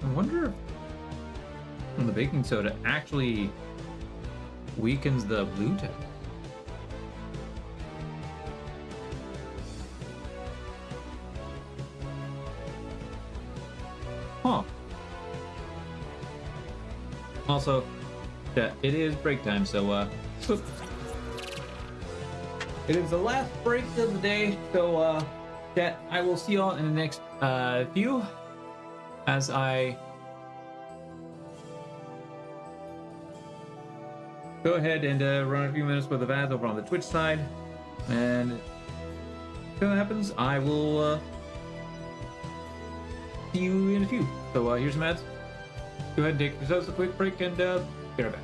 I wonder if the baking soda actually weakens the blue tip. Huh. Also, yeah, it is break time, so it is the last break of the day, so chat, I will see y'all in the next few as I go ahead and run a few minutes with the VAS over on the Twitch side. And if that happens, I will see you in a few. So here's some ads. Go ahead and take yourselves a quick break and be right back.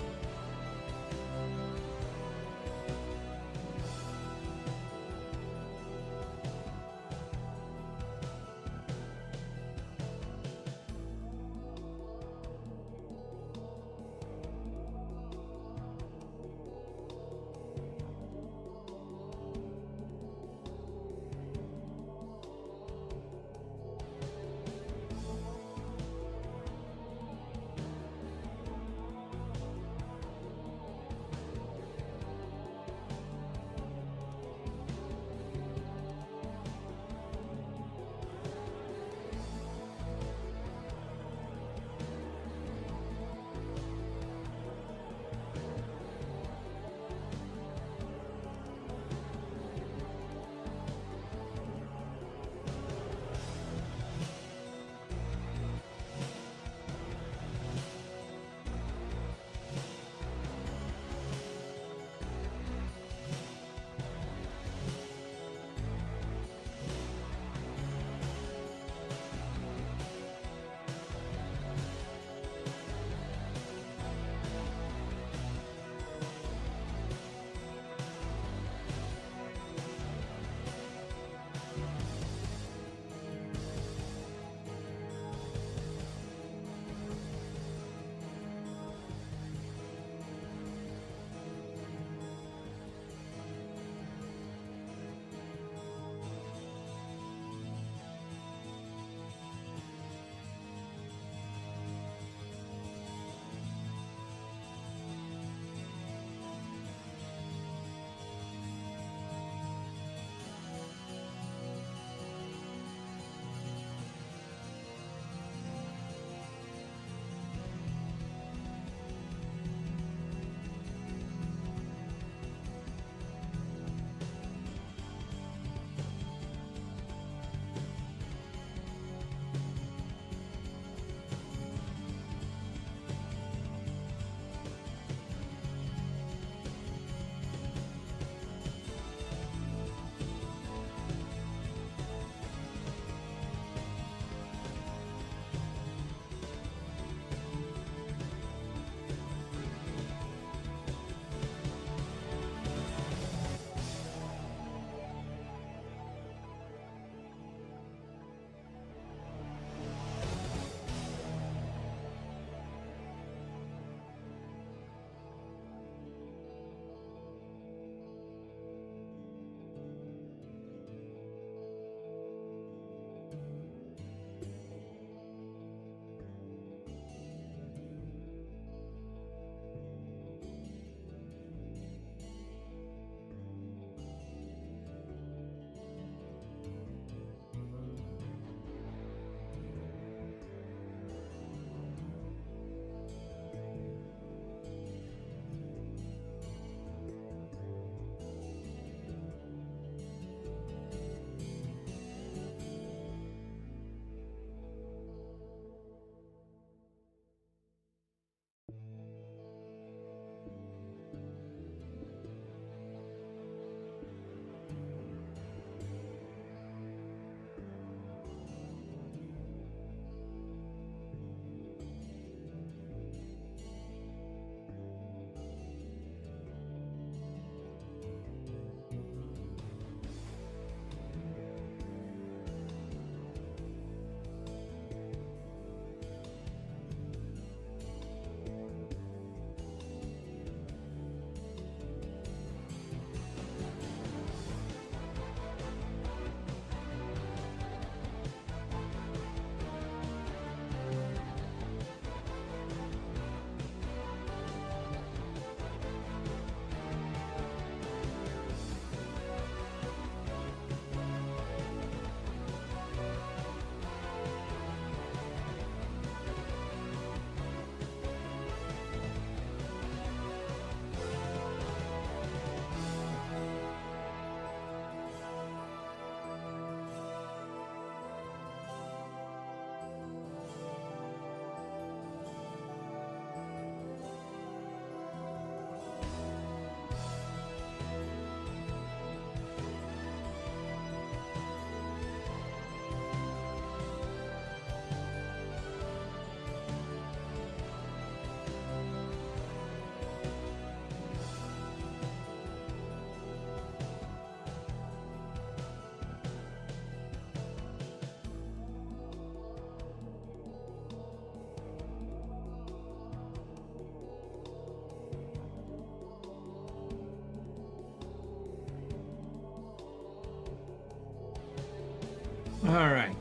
All right.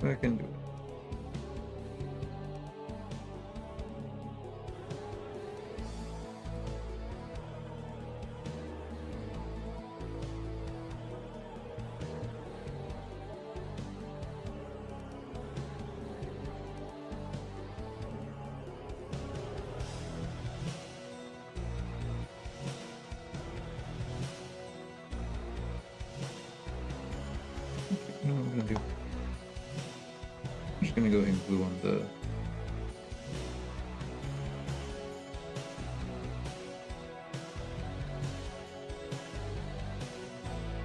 I can do it. You know what I'm gonna do? I'm just gonna go ahead and glue on the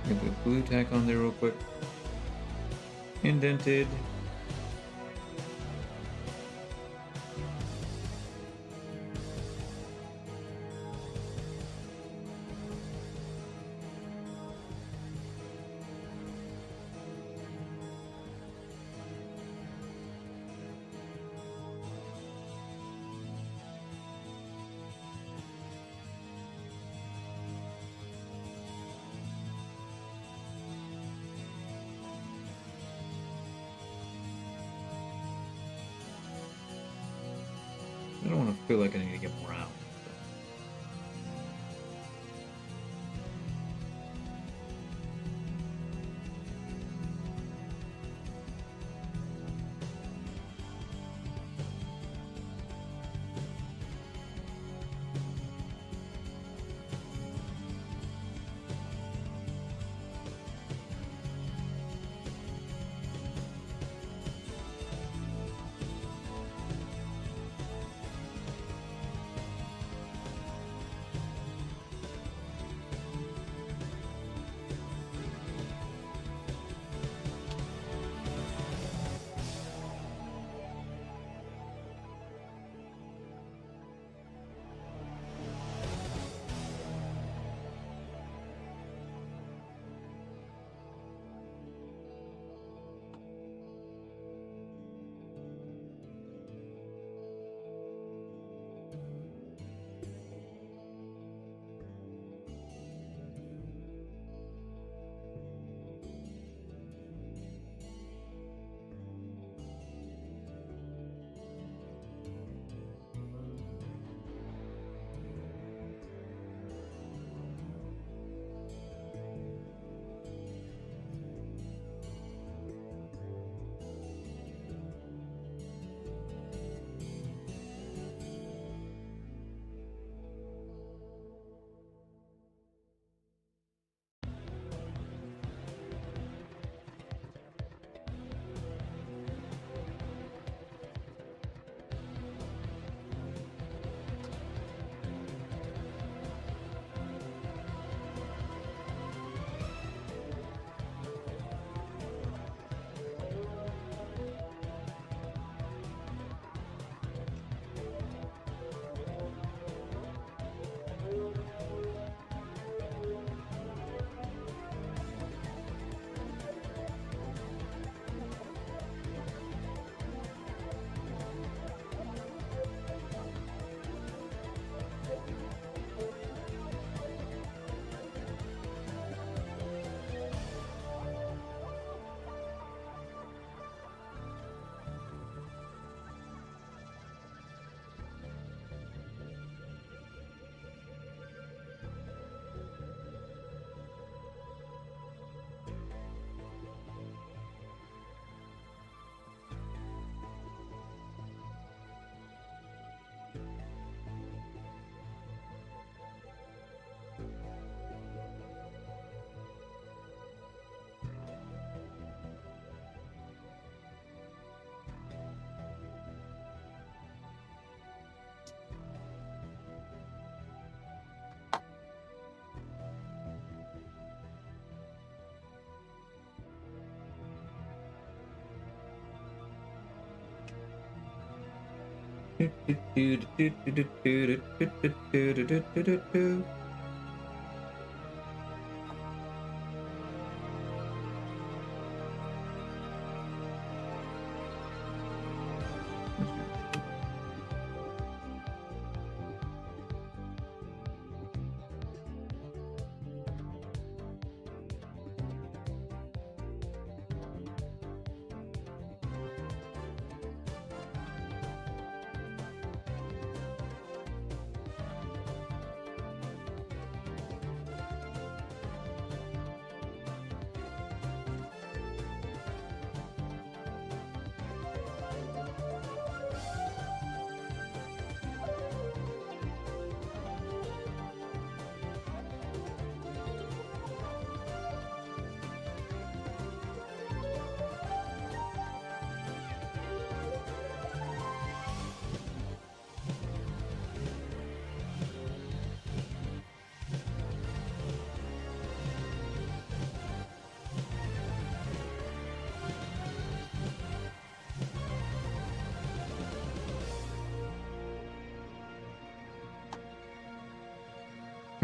get the glue tack on there real quick. Indented. I don't want to feel like I need to get more out.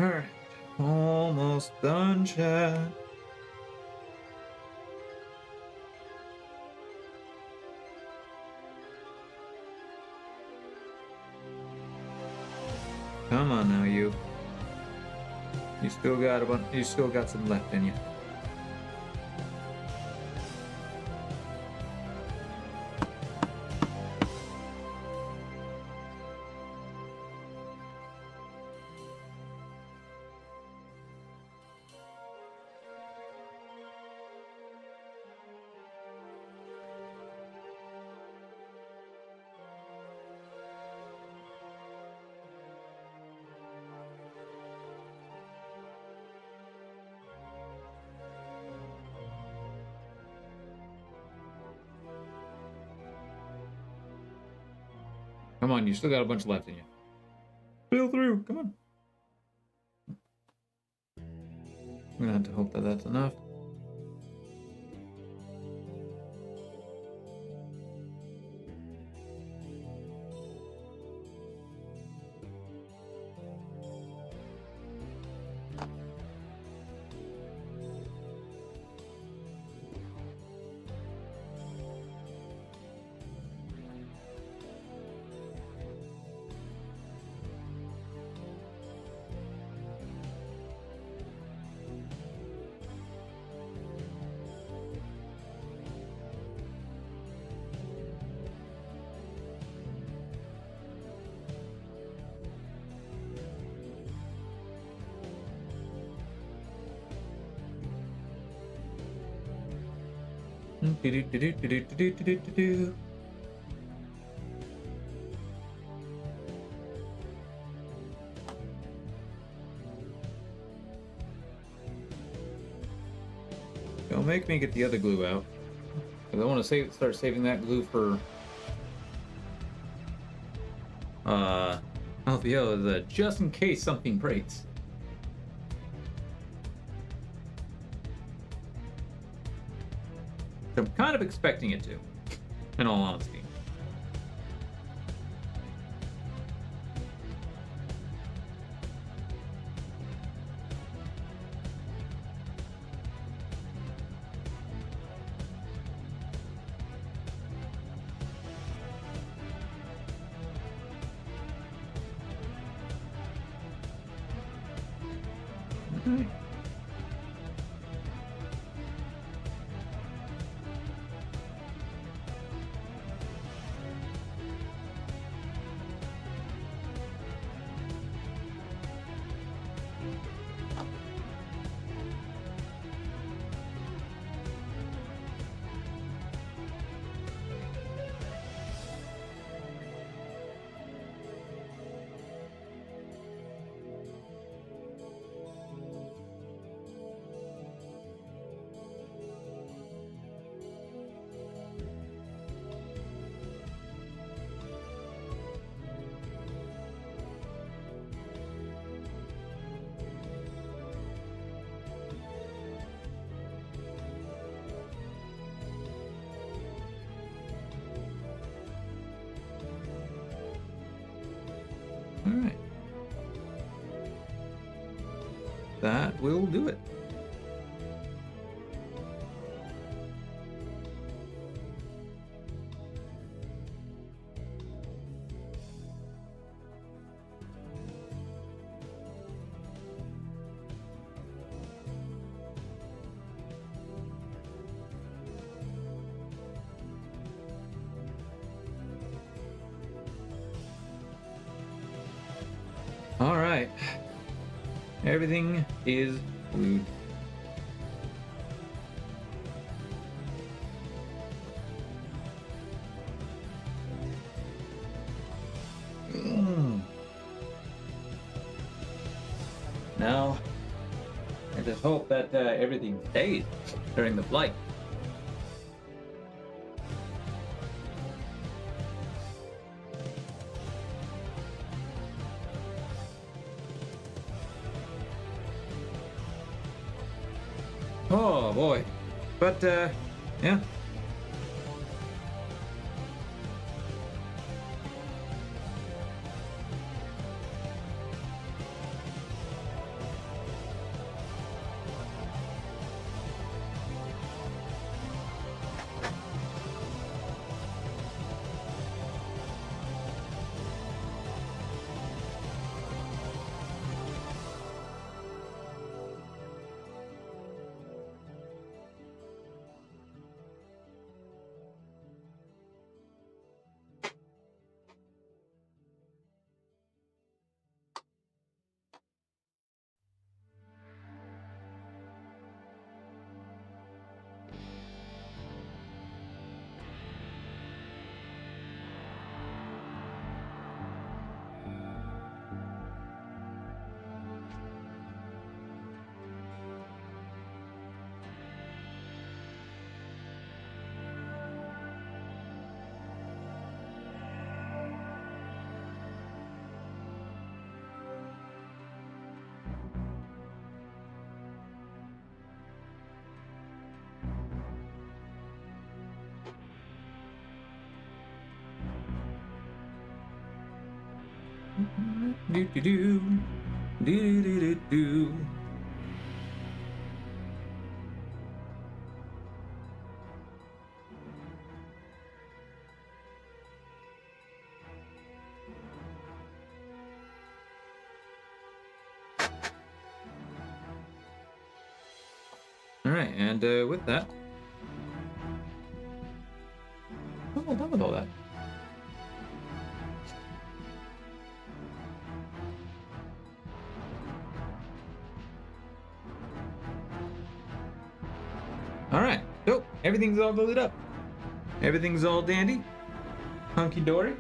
Alright. Almost done, chat. Come on now, you. You still got you still got some left in you. Come on, you still got a bunch left in you. Sail through, come on. I'm gonna have to hope that that's enough. Do-do-do-do-do-do-do-do-do. Don't make me get the other glue out. Because I want to start saving that glue for LVO, just in case something breaks. I'm kind of expecting it to, in all honesty. Okay. All right. That will do it. All right. Everything is glued. Now, I just hope that everything stays during the flight. Oh boy. But yeah. Do do do. Do do do do. All right, and with that, I'm all done with all that. All right, so everything's all loaded up. Everything's all dandy, hunky dory.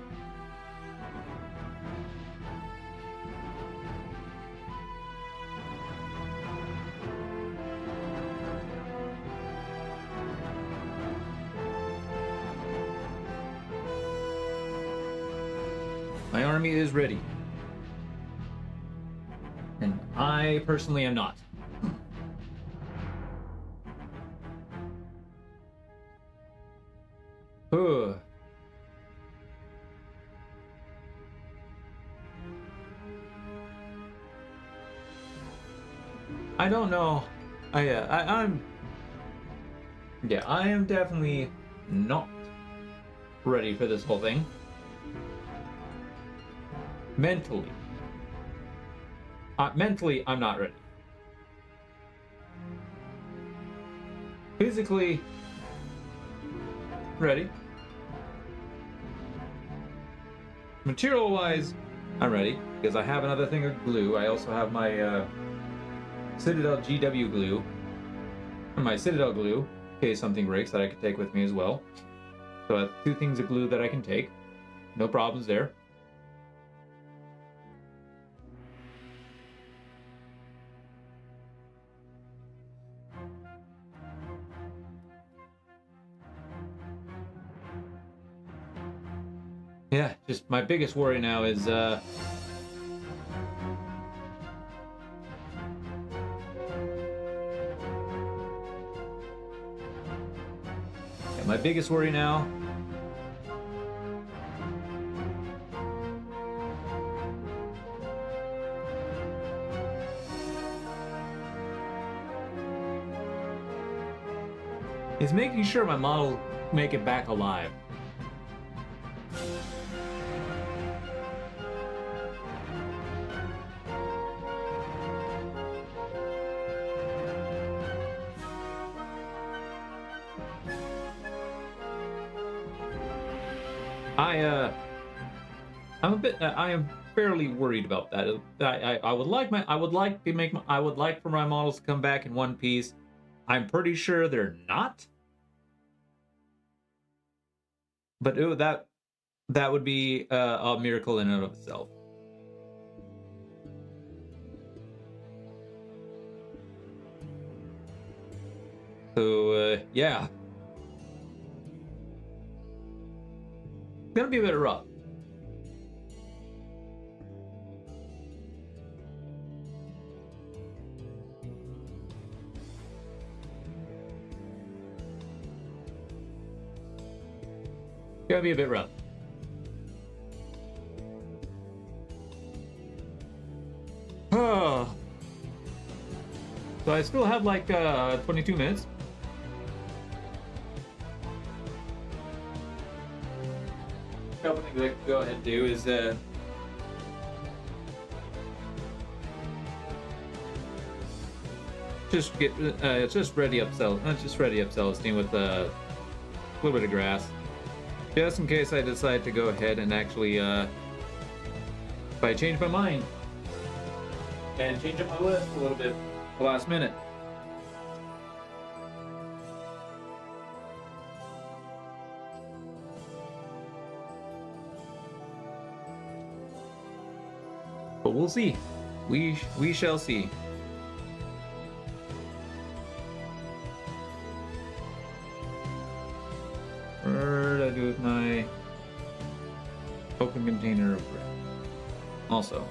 My army is ready. And I personally am not. Ugh. I don't know. I am definitely not ready for this whole thing. Mentally, I'm not ready. Physically, ready. Material-wise, I'm ready because I have another thing of glue. I also have my Citadel GW glue, and my Citadel glue in case something breaks that I could take with me as well. So I have 2 things of glue that I can take. No problems there. Yeah, just my biggest worry now is my biggest worry now is making sure my models make it back alive. I am fairly worried about that. I would like for my models to come back in one piece. I'm pretty sure they're not. But that would be a miracle in and of itself. So yeah, it's gonna be a bit rough. Gonna be a bit rough. Oh. So I still have like 22 minutes. A couple things I can go ahead and do is just ready up Celestine with a little bit of grass. Just in case I decide to go ahead and actually, if I change my mind and change up my list a little bit at the last minute. But we'll see. We shall see. What did I do with my open container of bread? Also.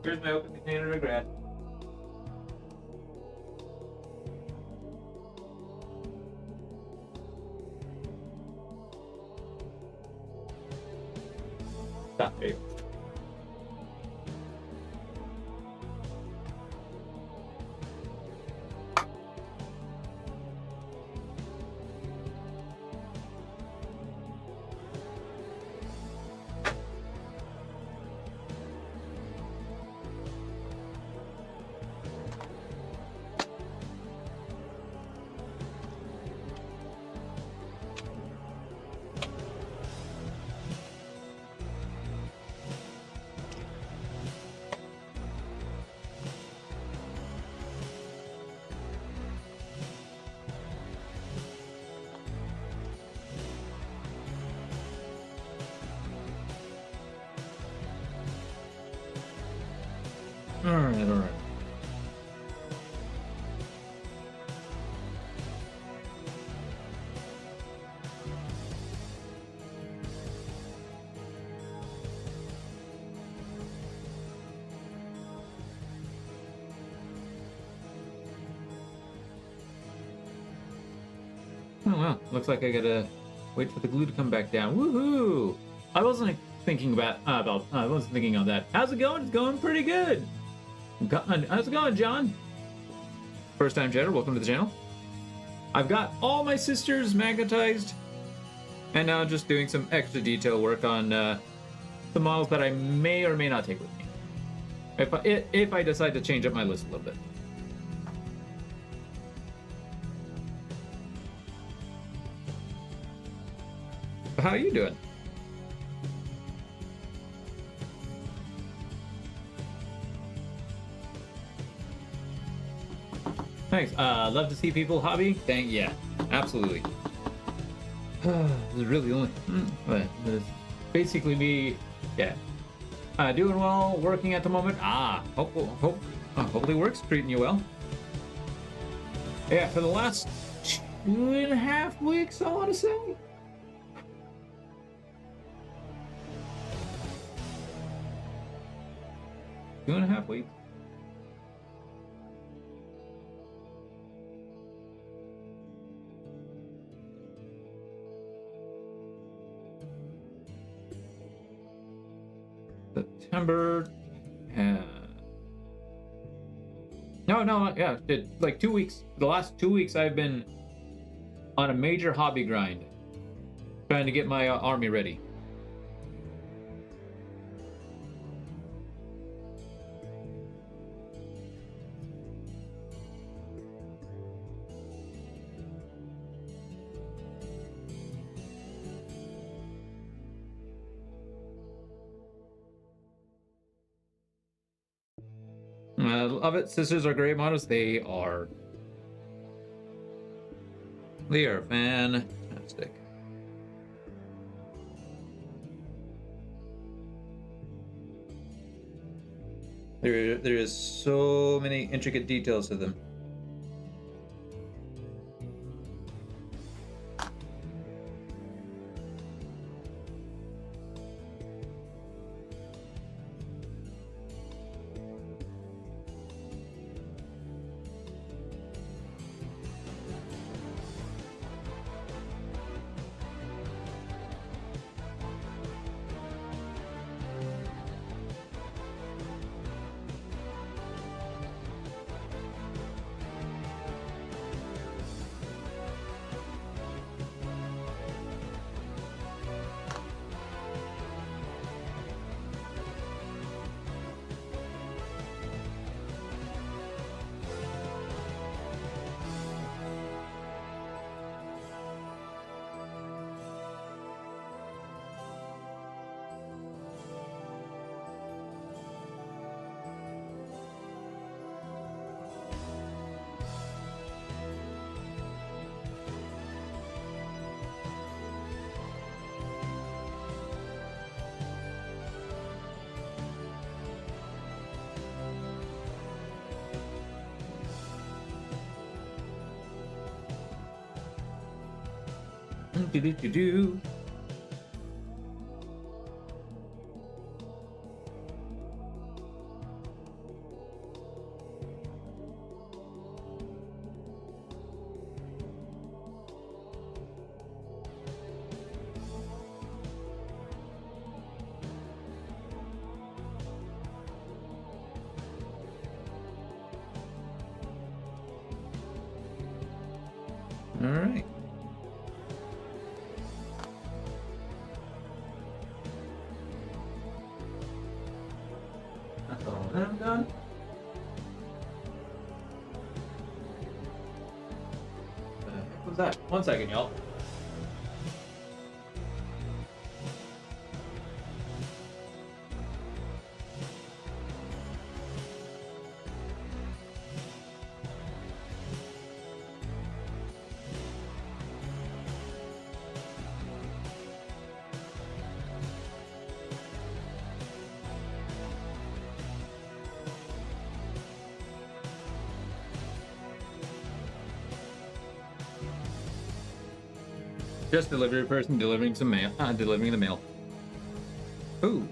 Here's my open container of regret. Ah, there you go. All right, all right. Oh well, looks like I gotta wait for the glue to come back down. Woohoo! I wasn't thinking I wasn't thinking of that. How's it going? It's going pretty good. How's it going, John? First time chatter, welcome to the channel. I've got all my sisters magnetized, and now just doing some extra detail work on the models that I may or may not take with me. If I decide to change up my list a little bit. How are you doing? Thanks. Love to see people hobby. Yeah, absolutely. This is really the only. But it's basically me. Yeah. Doing well. Working at the moment. Hopefully work's treating you well. Yeah, for the last 2.5 weeks, I want to say. Two and a half weeks. September. No, yeah, like 2 weeks. The last 2 weeks, I've been on a major hobby grind, trying to get my army ready. I love it. Sisters are great models. They are fantastic. There is so many intricate details to them. Do. right. That's all that I'm done. What the heck was that? 1 second, y'all. Just delivery person delivering some mail. Delivering the mail. Ooh.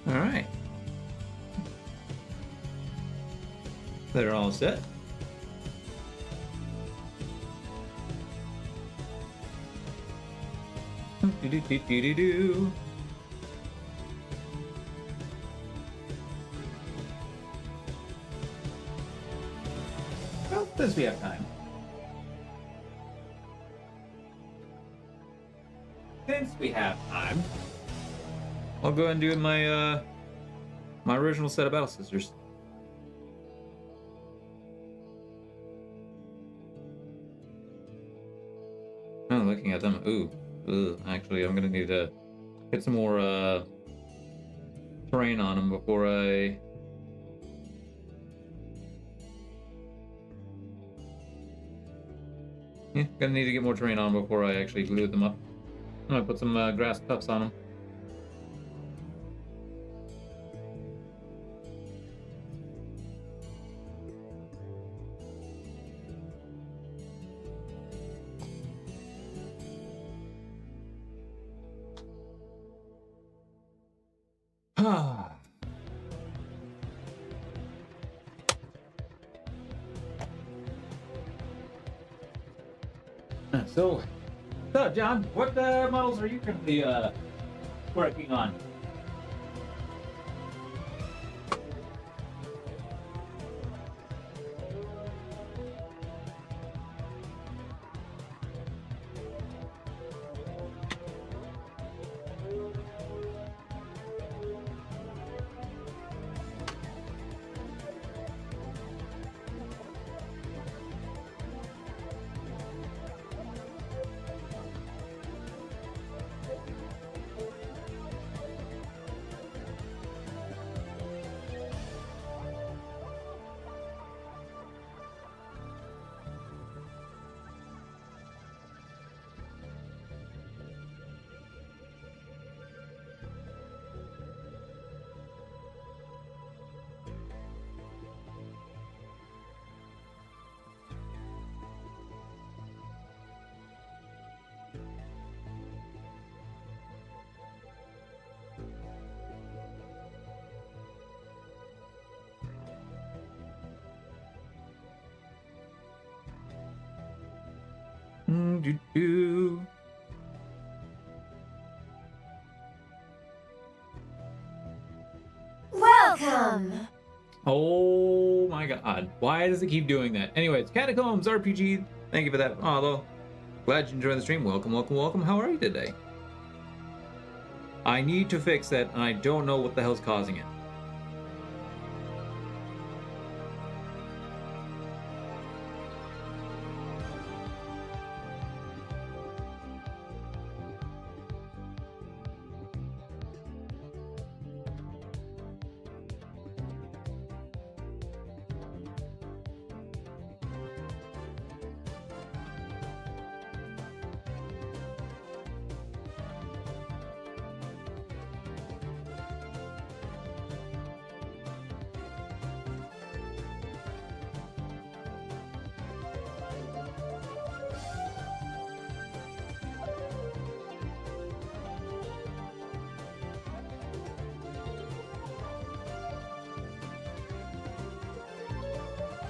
All right. They're all set. Do-do-do-do-do-do. Well, since we have time. I'll go ahead and do my my original set of battle scissors. Oh, looking at them. Ooh. Ugh. Actually, I'm gonna need to get some more terrain on them before I. Yeah, gonna need to get more terrain on before I actually glue them up. I'm gonna put some grass tufts on them. So, John, what models are you currently working on? Do-do. Welcome! Oh my god. Why does it keep doing that? Anyways, Catacombs RPG. Thank you for that. Although, glad you enjoyed the stream. Welcome, welcome, welcome. How are you today? I need to fix that, and I don't know what the hell's causing it.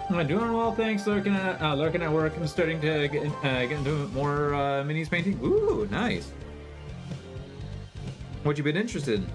I'm doing well, thanks. Lurking at work. I'm starting to get into more minis painting. Ooh, nice. What you been interested in?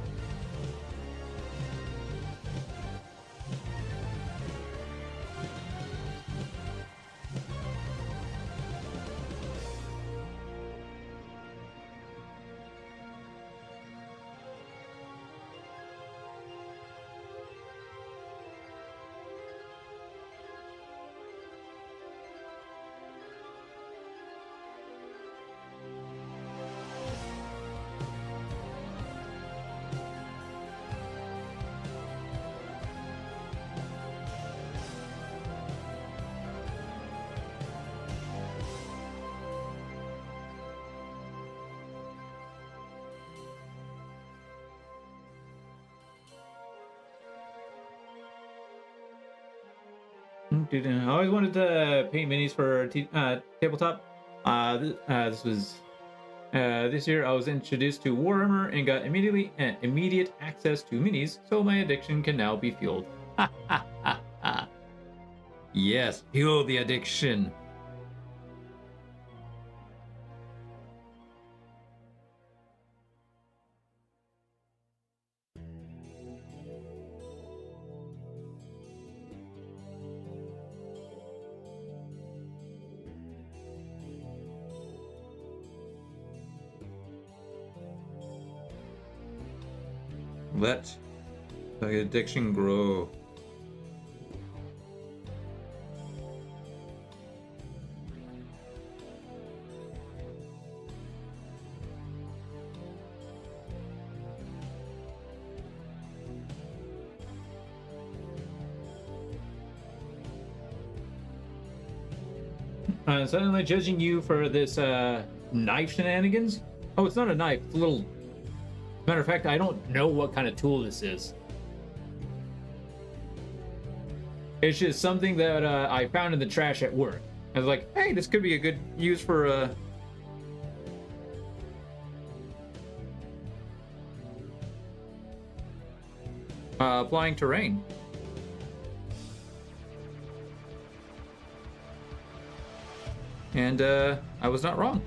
I always wanted to paint minis for tabletop. This year I was introduced to Warhammer and got immediate access to minis, so my addiction can now be fueled. Yes, fuel the addiction. Let the addiction grow. Suddenly judging you for this knife shenanigans. Oh, it's not a knife. It's a little. Matter of fact, I don't know what kind of tool this is. It's just something that I found in the trash at work. I was like, hey, this could be a good use for applying terrain. And I was not wrong.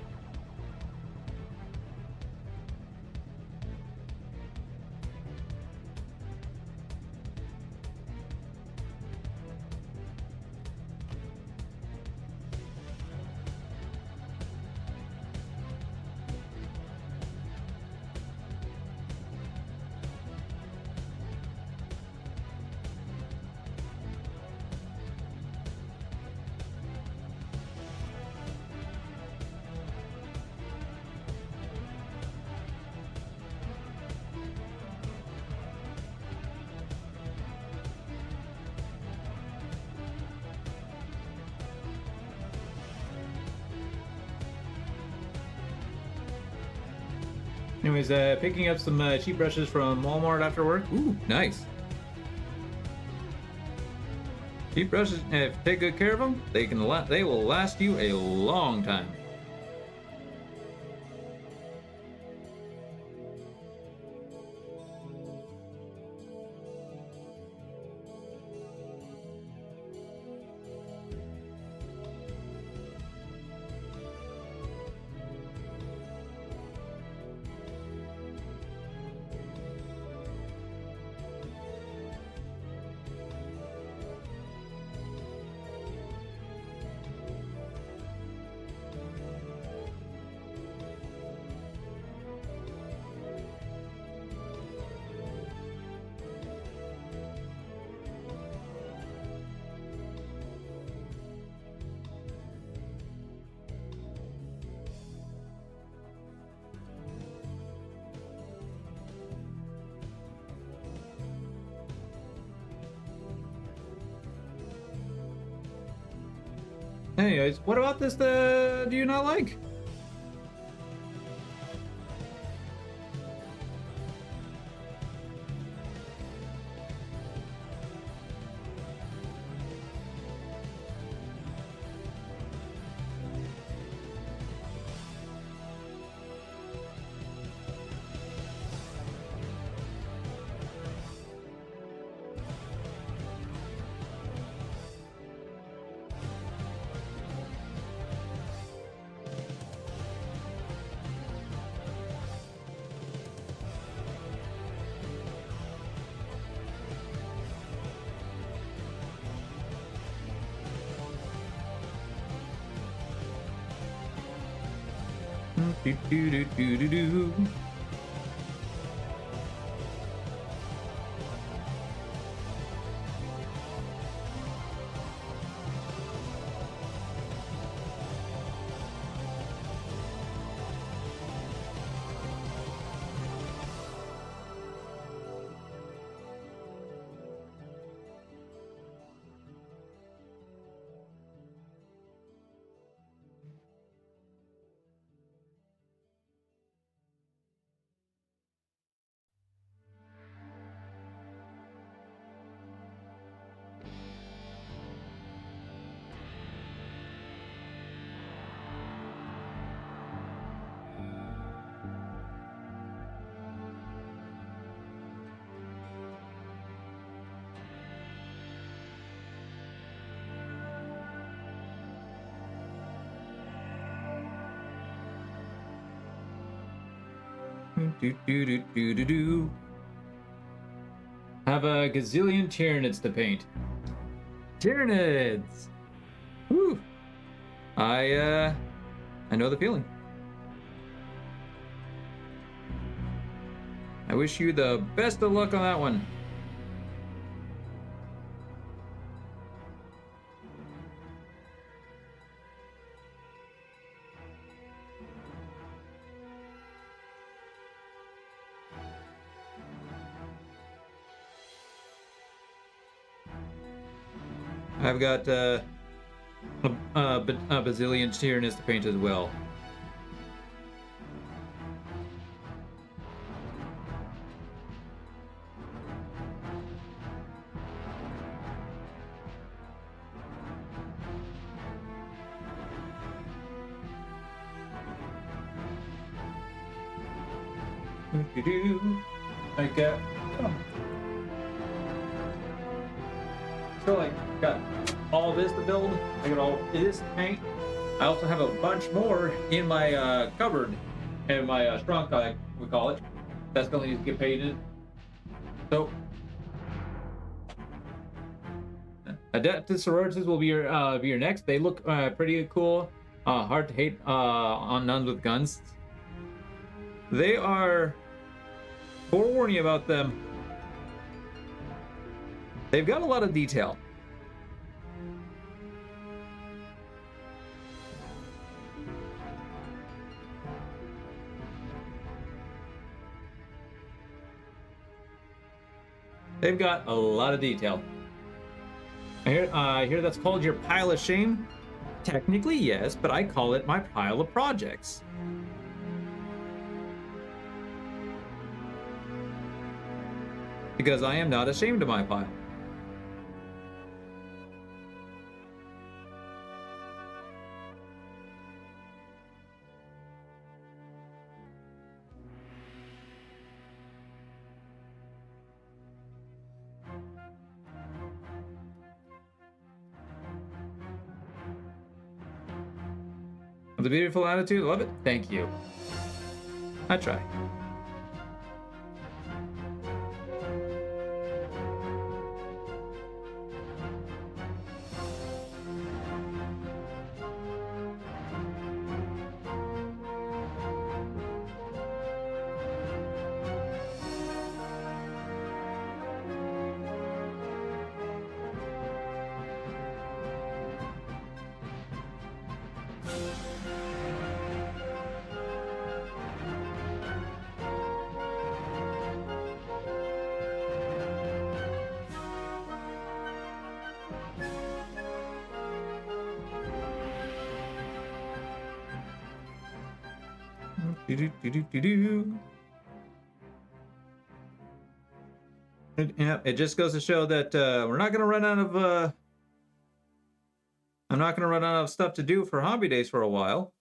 Anyways, picking up some cheap brushes from Walmart after work. Ooh, nice. Cheap brushes, if you take good care of them, they will last you a long time. Anyways, what about this do you not like? Do, do, do, do, do, do. Do, do, do, do, do, do. Have a gazillion Tyranids to paint. Tyranids! Whew. I know the feeling. I wish you the best of luck on that one. I've got a bazillion Tyranids to paint as well. Like, so like, got all this to build. I got all this to paint. I also have a bunch more in my cupboard, in my trunk, we call it. That still needs to get painted. So, Adepta Sororitas will be your next. They look pretty cool. Hard to hate on nuns with guns. They are, forewarn you about them, they've got a lot of detail. They've got a lot of detail. I hear that's called your pile of shame? Technically, yes, but I call it my pile of projects. Because I am not ashamed of my pile. With a beautiful attitude, love it. Thank you. I try. Yeah, it just goes to show that we're not going to run out of. I'm not going to run out of stuff to do for hobby days for a while.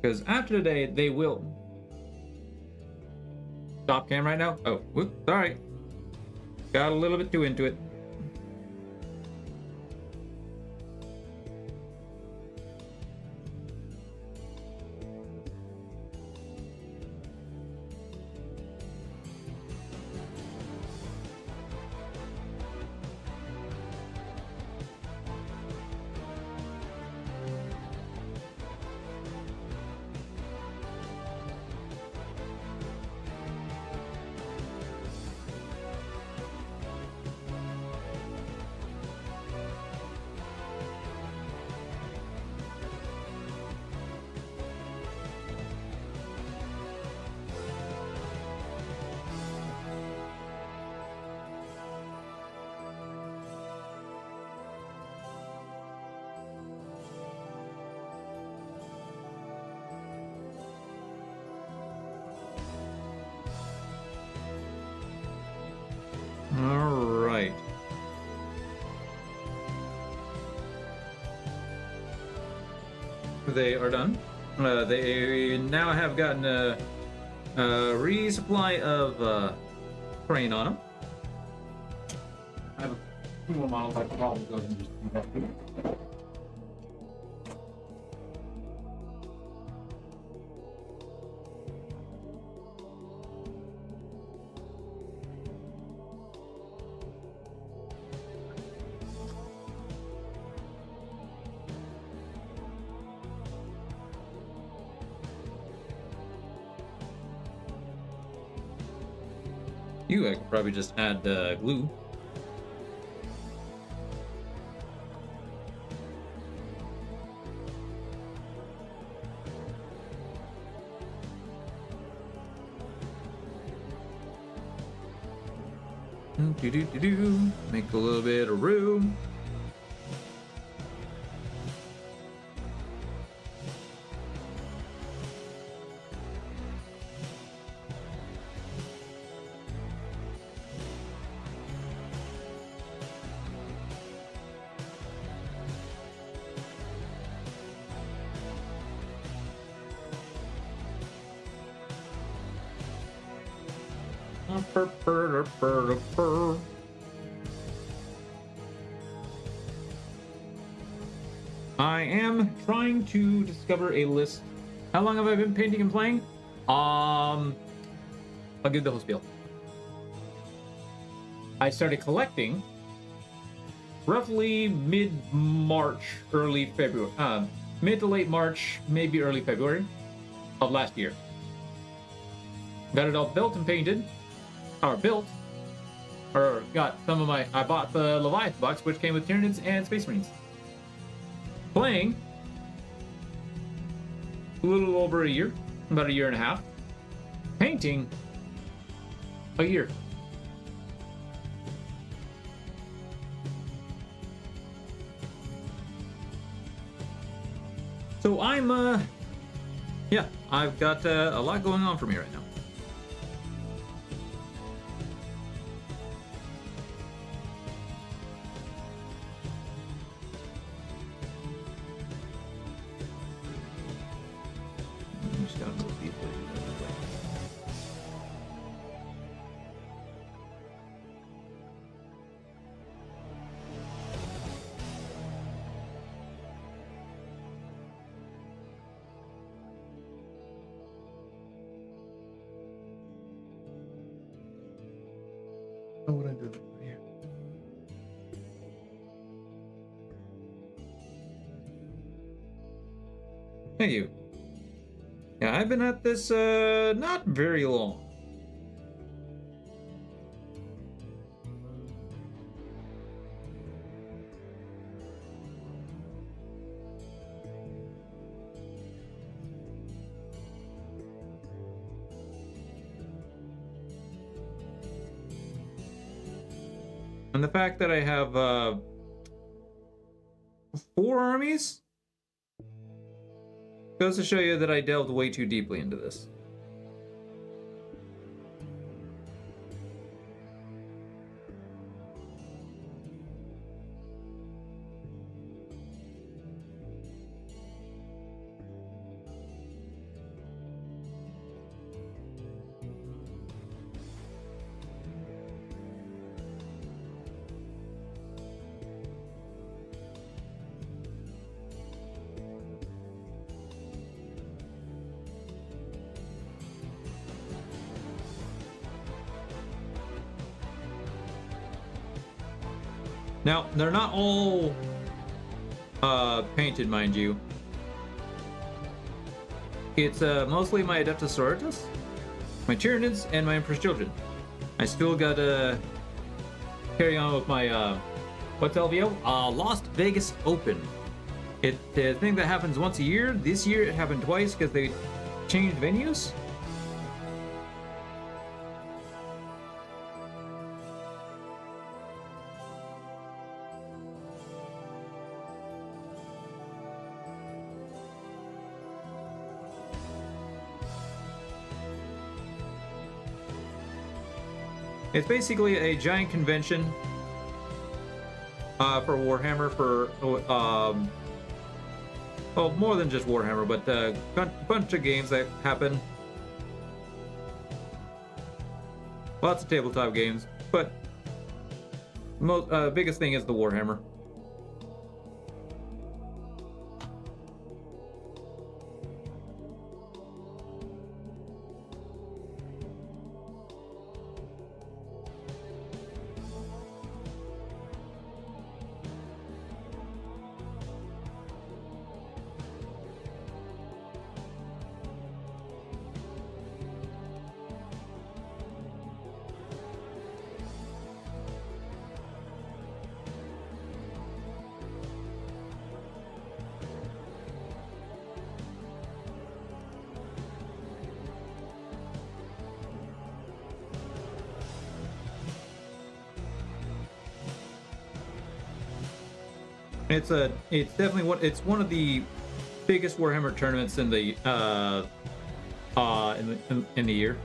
Because after today, they will. Stop cam right now? Oh, whoops, sorry. Got a little bit too into it. they are done. They now have gotten a resupply of terrain on them. I have a few more models I can probably go ahead and just invest in. I could probably just add glue. Make a little bit of room. I am trying to discover a list. How long have I been painting and playing? I'll give the whole spiel. I started collecting roughly mid-March, early February. Mid to late March, maybe early February of last year. Got it all built and painted. Or got some of my... I bought the Leviathan box, which came with Tyranids and Space Marines. Playing a little over a year, about a year and a half. Painting a year. So I'm I've got a lot going on for me right now. Oh, what I do here? Thank you. Yeah, I've been at this not very long. And the fact that I have 4 armies goes to show you that I delved way too deeply into this. Now, they're not all painted, mind you. It's mostly my Adepta Sororitas, my Tyranids, and my Emperor's Children. I still gotta carry on with my, what's LVO? Las Vegas Open. It's a thing that happens once a year. This year it happened twice because they changed venues. It's basically a giant convention for Warhammer well, more than just Warhammer, but a bunch of games that happen. Lots of tabletop games, but most biggest thing is the Warhammer. It's definitely it's one of the biggest Warhammer tournaments in the in the year.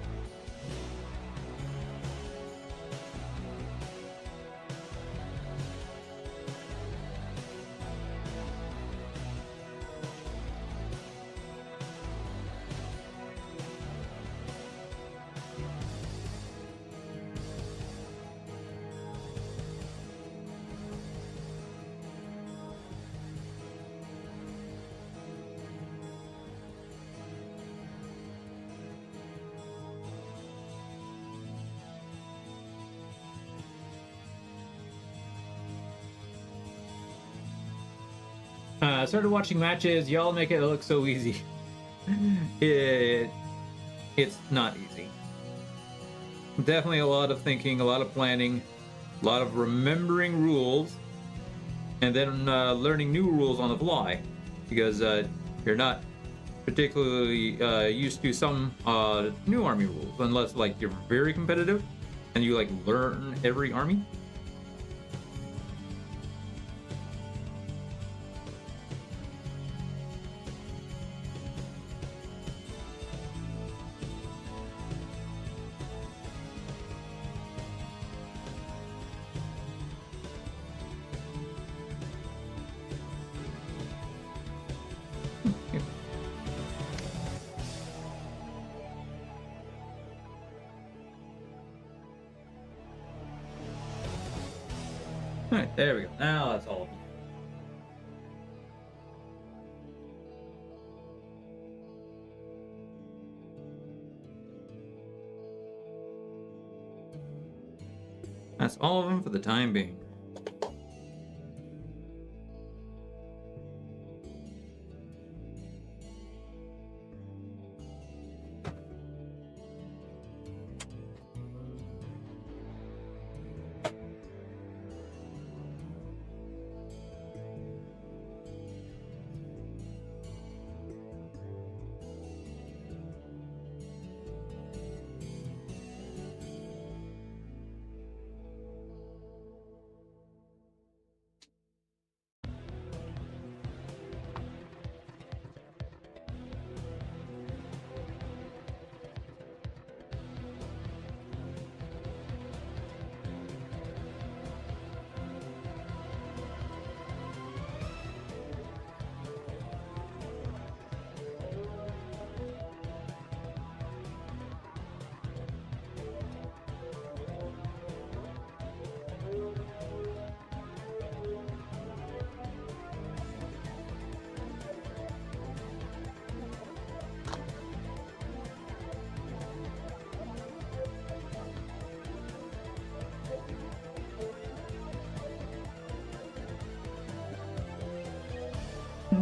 I started watching matches. Y'all make it look so easy. It's not easy. Definitely a lot of thinking, a lot of planning, a lot of remembering rules, and then learning new rules on the fly, because you're not particularly used to some new army rules, unless like you're very competitive and you like learn every army. All right, there we go. Now that's all of them. That's all of them for the time being.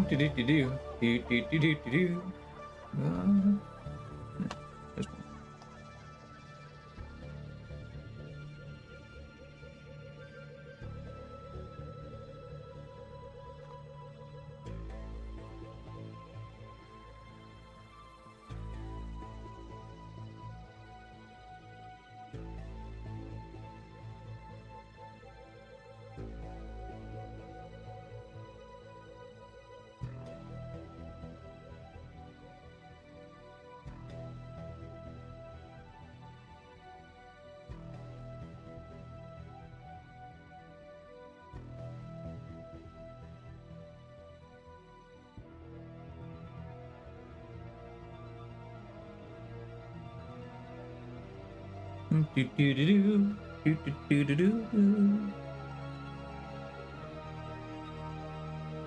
Do do do do do do do do do do. This one.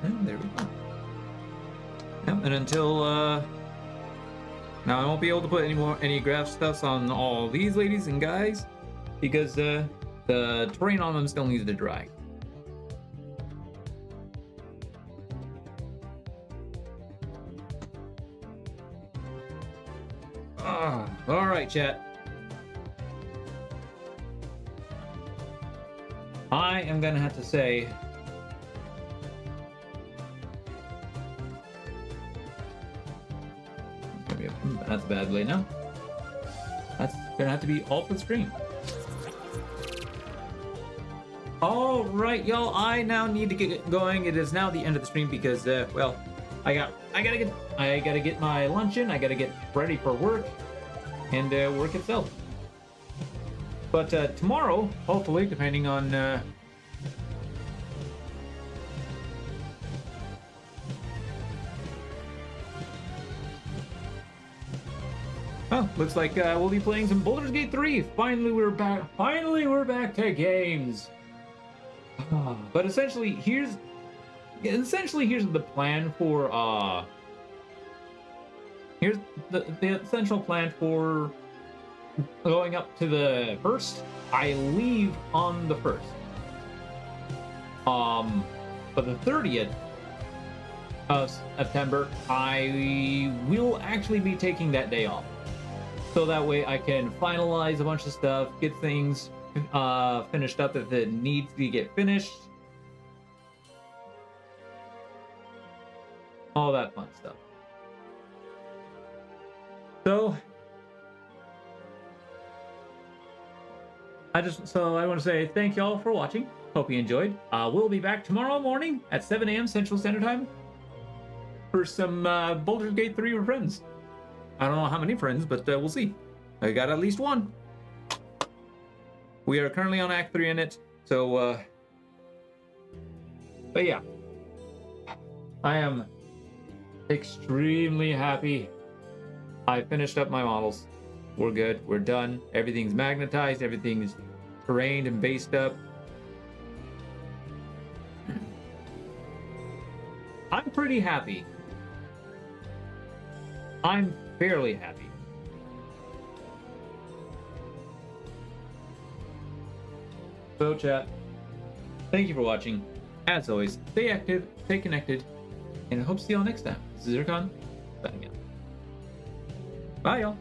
And there we go. Yep, and until now I won't be able to put any graph stuffs on all these ladies and guys because the terrain on them still needs to dry. All right, chat. I am gonna have to say, that's a bad way now. That's gonna have to be all for the stream. All right, y'all. I now need to get going. It is now the end of the stream because, well, I gotta get my lunch in. I gotta get ready for work and work itself. But tomorrow, hopefully, depending on oh, looks like we'll be playing some Baldur's Gate 3. Finally, we're back. Finally, we're back to games. But essentially, here's the plan for here's the essential plan for going up to the 1st. I leave on the 1st. But the 30th of September, I will actually be taking that day off. So that way I can finalize a bunch of stuff, get things finished up if it needs to get finished. All that fun stuff. So I want to say thank y'all for watching. Hope you enjoyed. We'll be back tomorrow morning at 7 a.m. Central Standard Time for some Baldur's Gate 3 with friends. I don't know how many friends, but we'll see. I got at least one. We are currently on Act 3 in it, so but yeah. I am extremely happy. I finished up my models. We're good. We're done. Everything's magnetized. Everything's terrained and based up. I'm pretty happy. I'm fairly happy. So chat, thank you for watching. As always, stay active, stay connected, and I hope to see y'all next time. This is Zircon, signing out. Bye y'all.